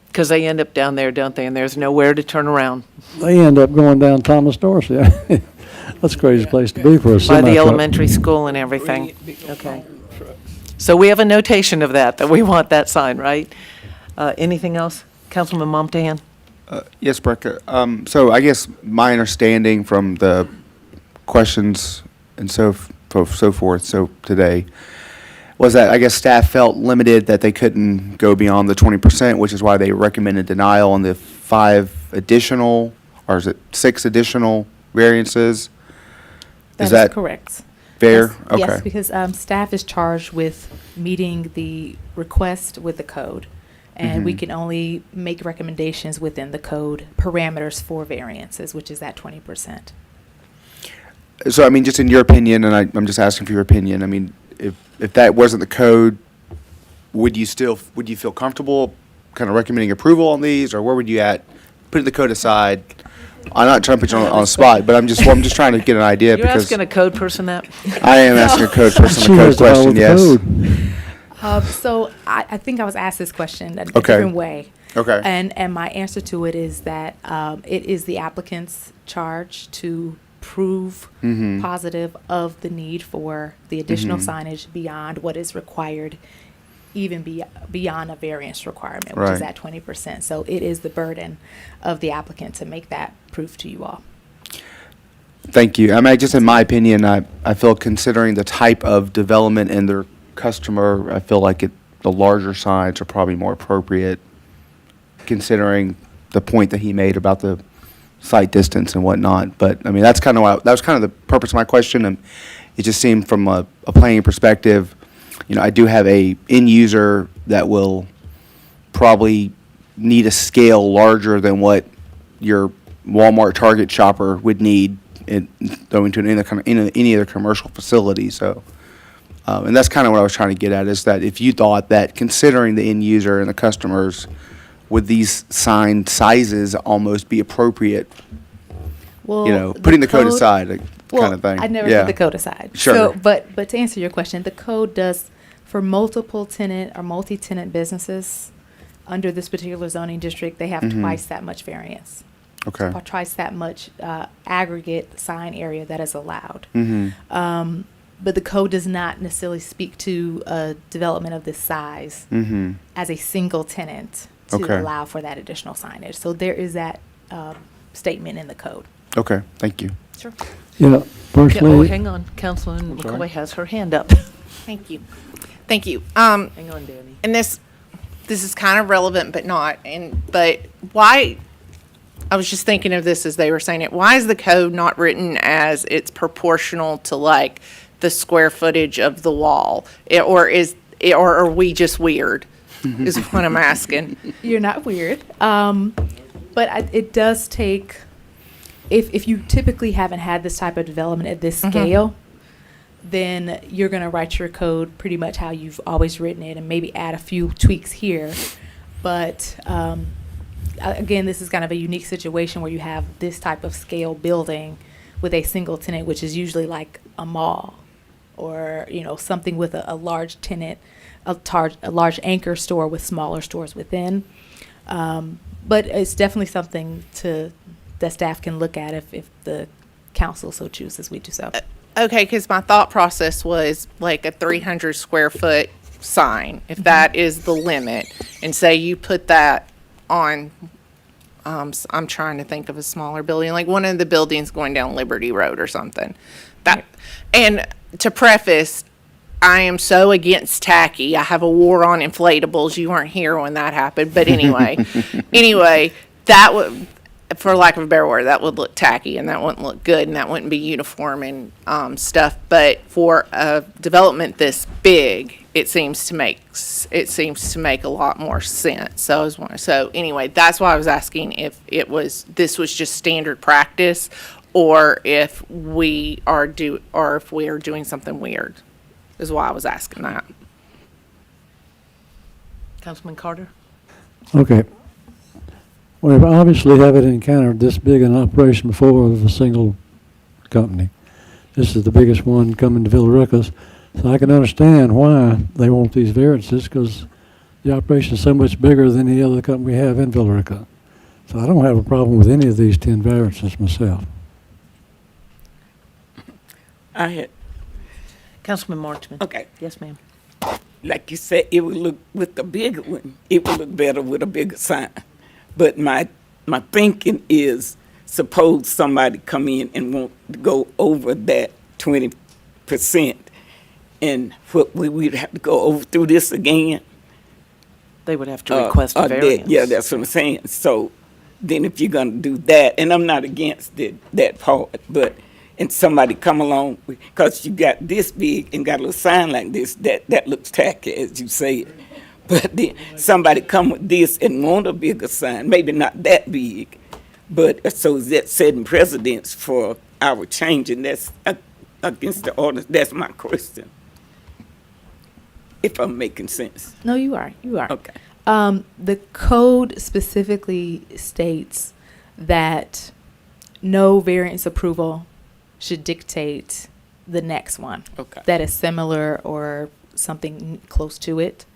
Because they end up down there, don't they? And there's nowhere to turn around. They end up going down Thomas Dorsey. That's a crazy place to be for a By semi-truck. the elementary school and everything. Okay. So we have a notation of that we want that sign, right? Anything else? Councilman Momtahan? Yes, Brecca. So I guess my understanding from the questions and so forth, so today, was that I guess staff felt limited that they couldn't go beyond the 20%, which is why they recommended denial on the 5 additional, or is it 6 additional variances? That is correct. Fair? Yes, Okay. yes, because staff is charged with meeting the request with the code. And we can only make recommendations within the code parameters for variances, which is at 20%. So, I mean, just in your opinion, and I'm just asking for your opinion, I mean, if that wasn't the code, would you feel comfortable kind of recommending approval on these, or where would you at, putting the code aside? I'm not trying to put you on the spot, but I'm just trying to get an idea. You're asking a code person that? I am asking a code person the code question, yes. So I think I was asked this question a different way. Okay. And my answer to it is that it is the applicant's charge to prove positive of the need for the additional signage beyond what is required, even beyond a variance requirement, which is at 20%. So it is the burden of the applicant to make that proof to you all. Thank you. I mean, just in my opinion, I feel considering the type of development and their customer, I feel like the larger signs are probably more appropriate, considering the point that he made about the site distance and whatnot. But I mean, that's kind of that was kind of the purpose of my question, and it just seemed from a planning perspective, you know, I do have a end user that will probably need a scale larger than what your Walmart Target shopper would need in going to any other commercial facility. So. And that's kind of what I was trying to get at, is that if you thought that considering the end user and the customers, would these sign sizes almost be appropriate? Well, you know, putting the code aside, kind of thing. I never put the code aside. Sure. So, but to answer your question, the code does, for multiple tenant or multi-tenant businesses under this particular zoning district, they have twice that much variance. Okay. Or twice that much aggregate sign area that is allowed. But the code does not necessarily speak to a development of this size as a single tenant to allow for that additional signage. So there is that statement in the code. Okay, thank you. Sure. Yeah, personally. Oh, hang on. Councilman McCoy has her hand up. Thank you. Thank you. Hang on, Danny. And this is kind of relevant, but not. But why? I was just thinking of this as they were saying it. Why is the code not written as it's proportional to like the square footage of the wall, or are we just weird? is what I'm asking. You're not weird. It does take, if you typically haven't had this type of development at this scale, then you're going to write your code pretty much how you've always written it and maybe add a few tweaks here. But again, this is kind of a unique situation where you have this type of scale building with a single tenant, which is usually like a mall or, something with a large tenant, a large anchor store with smaller stores within. But it's definitely something that staff can look at if the council so chooses we do so. Okay, because my thought process was like a 300 square foot sign, if that is the limit, and say you put that on, I'm trying to think of a smaller building, like one of the buildings going down Liberty Road or something. And to preface, I am so against tacky. I have a war on inflatables. You weren't here when that happened, but anyway, that would, for lack of a better word, that would look tacky and that wouldn't look good and that wouldn't be uniform and stuff. But for a development this big, it seems to make a lot more sense. So anyway, that's why I was asking if this was just standard practice, or if we are doing something weird. Is why I was asking that. Councilman Carter? Okay. Well, we obviously haven't encountered this big an operation before of a single company. This is the biggest one coming to Villa Rica, so I can understand why they want these variances, because the operation is so much bigger than any other company we have in Villa Rica. So I don't have a problem with any of these 10 variances myself. I had, Councilman Marchman? okay, Yes, ma'am. like you said, it would look, with the bigger one, it would look better with a bigger sign. But my thinking is, suppose somebody come in and want to go over that 20%, and what we would have to go over through this again. They would have to request a variance. Yeah, that's what I'm saying. So then if you're gonna do that, and I'm not against that part, but, and somebody come along, because you got this big and got a little sign like this, that looks tacky, as you say it. But then somebody come with this and want a bigger sign, maybe not that big, but so is that setting precedence for our change, and that's against the ordinance? That's my question. If I'm making sense. No, you are. Okay. The code specifically states that no variance approval should dictate the next one. Okay. That is similar or something close to it.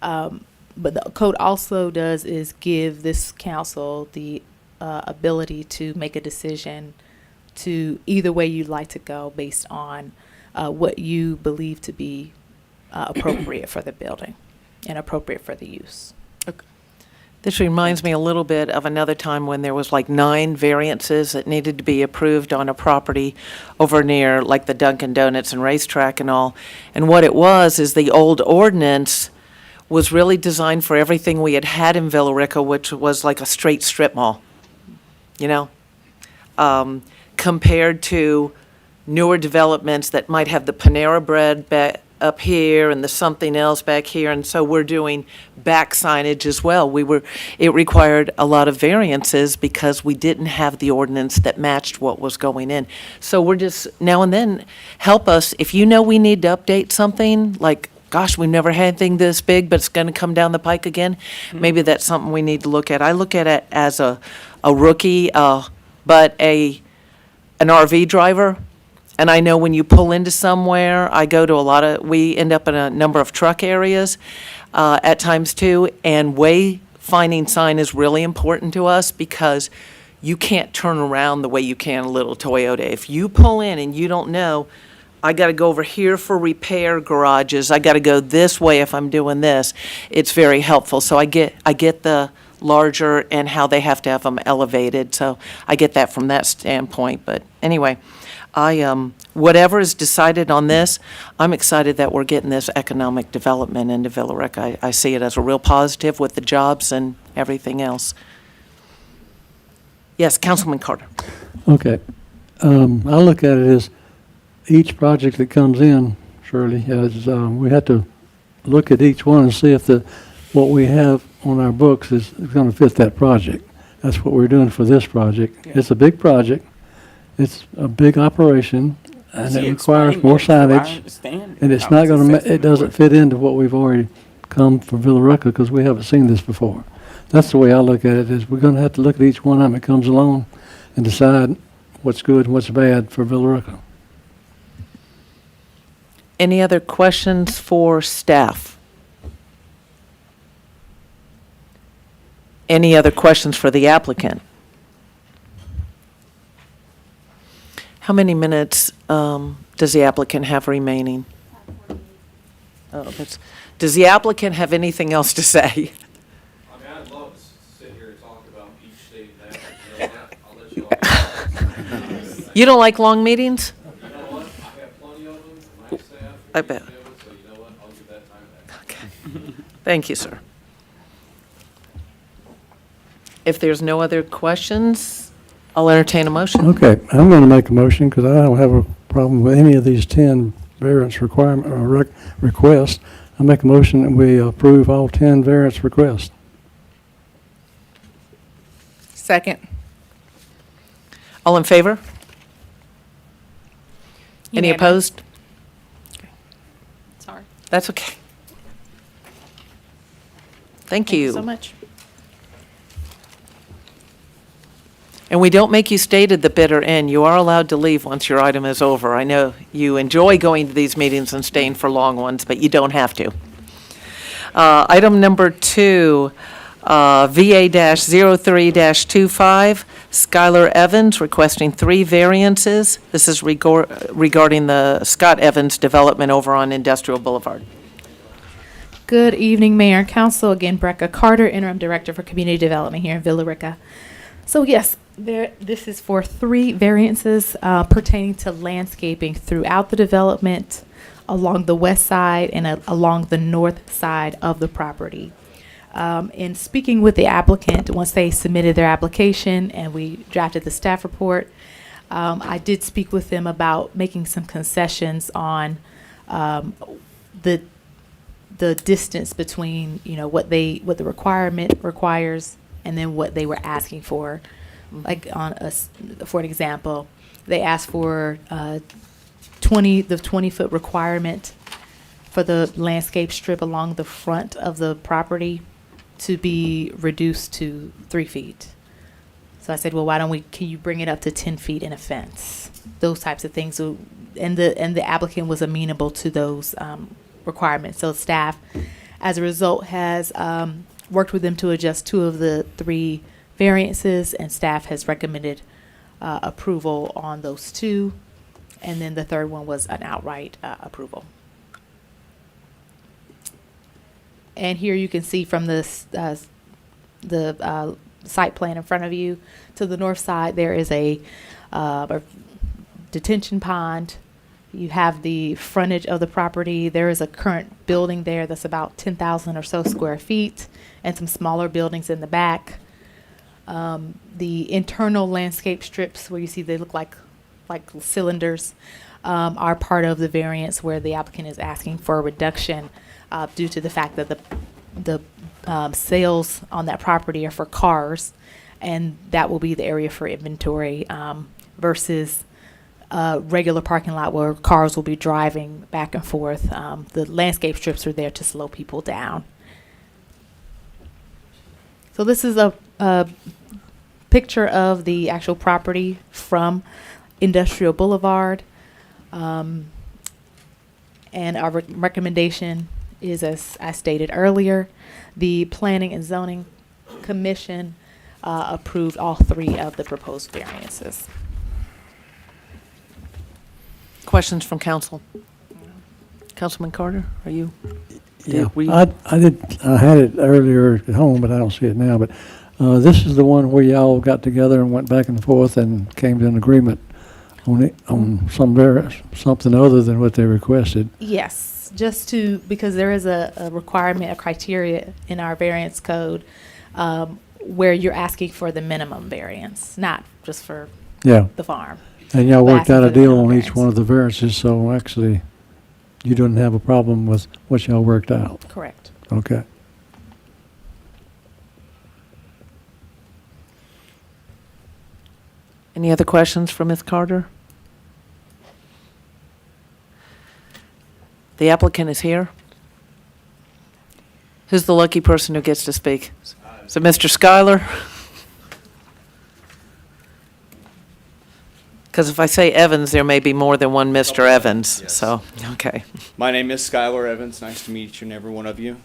But the code also does is give this council the ability to make a decision to either way you'd like to go based on what you believe to be appropriate for the building and appropriate for the use. This reminds me a little bit of another time when there was like 9 variances that needed to be approved on a property over near like the Dunkin' Donuts and racetrack and all. And what it was is the old ordinance was really designed for everything we had in Villa Rica, which was like a straight strip mall, compared to newer developments that might have the Panera Bread up here and the something else back here, and so we're doing back signage as well. It required a lot of variances because we didn't have the ordinance that matched what was going in. So we're just, now and then, help us, if you know we need to update something, like, gosh, we've never had anything this big, but it's gonna come down the pike again, maybe that's something we need to look at. I look at it as a rookie, but an RV driver. And I know when you pull into somewhere, I go to we end up in a number of truck areas at times too, and wayfinding sign is really important to us because you can't turn around the way you can a little Toyota. If you pull in and you don't know, I got to go over here for repair garages, I got to go this way if I'm doing this, it's very helpful. So I get the larger and how they have to have them elevated, so I get that from that standpoint. But anyway, whatever is decided on this, I'm excited that we're getting this economic development into Villa Rica. I see it as a real positive with the jobs and everything else. Yes, Councilman Carter. Okay. I look at it as each project that comes in, Shirley, as we have to look at each one and see if the what we have on our books is going to fit that project. That's what we're doing for this project. It's a big project. It's a big operation, and She it requires explained more that, so I signage. understand And it's how not it's going to, assessment it doesn't work. fit into what we've already come for Villa Rica because we haven't seen this before. That's the way I look at it, is we're going to have to look at each one of them that comes along and decide what's good and what's bad for Villa Rica. Any other questions for staff? Any other questions for the applicant? How many minutes does the applicant have remaining? Does the applicant have anything else to say? I mean, I'd love to sit here and talk about each state and that, I'll let you all. You don't like long meetings? You know what? I have plenty of them, my staff. I bet. So you know what? I'll give that time back. Okay. Thank you, sir. If there's no other questions, I'll entertain a motion. Okay, I'm going to make a motion because I don't have a problem with any of these 10 variance requirement, or requests. I make a motion that we approve all 10 variance requests. Second. All in favor? Any Unanimous. opposed? Sorry. That's okay. Thank Thank you. you so much. And we don't make you stay to the bitter end. You are allowed to leave once your item is over. I know you enjoy going to these meetings and staying for long ones, but you don't have to. Item number 2, VA-03-25, Skylar Evans requesting 3 variances. This is regarding the Scott Evans development over on Industrial Boulevard. Good evening, Mayor and Council. Again, Brecca Carter, Interim Director for Community Development here in Villa Rica. So yes, this is for 3 variances pertaining to landscaping throughout the development, along the west side and along the north side of the property. In speaking with the applicant, once they submitted their application and we drafted the staff report, I did speak with them about making some concessions on the distance between, you know, what the requirement requires and then what they were asking for. Like for an example, they asked for the 20-foot requirement for the landscape strip along the front of the property to be reduced to 3 feet. So I said, well, can you bring it up to 10 feet in a fence? Those types of things. So, and the applicant was amenable to those requirements. So staff, as a result, has worked with them to adjust 2 of the 3 variances, and staff has recommended approval on those 2. And then the third one was an outright approval. And here you can see from this the site plan in front of you, to the north side there is a detention pond. You have the frontage of the property. There is a current building there that's about 10,000 or so square feet, and some smaller buildings in the back. The internal landscape strips, where you see they look like cylinders, are part of the variance where the applicant is asking for a reduction due to the fact that the sales on that property are for cars, and that will be the area for inventory versus a regular parking lot where cars will be driving back and forth. The landscape strips are there to slow people down. So this is a picture of the actual property from Industrial Boulevard. And our recommendation is, as I stated earlier, the Planning and Zoning Commission approved all 3 of the proposed variances. Questions from council? Councilman Carter, are you? Yeah, I had it earlier at home, but I don't see it now. But this is the one where y'all got together and went back and forth and came to an agreement on something other than what they requested. Yes, because there is a requirement, a criteria in our variance code where you're asking for the minimum variance, not just for the farm. And y'all But worked asking out for a the deal minimum on each variance. one of the variances, so actually you didn't have a problem with what y'all worked out. Correct. Okay. Any other questions for Ms. Carter? The applicant is here. Who's the lucky person who gets to speak? Is it Mr. Schuyler? Because if I say Evans, there may be more than one Mr. Evans, Yes. so, okay. My name is Skylar Evans. Nice to meet each and every one of you.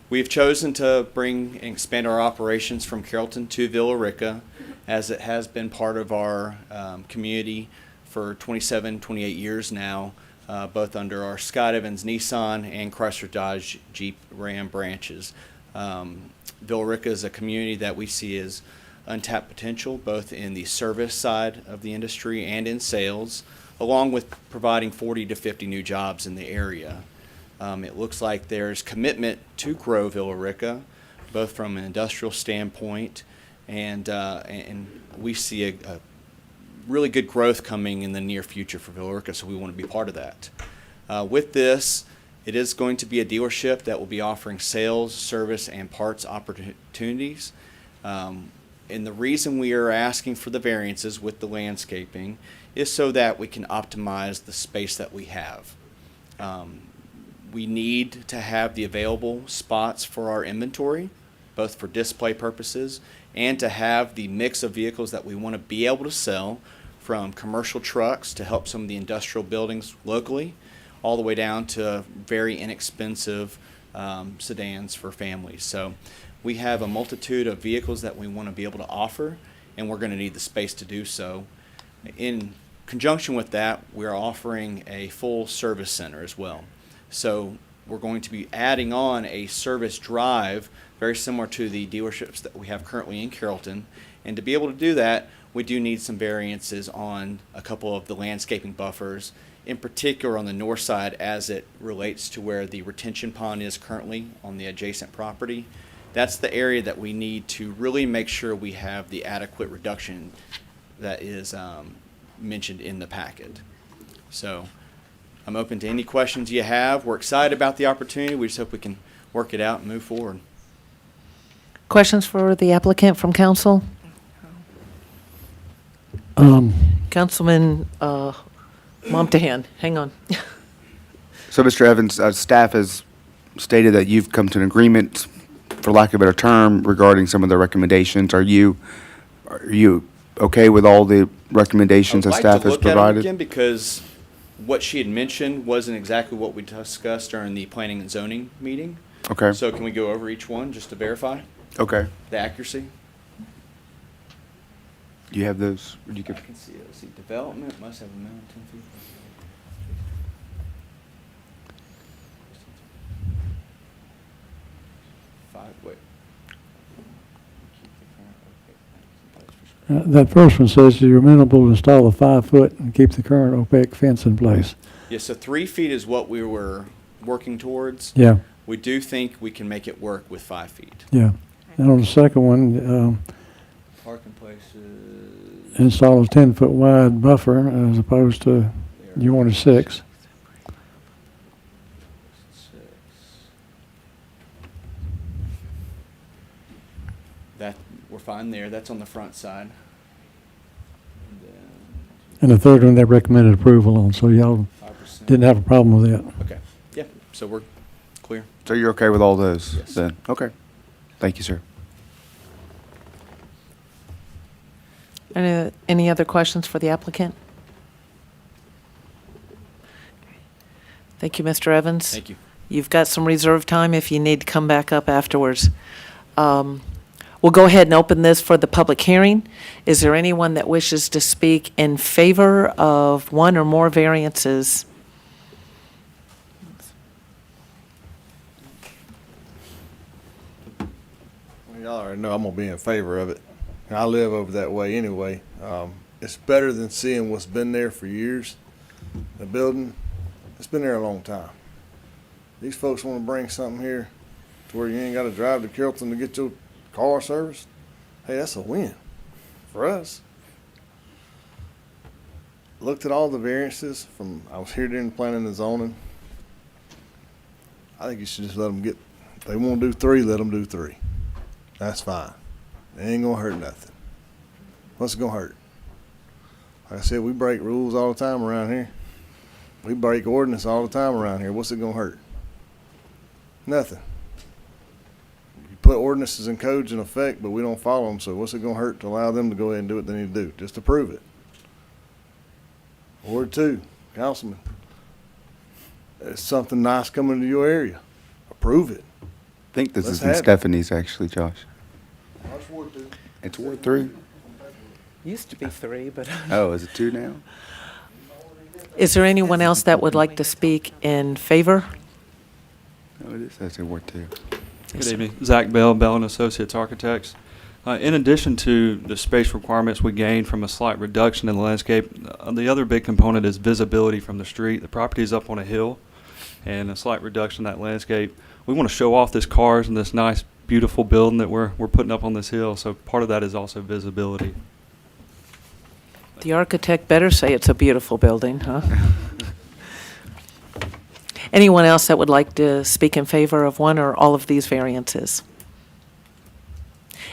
We've chosen to bring and expand our operations from Carrollton to Villa Rica, as it has been part of our community for 27, 28 years now, both under our Scott Evans Nissan and Chrysler Dodge Jeep Ram branches. Villa Rica is a community that we see as untapped potential, both in the service side of the industry and in sales, along with providing 40 to 50 new jobs in the area. It looks like there's commitment to grow Villa Rica, both from an industrial standpoint, and we see a really good growth coming in the near future for Villa Rica, so we want to be part of that. With this, it is going to be a dealership that will be offering sales, service, and parts opportunities. And the reason we are asking for the variances with the landscaping is so that we can optimize the space that we have. We need to have the available spots for our inventory, both for display purposes and to have the mix of vehicles that we want to be able to sell, from commercial trucks to help some of the industrial buildings locally, all the way down to very inexpensive sedans for families. So we have a multitude of vehicles that we want to be able to offer, and we're going to need the space to do so. In conjunction with that, we're offering a full service center as well. So we're going to be adding on a service drive very similar to the dealerships that we have currently in Carrollton. And to be able to do that, we do need some variances on a couple of the landscaping buffers, in particular on the north side as it relates to where the retention pond is currently on the adjacent property. That's the area that we need to really make sure we have the adequate reduction that is mentioned in the packet. So I'm open to any questions you have. We're excited about the opportunity. We just hope we can work it out and move forward. Questions for the applicant from council? Councilman Momtahan, hang on. So, Mr. Evans, staff has stated that you've come to an agreement, for lack of a better term, regarding some of the recommendations. Are you okay with all the recommendations that staff has I'd like to look at them provided? again, because what she had mentioned wasn't exactly what we discussed during the planning and zoning meeting. Okay. So can we go over each one just to verify Okay. the accuracy? Do you have those? You I could, can see it. Let's see, development must have a minimum 10 feet. Wait. That first one says you're amenable to install a 5-foot and keep the current opaque fence in place. Yeah, so 3 feet is what we were working towards. Yeah. We do think we can make it work with 5 feet. Yeah. And on the second one, Parking places. install a 10-foot wide buffer as opposed to, you wanted 6. That, we're fine there. That's on the front side. And then And the third one, they recommended approval on, so y'all 5%. didn't have a problem with that. Okay. Yeah, so we're clear. so you're okay with all those? Yes. Then? Okay. Thank you, sir. Any other questions for the applicant? Thank you, Mr. Evans. Thank you. You've got some reserve time if you need to come back up afterwards. We'll go ahead and open this for the public hearing. Is there anyone that wishes to speak in favor of one or more variances? Well, y'all already know I'm gonna be in favor of it. And I live over that way anyway. It's better than seeing what's been there for years. The building, it's been there a long time. These folks wanna bring something here to where you ain't gotta drive to Carrollton to get your car serviced. Hey, that's a win for us. Looked at all the variances from, I was here during planning and zoning. I think you should just let them get, if they wanna do 3, let them do 3. That's fine. It ain't gonna hurt nothing. What's it gonna hurt? Like I said, we break rules all the time around here. We break ordinance all the time around here. What's it gonna hurt? Nothing. You put ordinances and codes in effect, but we don't follow them, so what's it gonna hurt to allow them to go ahead and do what they need to do, just to prove it? Ward 2, Councilman. There's something nice coming to your area. Approve it. I think this Let's is in have it. Stephanie's, actually, Josh. What's Ward 2? It's Ward 3? Used to be 3, but. Oh, is it 2 now? Is there anyone else that would like to speak in favor? No, it says in Ward 2. Good evening. Zach Bell, Bell & Associates Architects. In addition to the space requirements we gained from a slight reduction in the landscape, the other big component is visibility from the street. The property is up on a hill, and a slight reduction in that landscape. We want to show off this cars and this nice, beautiful building that we're putting up on this hill, so part of that is also visibility. The architect better say it's a beautiful building, huh? Anyone else that would like to speak in favor of one or all of these variances?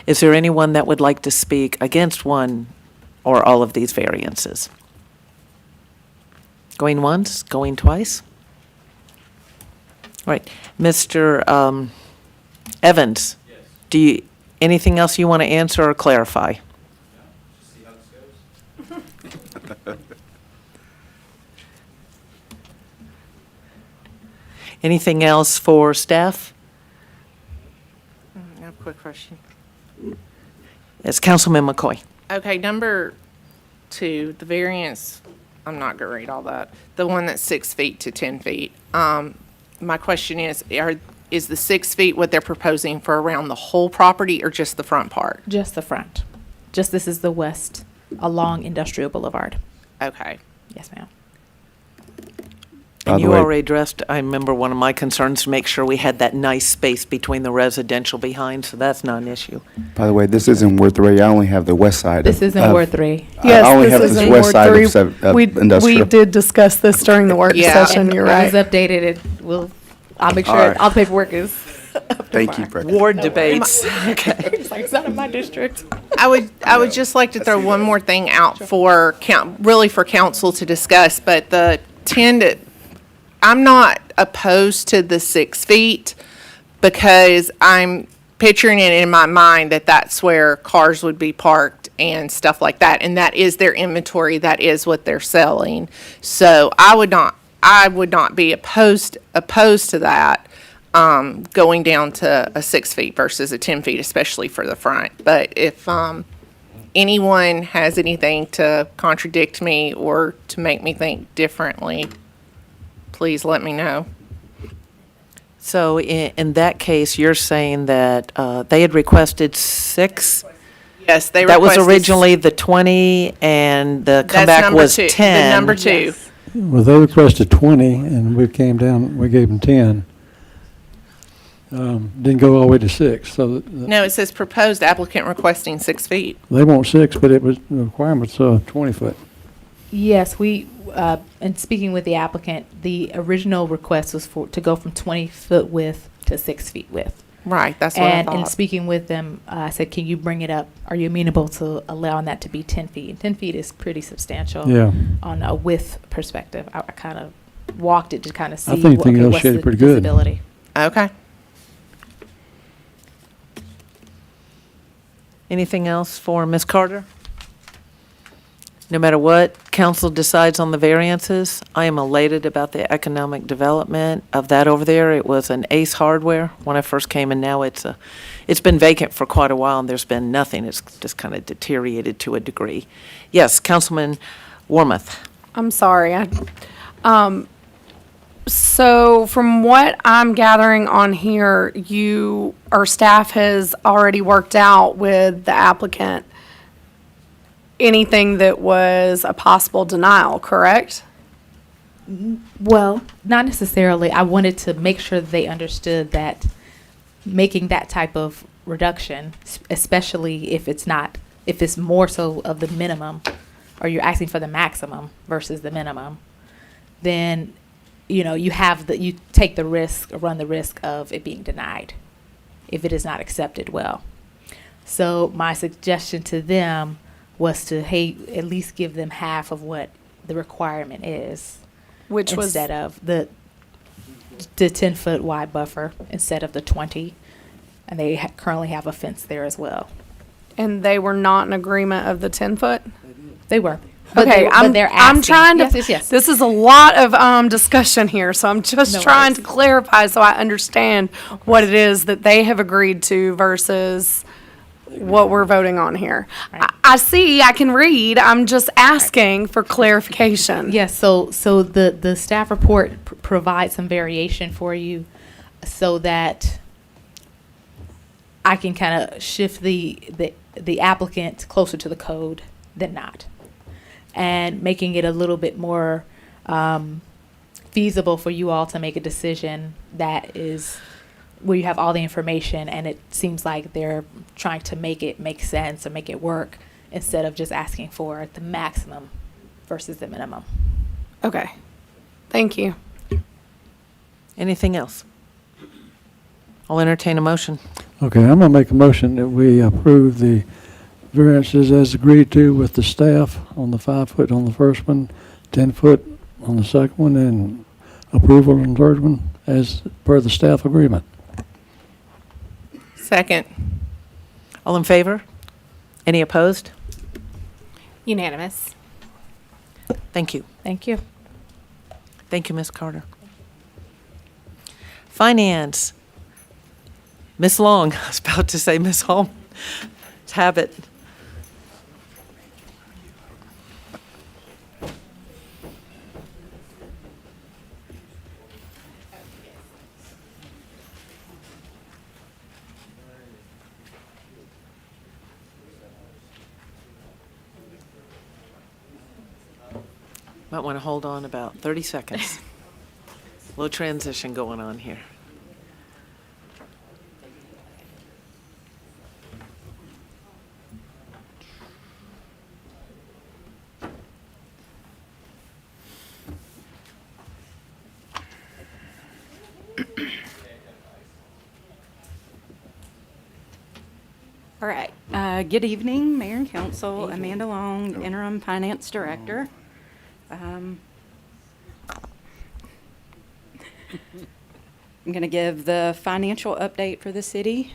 Is there anyone that would like to speak against one or all of these variances? Going once, going twice? All right, Mr. Evans, do you, anything else you want to answer or clarify? Anything else for staff? I have a quick question. Yes, Councilman McCoy. Okay, number 2, the variance, I'm not gonna read all that. The one that's 6 feet to 10 feet. My question is the 6 feet what they're proposing for around the whole property or just the front part? Just the front. Just this is the west along Industrial Boulevard. Okay. Yes, ma'am. By And the you way- already addressed, I remember one of my concerns to make sure we had that nice space between the residential behind, so that's not an issue. By the way, this isn't Ward 3. I only have the west side. This isn't Ward 3. I only have this west side of We industrial. did discuss this during the work Yeah. session, And you're it right. was updated. I'll make sure All right. all the paperwork is. Thank you, Brett. Ward debates, okay. It's like, it's not in my district. I would just like to throw one more thing out for really for council to discuss, but the 10 to, I'm not opposed to the 6 feet because I'm picturing it in my mind that that's where cars would be parked and stuff like that. And that is their inventory. That is what they're selling. So I would not be opposed to that, going down to a 6 feet versus a 10 feet, especially for the front. But if, anyone has anything to contradict me or to make me think differently, please let me know. So in that case, you're saying that they had requested 6? Yes, they That was requested originally the 20, and the That's comeback number was 2. 10. The number 2. Well, they requested 20, and we came down, we gave them 10. Didn't go all the way to 6, so No, it says proposed applicant requesting 6 feet. they want 6, but it was, the requirement's 20 foot. Yes, and speaking with the applicant, the original request was to go from 20-foot width to 6 feet width. Right, that's what And I in thought. speaking with them, I said, can you bring it up? Are you amenable to allowing that to be 10 feet? And 10 feet is pretty substantial. Yeah. On a width perspective. I kind of walked it to kind of see think they what's negotiated the pretty good. visibility. Okay. Anything else for Ms. Carter? No matter what council decides on the variances, I am elated about the economic development of that over there. It was an Ace Hardware when I first came, and now it's been vacant for quite a while, and there's been nothing. It's just kind of deteriorated to a degree. Yes, Councilman Warmoth. I'm sorry. So from what I'm gathering on here, our staff has already worked out with the applicant anything that was a possible denial, correct? Well, not necessarily. I wanted to make sure that they understood that making that type of reduction, especially if it's more so of the minimum, or you're asking for the maximum versus the minimum, then, you take the risk or run the risk of it being denied if it is not accepted well. So my suggestion to them was to, hey, at least give them half of what the requirement is. Which was instead of the 10-foot wide buffer instead of the 20. And they currently have a fence there as well. And they were not in agreement of the 10-foot? They were. But Okay, they're I'm asking. trying to. Yes. This is a lot of discussion here, so I'm just No trying worries. to clarify so I understand what it is that they have agreed to versus what we're voting on here. I see, I can read. I'm just asking for clarification. Yes, so the staff report provides some variation for you so that I can kind of shift the applicant closer to the code than not, and making it a little bit more feasible for you all to make a decision that is where you have all the information and it seems like they're trying to make it make sense or make it work instead of just asking for the maximum versus the minimum. Okay. Thank you. Anything else? I'll entertain a motion. Okay, I'm gonna make a motion that we approve the variances as agreed to with the staff on the 5 foot on the first one, 10 foot on the second one, and approval on the third one as per the staff agreement. Second. All in favor? Any opposed? Unanimous. Thank you. Thank you. Thank you, Ms. Carter. Finance. Ms. Long, I was about to say Ms. Holm. It's habit. Might want to hold on about 30 seconds. Little transition going on here. All right. Good evening, Mayor and Council. Amanda Long, Interim Finance Director. I'm going to give the financial update for the city.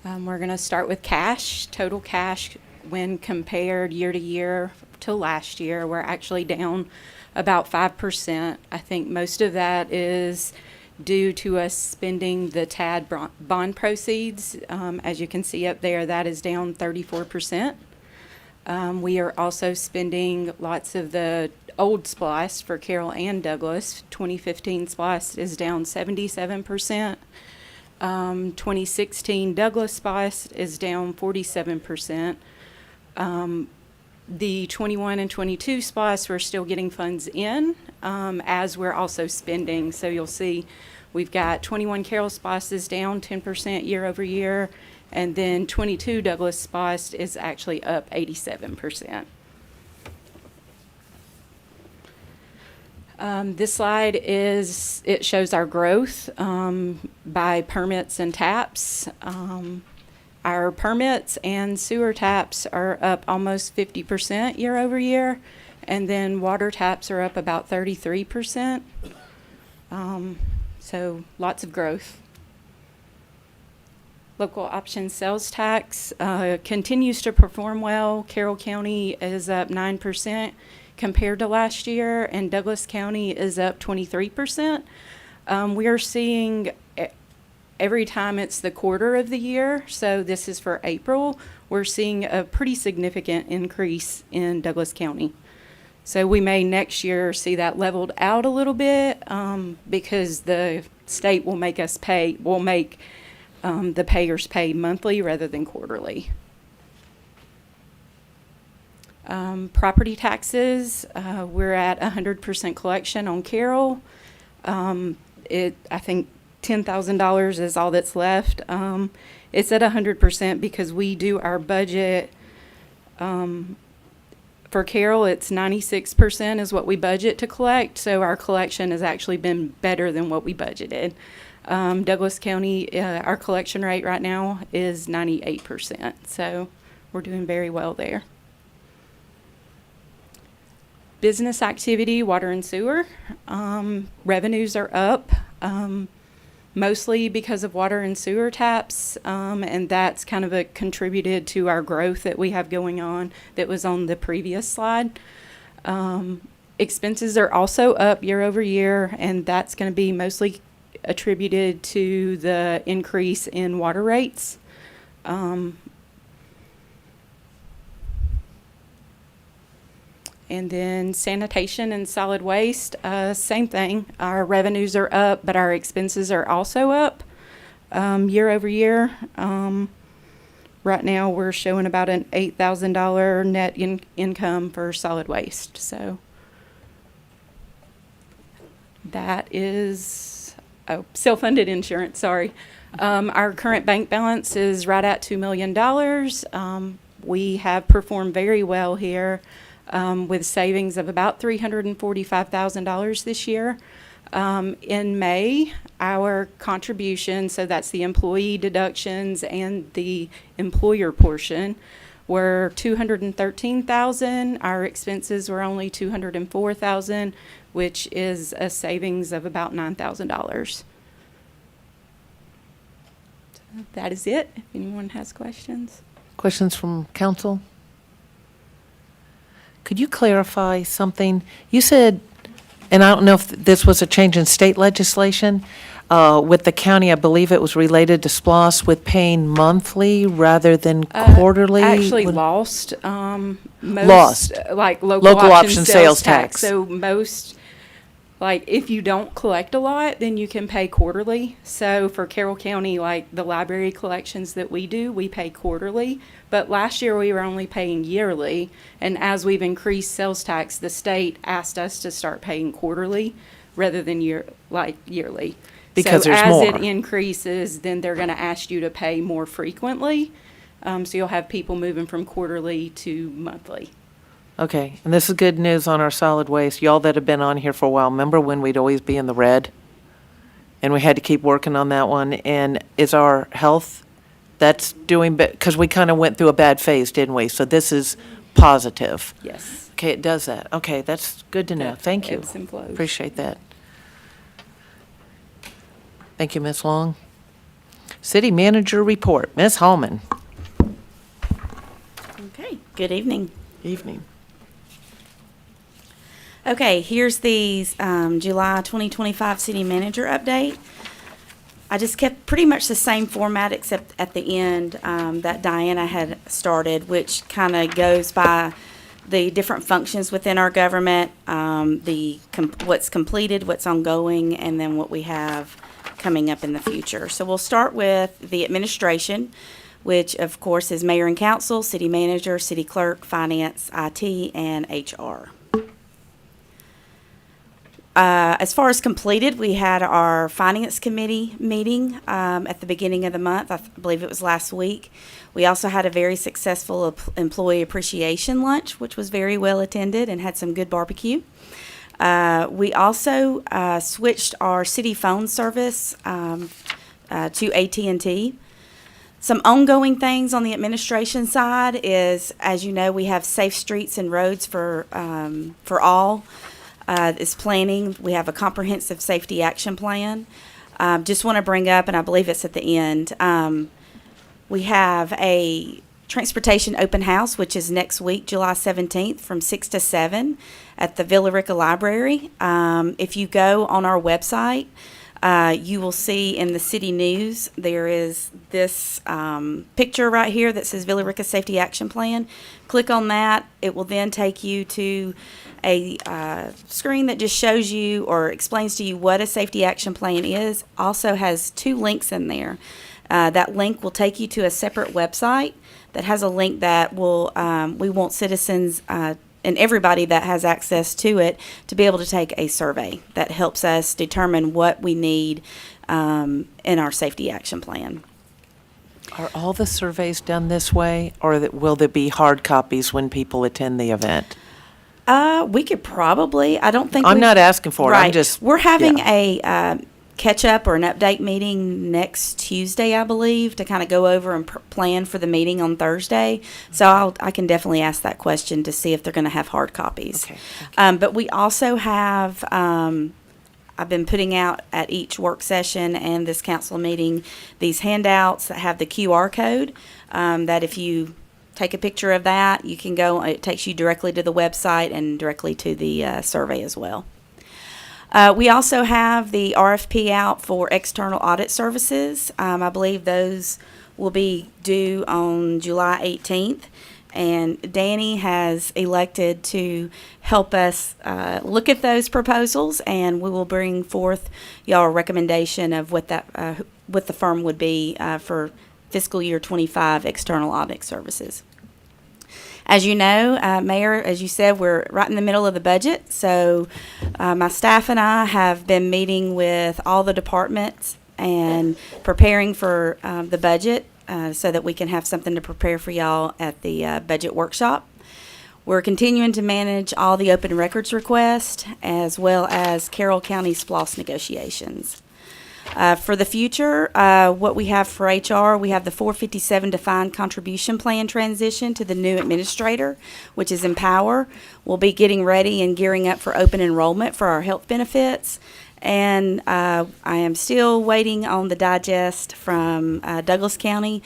We're going to start with cash. Total cash when compared year to year to last year, we're actually down about 5%. I think most of that is due to us spending the TAD bond proceeds. As you can see up there, that is down 34%. We are also spending lots of the old SPLOST for Carroll and Douglas. 2015 SPLOST is down 77%. 2016 Douglas SPLOST is down 47%. The 21 and 22 SPLOST, we're still getting funds in as we're also spending. So you'll see we've got 21 Carroll SPLOST is down 10% year over year. And then 22 Douglas SPLOST is actually up 87%. This slide it shows our growth by permits and taps. Our permits and sewer taps are up almost 50% year over year, and then water taps are up about 33%. So lots of growth. Local option sales tax continues to perform well. Carroll County is up 9% compared to last year, and Douglas County is up 23%. We are seeing every time it's the quarter of the year, so this is for April, we're seeing a pretty significant increase in Douglas County. So we may next year see that leveled out a little bit because the state will make us pay, will make the payers pay monthly rather than quarterly. Property taxes, we're at 100% collection on Carroll. I think $10,000 is all that's left. It's at 100% because we do our budget. For Carroll, it's 96% is what we budget to collect, so our collection has actually been better than what we budgeted. Douglas County, our collection rate right now is 98%, so We're doing very well there. Business activity, water and sewer. Revenues are up, mostly because of water and sewer taps, and that's kind of contributed to our growth that we have going on that was on the previous slide. Expenses are also up year over year, and that's going to be mostly attributed to the increase in water rates. And then sanitation and solid waste, same thing. Our revenues are up, but our expenses are also up year over year. Right now, we're showing about an $8,000 net income for solid waste. So that is self-funded insurance, sorry. Our current bank balance is right at $2 million. We have performed very well here. With savings of about $345,000 this year. In May, our contribution, so that's the employee deductions and the employer portion, were $213,000. Our expenses were only $204,000, which is a savings of about $9,000. So that is it. If anyone has questions. Questions from council? Could you clarify something? You said, and I don't know if this was a change in state legislation, with the county, I believe it was related to SPLOST with paying monthly rather than quarterly? Actually What- lost. Lost. Like Local option sales tax. So most, like if you don't collect a lot, then you can pay quarterly. So for Carroll County, like the library collections that we do, we pay quarterly. But last year we were only paying yearly. And as we've increased sales tax, the state asked us to start paying quarterly rather than yearly. Because so there's as more. it increases, then they're going to ask you to pay more frequently. So you'll have people moving from quarterly to monthly. Okay, and this is good news on our solid waste. Y'all that have been on here for a while, remember when we'd always be in the red? And we had to keep working on that one. And is our health, that's doing, because we kind of went through a bad phase, didn't we? So this is positive. Yes. Okay, it does that. Okay, that's good to know. Thank you. Ebbs and flows. Appreciate that. Thank you, Ms. Long. City Manager Report, Ms. Hallman. Okay, good evening. Evening. Okay, here's the July 2025 City Manager update. I just kept pretty much the same format except at the end that Diana had started, which kind of goes by the different functions within our government, what's completed, what's ongoing, and then what we have coming up in the future. So we'll start with the administration, which of course is mayor and council, city manager, city clerk, finance, IT, and HR. As far as completed, we had our finance committee meeting at the beginning of the month. I believe it was last week. We also had a very successful employee appreciation lunch, which was very well attended and had some good barbecue. We also switched our city phone service to AT&T. Some ongoing things on the administration side is, as you know, we have Safe Streets and Roads for all. Is planning. We have a comprehensive safety action plan. Just want to bring up, and I believe it's at the end, we have a transportation open house, which is next week, July 17th, from 6 to 7 at the Villa Rica Library. If you go on our website, you will see in the city news, there is this picture right here that says Villa Rica Safety Action Plan. Click on that. It will then take you to a screen that just shows you or explains to you what a safety action plan is. Also has 2 links in there. That link will take you to a separate website that has a link that will, we want citizens and everybody that has access to it to be able to take a survey that helps us determine what we need in our safety action plan. Are all the surveys done this way, or will there be hard copies when people attend the event? We could probably, I don't think I'm not asking for it, I'm just. We're having yeah. a catch-up or an update meeting next Tuesday, I believe, to kind of go over and plan for the meeting on Thursday. So I can definitely ask that question to see if they're going to have hard copies. Okay. But we also have, I've been putting out at each work session and this council meeting these handouts that have the QR code, that if you take a picture of that, you can go, it takes you directly to the website and directly to the survey as well. We also have the RFP out for external audit services. I believe those will be due on July 18th. And Danny has elected to help us look at those proposals, and we will bring forth y'all a recommendation of what that what the firm would be for fiscal year 25 external audit services. As you know, Mayor, as you said, we're right in the middle of the budget, so my staff and I have been meeting with all the departments and preparing for the budget so that we can have something to prepare for y'all at the budget workshop. We're continuing to manage all the open records requests as well as Carroll County SPLOST negotiations. For the future, what we have for HR, we have the 457 defined contribution plan transition to the new administrator, which is Empower. We'll be getting ready and gearing up for open enrollment for our health benefits. And I am still waiting on the digest from Douglas County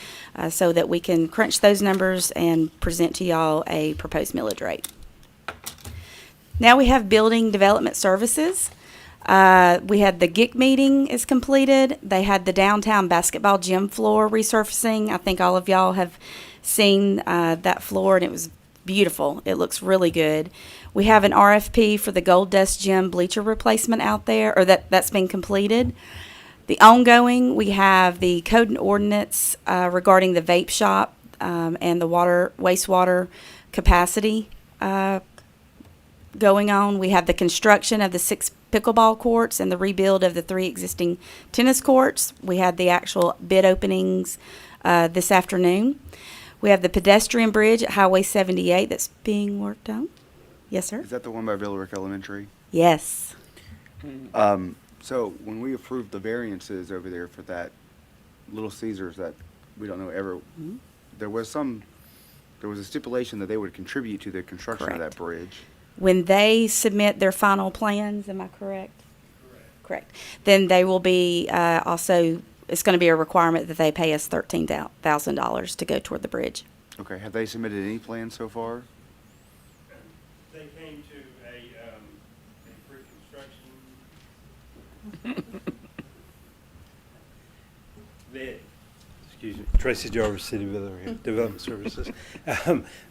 so that we can crunch those numbers and present to y'all a proposed millage rate. Now we have building development services. We had the GIC meeting is completed. They had the downtown basketball gym floor resurfacing. I think all of y'all have seen that floor, and it was beautiful. It looks really good. We have an RFP for the Gold Dust Gym bleacher replacement out there, or that's been completed. The ongoing, we have the code and ordinance regarding the vape shop and the wastewater capacity going on. We have the construction of the 6 pickleball courts and the rebuild of the 3 existing tennis courts. We had the actual bid openings this afternoon. We have the pedestrian bridge at Highway 78 that's being worked on. Yes, sir? Is that the one by Villa Rica Elementary? Yes. So when we approved the variances over there for that Little Caesars that we don't know ever, there was a stipulation that they would contribute to the construction of that bridge. When they submit their final plans, am I correct? Correct. Then they will be also, it's going to be a requirement that they pay us $13,000 to go toward the bridge. Okay. Have they submitted any plans so far? They came to a pre-construction. Excuse me, Tracy Jarvis, City Development Services.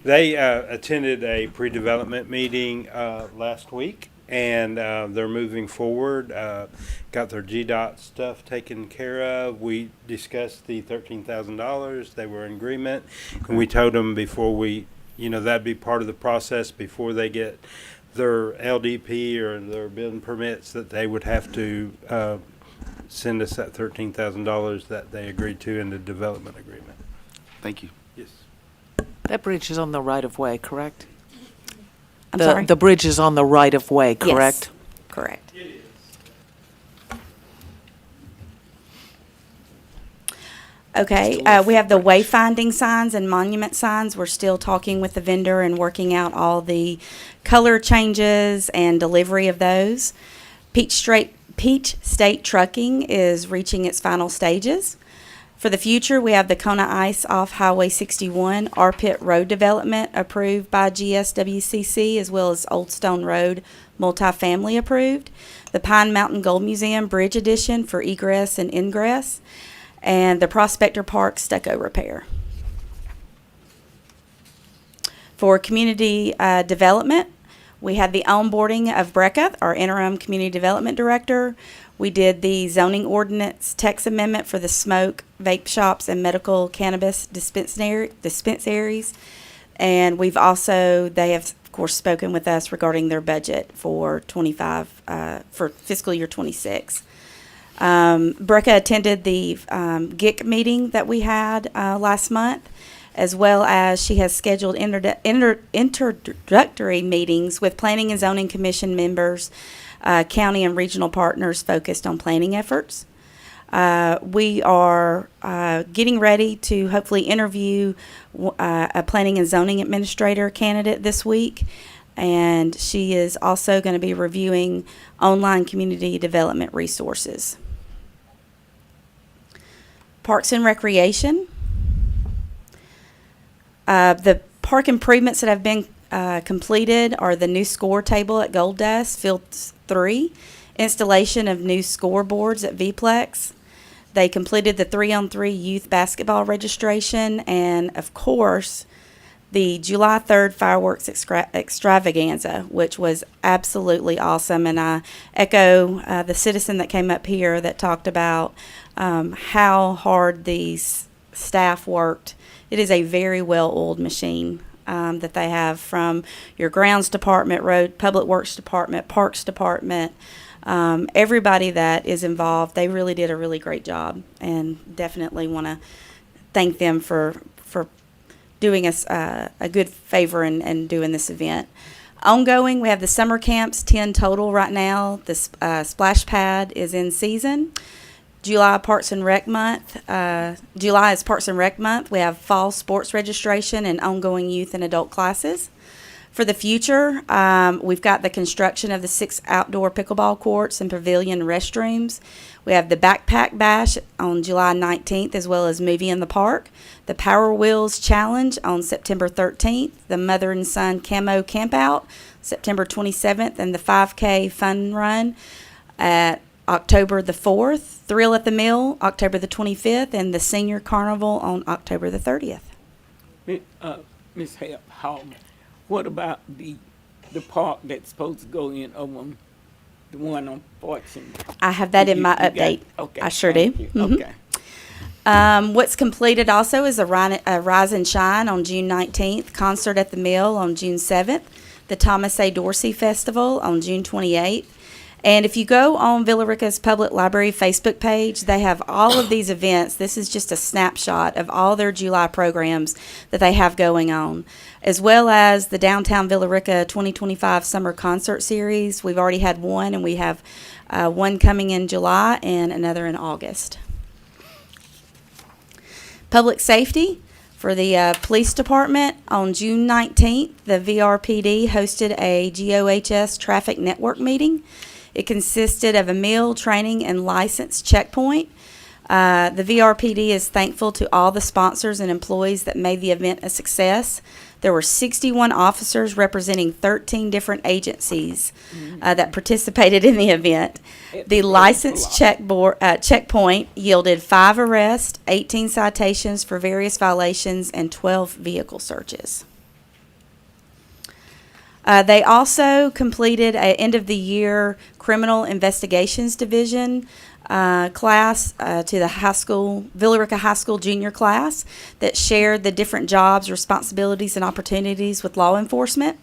They attended a pre-development meeting last week, and they're moving forward. Got their GDOT stuff taken care of. We discussed the $13,000. They were in agreement, and we told them before that'd be part of the process before they get their LDP or their building permits, that they would have to send us that $13,000 that they agreed to in the development agreement. Thank you. Yes. That bridge is on the right-of-way, correct? I'm sorry? The bridge is on the right-of-way, correct? Yes, correct. It is. Okay, we have the wayfinding signs and monument signs. We're still talking with the vendor and working out all the color changes and delivery of those. Peach State Trucking is reaching its final stages. For the future, we have the Kona Ice off Highway 61, R-Pit Road Development approved by GSWCC, as well as Old Stone Road multifamily approved. The Pine Mountain Gold Museum Bridge Edition for egress and ingress, and the Prospector Park stucco repair. For community development, we had the onboarding of Brecca, our interim community development director. We did the zoning ordinance text amendment for the smoke, vape shops, and medical cannabis dispensaries. And we've also, they have, of course, spoken with us regarding their budget for for fiscal year 26. Brecca attended the GIC meeting that we had last month, as well as she has scheduled introductory meetings with Planning and Zoning Commission members county and regional partners focused on planning efforts. We are getting ready to hopefully interview a planning and zoning administrator candidate this week, and she is also going to be reviewing online community development resources. Parks and Recreation. The park improvements that have been completed are the new score table at Gold Dust, Field 3, installation of new scoreboards at Vplex. They completed the 3-on-3 youth basketball registration, and of course, the July 3rd fireworks extravaganza, which was absolutely awesome. And I echo the citizen that came up here that talked about how hard these staff worked. It is a very well-oiled machine that they have, from your grounds department, road, public works department, parks department, everybody that is involved. They really did a really great job, and definitely want to thank them for doing us a good favor and doing this event. Ongoing, we have the summer camps, 10 total right now. The splash pad is in season. July Parks and Rec Month. July is Parks and Rec Month. We have fall sports registration and ongoing youth and adult classes. For the future, we've got the construction of the 6 outdoor pickleball courts and pavilion restrooms. We have the Backpack Bash on July 19th, as well as Movie in the Park. The Power Wheels Challenge on September 13th. The Mother and Son Camo Campout, September 27th. And the 5K Fun Run at October the 4th. Thrill at the Mill, October the 25th. And the Senior Carnival on October the 30th. Ms. Hallman, what about the park that's supposed to go in over the one on Fortune? I have that in my update. Okay. I sure do. Okay. What's completed also is a Rise and Shine on June 19th, concert at the Mill on June 7th, the Thomas A. Dorsey Festival on June 28th. And if you go on Villa Rica's Public Library Facebook page, they have all of these events. This is just a snapshot of all their July programs that they have going on, as well as the Downtown Villa Rica 2025 Summer Concert Series. We've already had one, and we have one coming in July and another in August. Public Safety. For the police department, on June 19th, the VRPD hosted a GOHS traffic network meeting. It consisted of a meal, training, and license checkpoint. The VRPD is thankful to all the sponsors and employees that made the event a success. There were 61 officers representing 13 different agencies that participated in the event. The license checkpoint yielded 5 arrests, 18 citations for various violations, and 12 vehicle searches. They also completed an end-of-the-year criminal investigations division class to the Villa Rica High School junior class that shared the different jobs, responsibilities, and opportunities with law enforcement.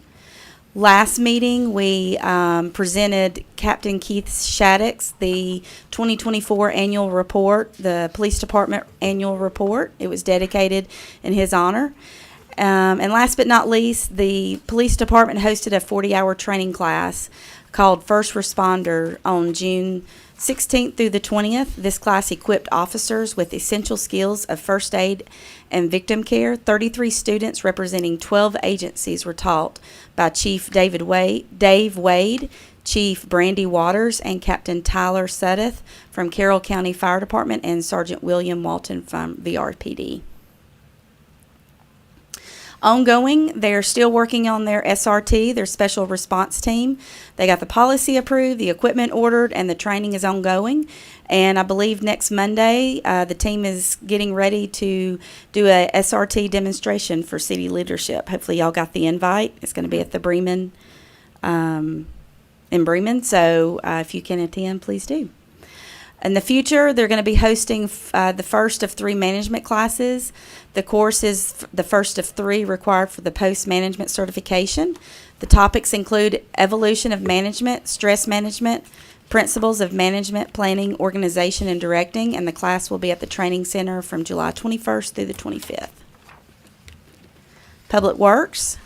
Last meeting, we presented Captain Keith Shaddix the 2024 annual report, the police department annual report. It was dedicated in his honor. And last but not least, the police department hosted a 40-hour training class called First Responder on June 16th through the 20th. This class equipped officers with essential skills of first aid and victim care. 33 students representing 12 agencies were taught by Chief Dave Wade, Chief Brandy Waters, and Captain Tyler Suddeth from Carroll County Fire Department, and Sergeant William Walton from VRPD. Ongoing, they're still working on their SRT, their special response team. They got the policy approved, the equipment ordered, and the training is ongoing. And I believe next Monday, the team is getting ready to do a SRT demonstration for city leadership. Hopefully y'all got the invite. It's going to be at the Bremen, in Bremen. So if you can attend, please do. In the future, they're going to be hosting the first of 3 management classes. The course is the first of 3 required for the post-management certification. The topics include evolution of management, stress management, principles of management, planning, organization, and directing, and the class will be at the training center from July 21st through the 25th. Public Works.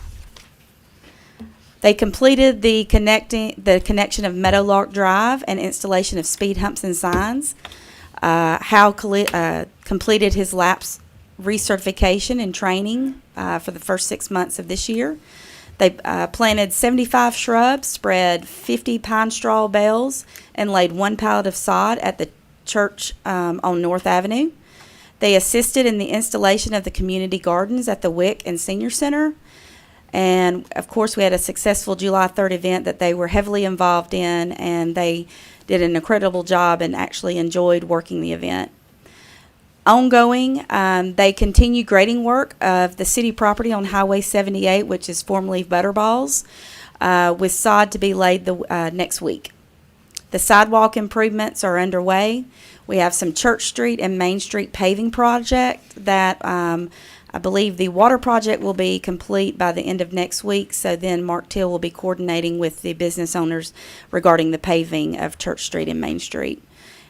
They completed the connection of Meadowlark Drive and installation of speed humps and signs. Completed his LAPS recertification and training for the first 6 months of this year. They planted 75 shrubs, spread 50 pine straw bales, and laid 1 pallet of sod at the church on North Avenue. They assisted in the installation of the community gardens at the WIC and Senior Center. And, of course, we had a successful July 3rd event that they were heavily involved in, and they did an incredible job and actually enjoyed working the event. Ongoing, they continue grading work of the city property on Highway 78, which is formerly Butterballs, with sod to be laid next week. The sidewalk improvements are underway. We have some Church Street and Main Street paving project that I believe the water project will be complete by the end of next week, so then Mark Till will be coordinating with the business owners regarding the paving of Church Street and Main Street.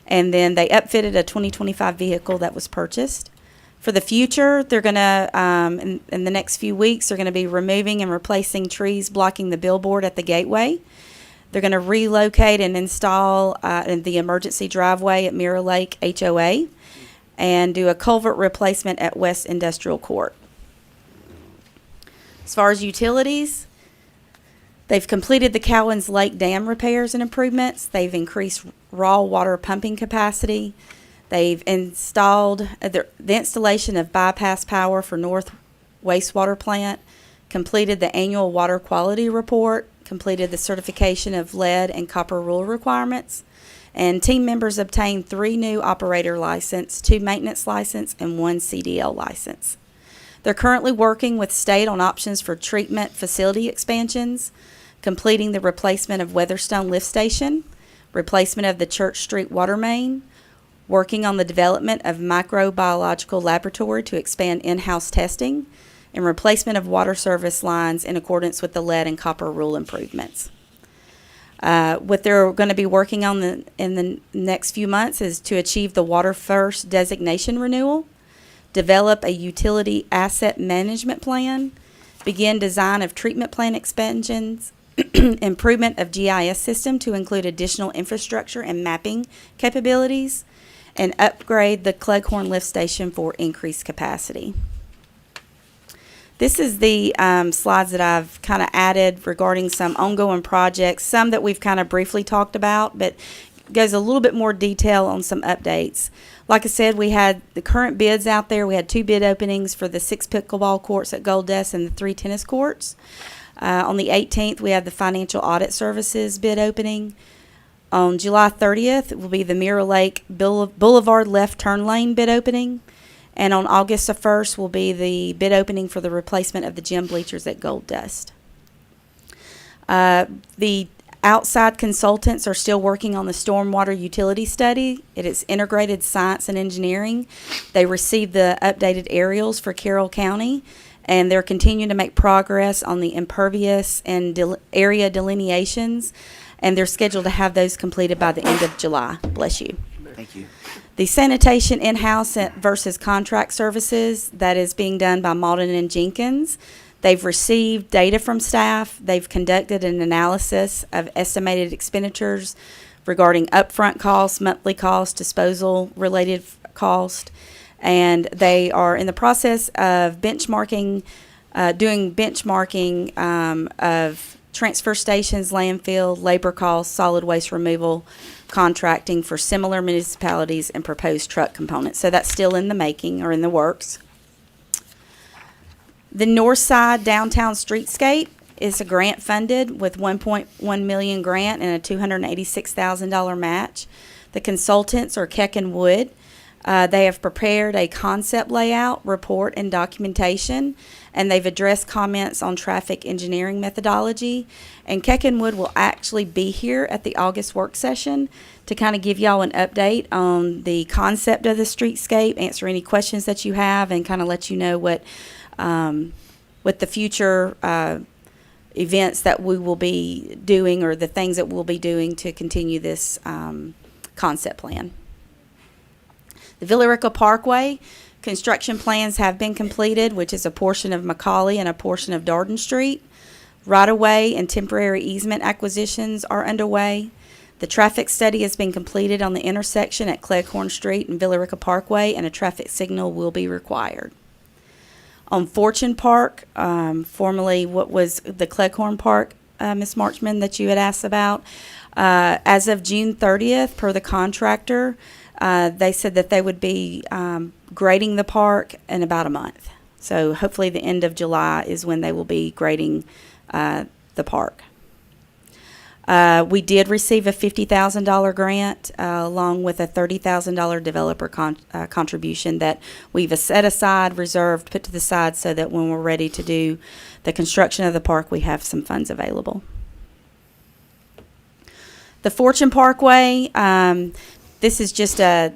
And then they upfitted a 2025 vehicle that was purchased. For the future, they're going to, in the next few weeks, they're going to be removing and replacing trees blocking the billboard at the gateway. They're going to relocate and install the emergency driveway at Mirror Lake HOA and do a culvert replacement at West Industrial Court. As far as utilities, they've completed the Cowens Lake Dam repairs and improvements. They've increased raw water pumping capacity. They've installed the installation of bypass power for North Wastewater Plant, completed the annual water quality report, completed the certification of lead and copper rule requirements, and team members obtained 3 new operator license, 2 maintenance license, and 1 CDL license. They're currently working with state on options for treatment facility expansions, completing the replacement of Weatherstone Lift Station, replacement of the Church Street water main, working on the development of microbiological laboratory to expand in-house testing, and replacement of water service lines in accordance with the lead and copper rule improvements. What they're going to be working on in the next few months is to achieve the Water First designation renewal, develop a utility asset management plan, begin design of treatment plant expansions, improvement of GIS system to include additional infrastructure and mapping capabilities, and upgrade the Cleghorn lift station for increased capacity. This is the slides that I've kind of added regarding some ongoing projects, some that we've kind of briefly talked about, but goes a little bit more detail on some updates. Like I said, we had the current bids out there. We had 2 bid openings for the 6 pickleball courts at Gold Dust and the 3 tennis courts. On the 18th, we have the financial audit services bid opening. On July 30th, it will be the Mirror Lake Boulevard left turn lane bid opening. And on August the 1st will be the bid opening for the replacement of the gym bleachers at Gold Dust. The outside consultants are still working on the stormwater utility study. It is integrated science and engineering. They received the updated aerials for Carroll County, and they're continuing to make progress on the impervious and area delineations, and they're scheduled to have those completed by the end of July. Bless you. Thank you. The sanitation in-house versus contract services, that is being done by Malden and Jenkins. They've received data from staff. They've conducted an analysis of estimated expenditures regarding upfront costs, monthly costs, disposal-related cost, and they are in the process of benchmarking, doing benchmarking of transfer stations, landfill, labor costs, solid waste removal, contracting for similar municipalities, and proposed truck components. So that's still in the making or in the works. The North Side Downtown Streetscape is a grant funded with $1.1 million grant and a $286,000 match. The consultants are Keck and Wood. They have prepared a concept layout, report, and documentation, and they've addressed comments on traffic engineering methodology. And Keck and Wood will actually be here at the August work session to kind of give y'all an update on the concept of the streetscape, answer any questions that you have, and kind of let you know what the future events that we will be doing or the things that we'll be doing to continue this concept plan. The Villa Rica Parkway construction plans have been completed, which is a portion of Macaulay and a portion of Darden Street. Right-of-way and temporary easement acquisitions are underway. The traffic study has been completed on the intersection at Cleghorn Street and Villa Rica Parkway, and a traffic signal will be required. On Fortune Park, formerly what was the Cleghorn Park, Ms. Marchman, that you had asked about, as of June 30th, per the contractor, they said that they would be grading the park in about a month. So hopefully the end of July is when they will be grading the park. We did receive a $50,000 grant along with a $30,000 developer contribution that we've set aside, reserved, put to the side so that when we're ready to do the construction of the park, we have some funds available. The Fortune Parkway, this is just a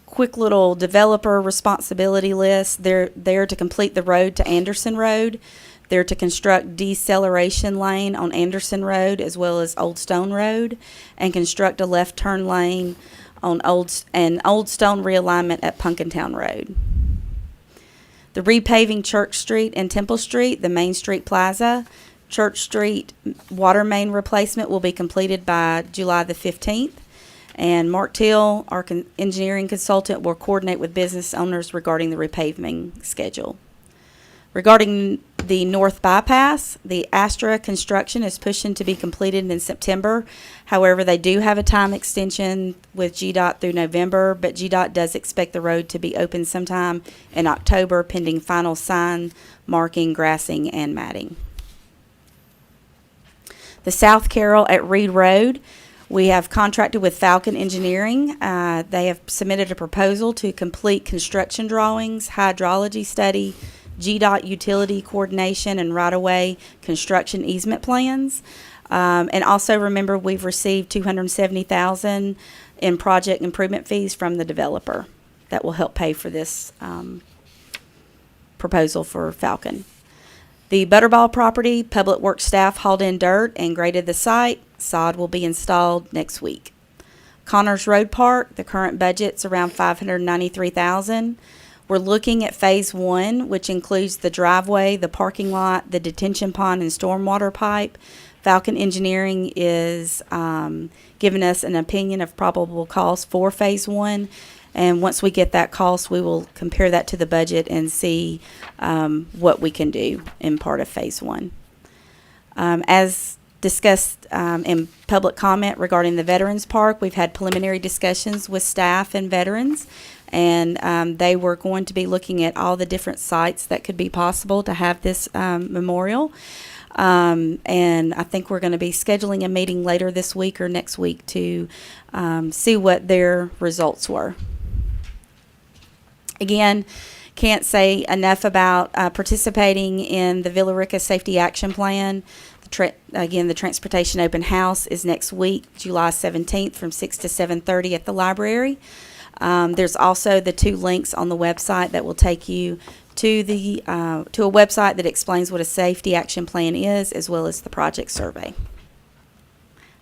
quick little developer responsibility list. They're there to complete the road to Anderson Road. They're to construct deceleration lane on Anderson Road as well as Old Stone Road, and construct a left turn lane on Old Stone realignment at Punkintown Road. The repaving Church Street and Temple Street, the Main Street Plaza, Church Street water main replacement will be completed by July the 15th. And Mark Till, our engineering consultant, will coordinate with business owners regarding the repaving schedule. Regarding the North Bypass, the Astra construction is pushing to be completed in September. However, they do have a time extension with GDOT through November, but GDOT does expect the road to be open sometime in October, pending final sign, marking, grassing, and matting. The South Carroll at Reed Road, we have contracted with Falcon Engineering. They have submitted a proposal to complete construction drawings, hydrology study, GDOT utility coordination, and right-of-way construction easement plans. And also remember, we've received $270,000 in project improvement fees from the developer that will help pay for this proposal for Falcon. The Butterball property, Public Works staff hauled in dirt and graded the site. Sod will be installed next week. Connors Road Park, the current budget's around $593,000. We're looking at phase 1, which includes the driveway, the parking lot, the detention pond, and stormwater pipe. Falcon Engineering is giving us an opinion of probable cost for phase 1. And once we get that cost, we will compare that to the budget and see what we can do in part of phase 1. As discussed in public comment regarding the Veterans Park, we've had preliminary discussions with staff and veterans, and they were going to be looking at all the different sites that could be possible to have this memorial. And I think we're going to be scheduling a meeting later this week or next week to see what their results were. Again, can't say enough about participating in the Villa Rica Safety Action Plan. Again, the Transportation Open House is next week, July 17th from 6 to 7:30 at the library. There's also the 2 links on the website that will take you to the to a website that explains what a safety action plan is, as well as the project survey.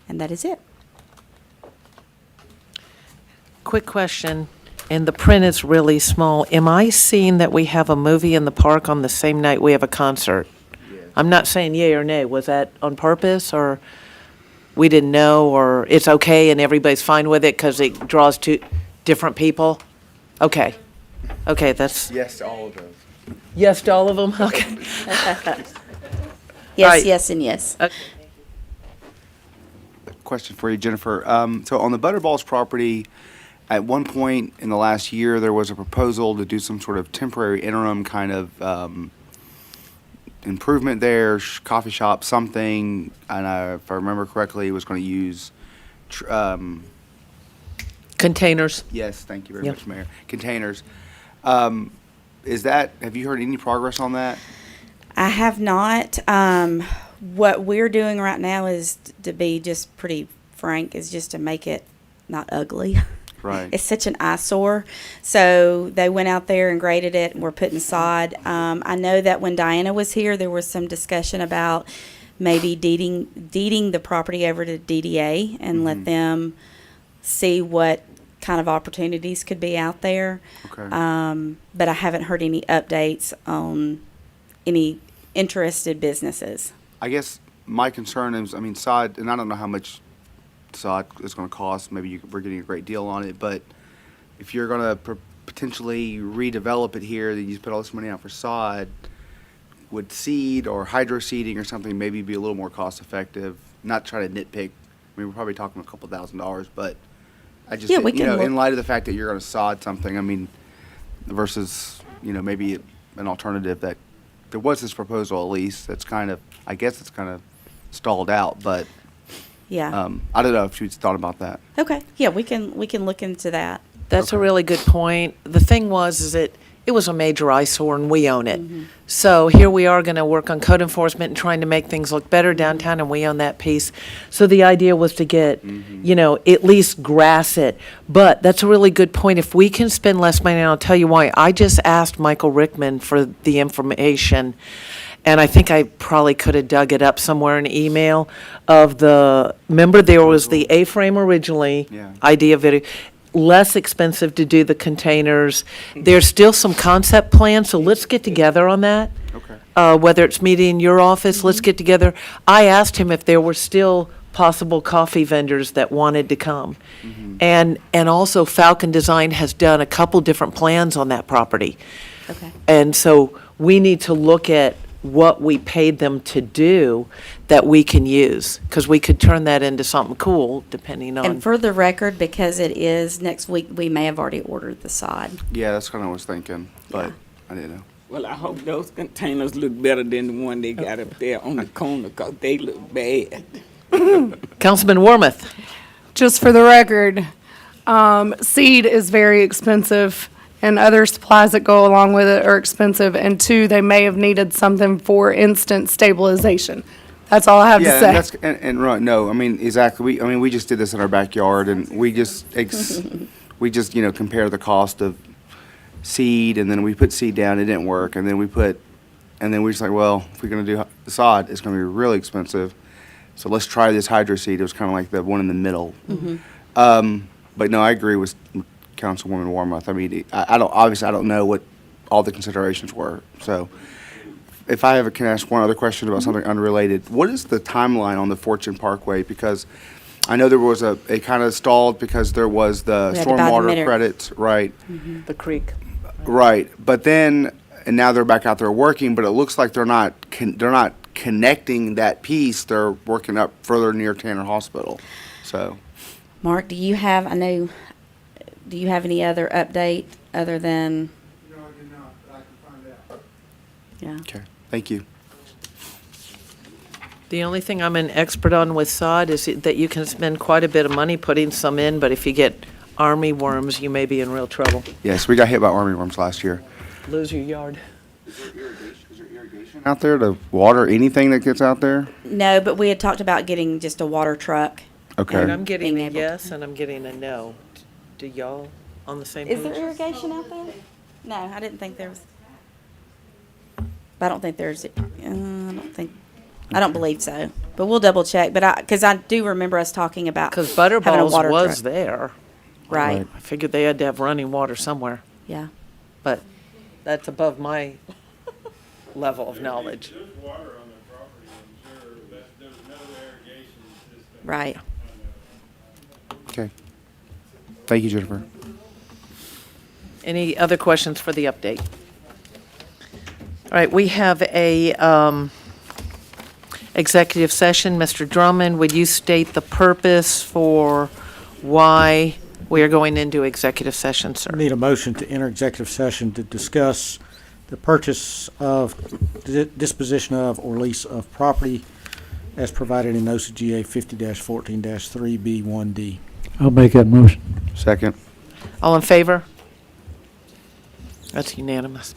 And that is it. Quick question, and the print is really small. Am I seeing that we have a movie in the park on the same night we have a concert? I'm not saying yay or nay. Was that on purpose, or we didn't know, or it's okay and everybody's fine with it because it draws 2 different people? Okay. Okay, that's, Yes to all of those. yes to all of them? Okay. Yes, Right. yes, and yes. Question for you, Jennifer. So on the Butterballs property, at one point in the last year, there was a proposal to do some sort of temporary interim kind of improvement there, coffee shop, something. And if I remember correctly, it was going to use Containers. yes, thank you very Yep. much, Mayor. Containers. Have you heard any progress on that? I have not. What we're doing right now is, to be just pretty frank, is just to make it not ugly. Right. It's such an eyesore. So they went out there and graded it, and we're putting sod. I know that when Diana was here, there was some discussion about maybe deeding the property over to DDA and let them see what kind of opportunities could be out there. Okay. But I haven't heard any updates on any interested businesses. I guess my concern is, I mean, sod, and I don't know how much sod is going to cost. Maybe we're getting a great deal on it, but if you're going to potentially redevelop it here, then you put all this money out for sod. Would seed or hydro seeding or something maybe be a little more cost effective? Not try to nitpick. I mean, we're probably talking a couple $1,000s, but I just, Yeah, we you can know, look. in light of the fact that you're going to sod something, I mean, versus, you know, maybe an alternative that there was this proposal at least that's kind of, I guess it's kind of stalled out, but Yeah. I don't know if you'd thought about that. Okay. Yeah, we can look into that. That's a really good point. The thing was, is it was a major eyesore and we own it. So here we are going to work on code enforcement and trying to make things look better downtown, and we own that piece. So the idea was to get, you know, at least grass it. But that's a really good point. If we can spend less money, and I'll tell you why. I just asked Michael Rickman for the information, and I think I probably could have dug it up somewhere in email of remember there was the A-frame originally, idea video, less expensive to do the containers. There's still some concept plans, so let's get together on that. Okay. Whether it's meeting in your office, let's get together. I asked him if there were still possible coffee vendors that wanted to come. And also Falcon Design has done a couple different plans on that property. Okay. And so we need to look at what we paid them to do that we can use, because we could turn that into something cool depending on. And for the record, because it is next week, we may have already ordered the sod. Yeah, that's kind of what I was thinking, but I didn't know. Well, I hope those containers look better than the one they got up there on the corner, 'cause they look bad. Councilman Wormuth. Just for the record, seed is very expensive, and other supplies that go along with it are expensive. And two, they may have needed something for instant stabilization. That's all I have to Yeah, say. and that's, and right, no, I mean, exactly, we just did this in our backyard, and we just, you know, compare the cost of seed, and then we put seed down, it didn't work, and then we just like, well, if we're gonna do sod, it's gonna be really expensive, so let's try this hydro seed. It was kind of like the one in the middle. But no, I agree with Councilwoman Warmoth. I mean, obviously, I don't know what all the considerations were, so. If can ask one other question about something unrelated, what is the timeline on the Fortune Parkway? Because I know there was it kind of stalled because there was the We had to buy the stormwater meter. credits, right? The creek. Right, but then, and now they're back out there working, but it looks like they're not connecting that piece. They're working up further near Tanner Hospital, so. Mark, do you have any other update other than? No, I did not, but I can find out. Yeah. Okay, thank you. The only thing I'm an expert on with sod is that you can spend quite a bit of money putting some in, but if you get army worms, you may be in real trouble. Yes, we got hit by armyworms last year. Lose your yard. Is there irrigation out there to water anything that gets out there? No, but we had talked about getting just a water truck. Okay. And I'm getting Being a able to- yes and I'm getting a no. Do y'all on the same page? Is there irrigation out there? No, I didn't think there was. I don't think there's. I don't believe so. But we'll double check. But because I do remember us talking about Because having a Butterballs water was truck. there. Right. I figured they had to have running water somewhere, Yeah. but that's above my level of knowledge. Right. Okay. Thank you, Jennifer. Any other questions for the update? All right, we have a executive session. Mr. Drummond, would you state the purpose for why we are going into executive session, sir? Need a motion to enter executive session to discuss the purchase of, disposition of, or lease of property as provided in OCGA 50-14-3B1D. I'll make that motion. Second. All in favor? That's unanimous.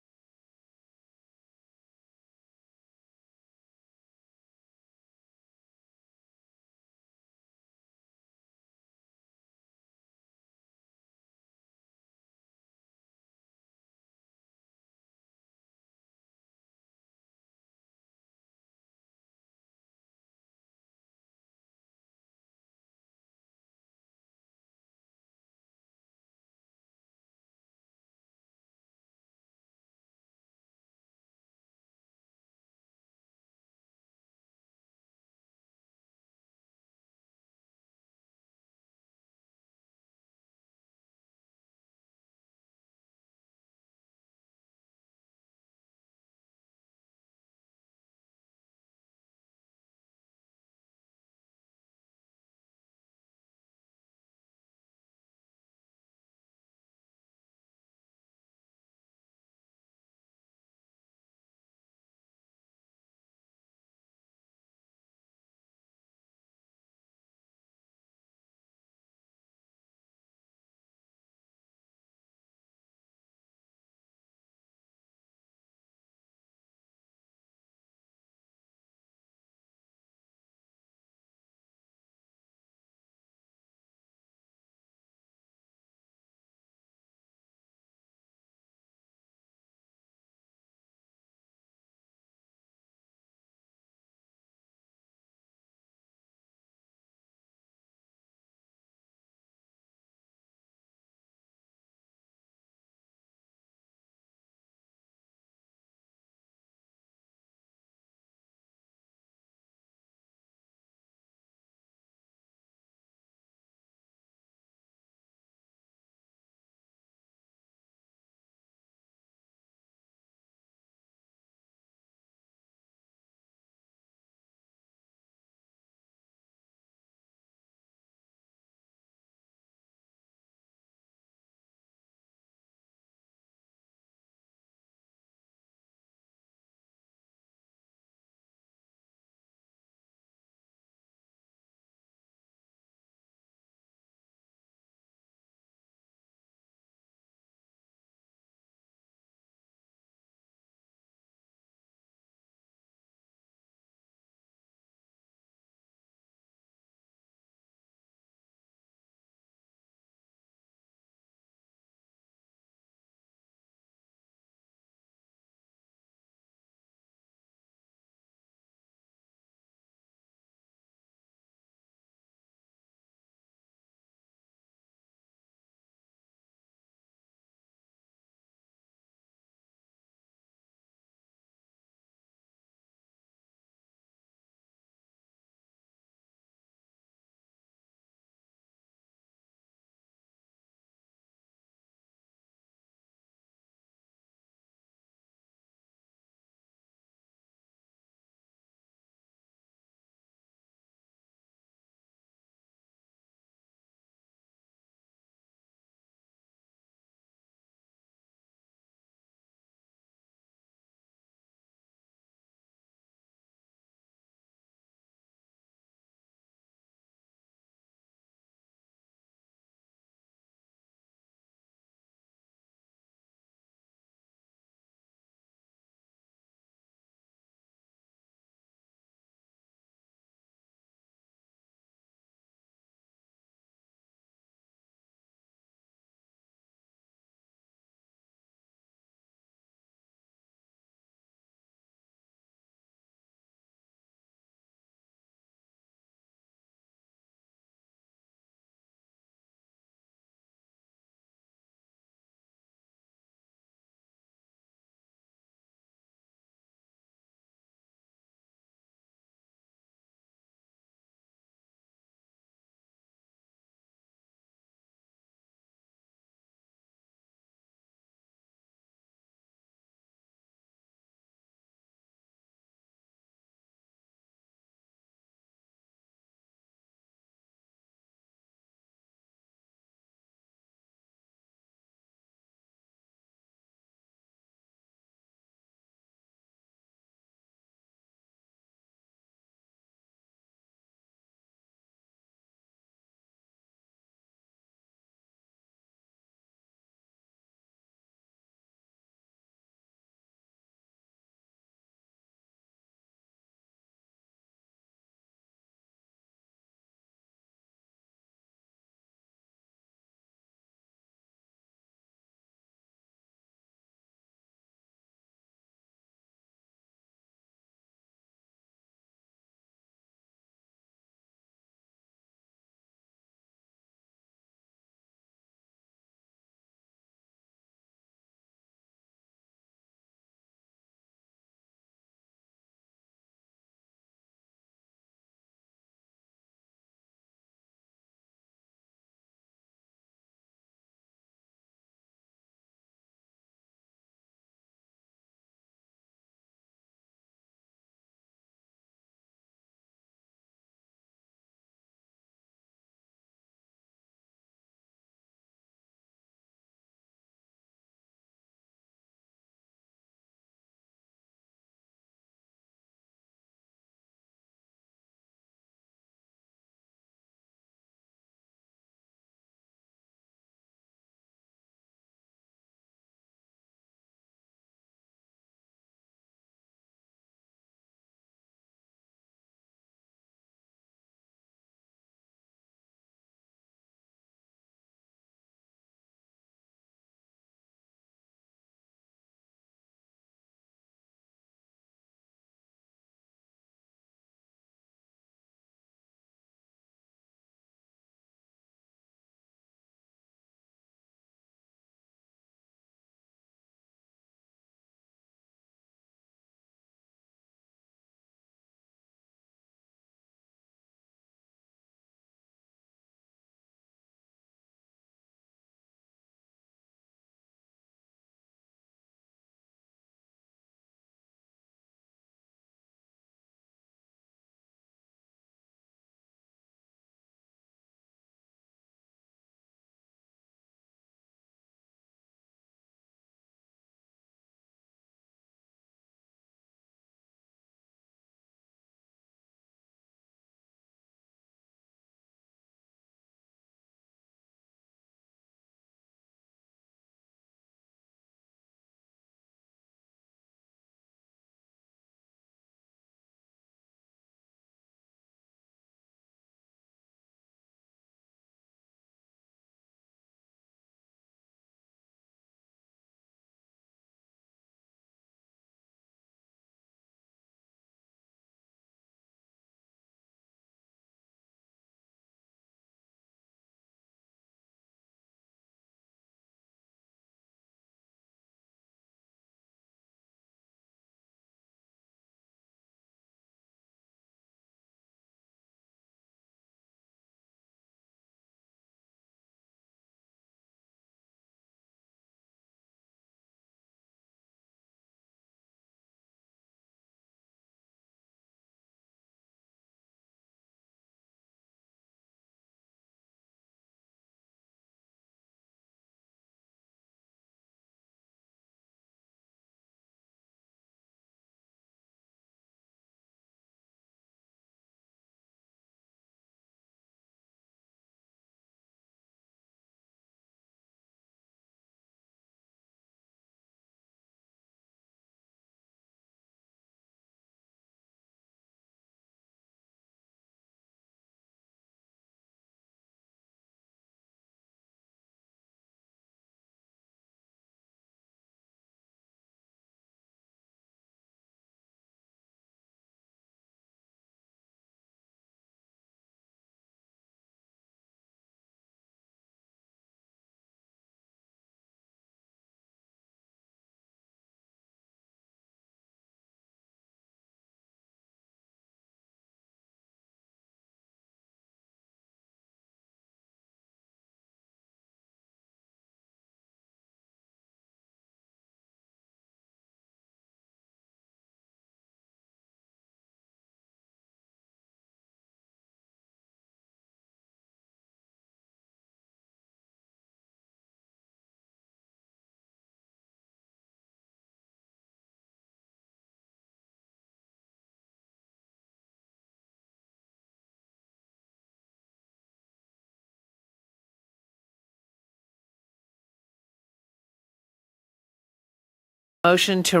Motion to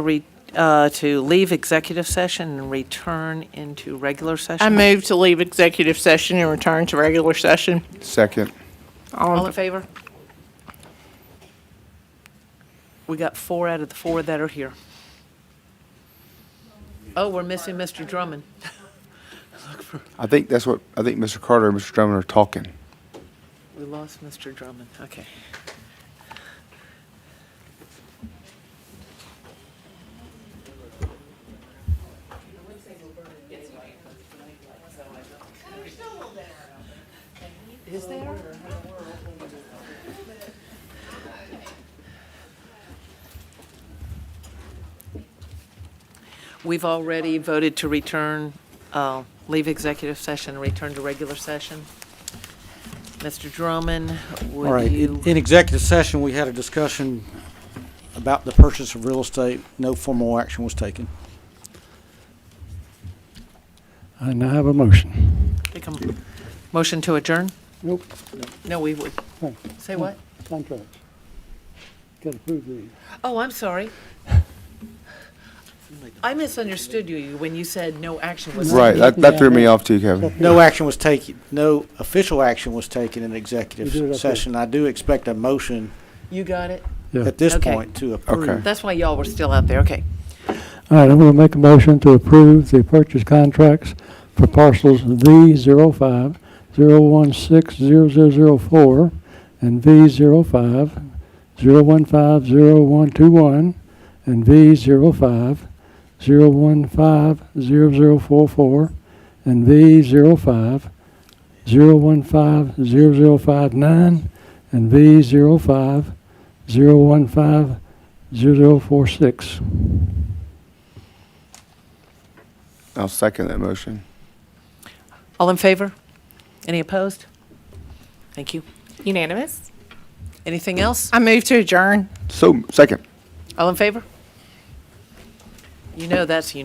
leave executive session and return into regular session. I move to leave executive session and return to regular session. Second. All in favor? We got 4 out of the 4 that are here. Oh, we're missing Mr. Drummond. I think Mr. Carter and Mr. Drummond are talking. We lost Mr. Drummond, okay. Is there? We've already voted to return, leave executive session and return to regular session. Mr. Drummond, All right, would you? in executive session, we had a discussion about the purchase of real estate. No formal action was taken. I now have a motion. Take a motion to adjourn? Nope. No, we would. Oh, Say what? Contracts. Got to approve these. Oh, I'm sorry. I misunderstood you when you said no action was. Right, that threw me off too, Kevin. No action was taken, no official action was taken in We do it executive up here. session. I do expect a motion You got it? Yeah. at this Okay. point to approve. Okay. That's why y'all were still out there, okay. All right, I'm going to make a motion to approve the purchase contracts for parcels V05, 0160004, and V05, 0150121, and V05, 0150044, and V05, 0150059, and V05, 0150046. I'll second that motion. All in favor? Any opposed? Thank you. Unanimous? Anything else? I move to adjourn. So, second. All in favor? You know that's unanimous.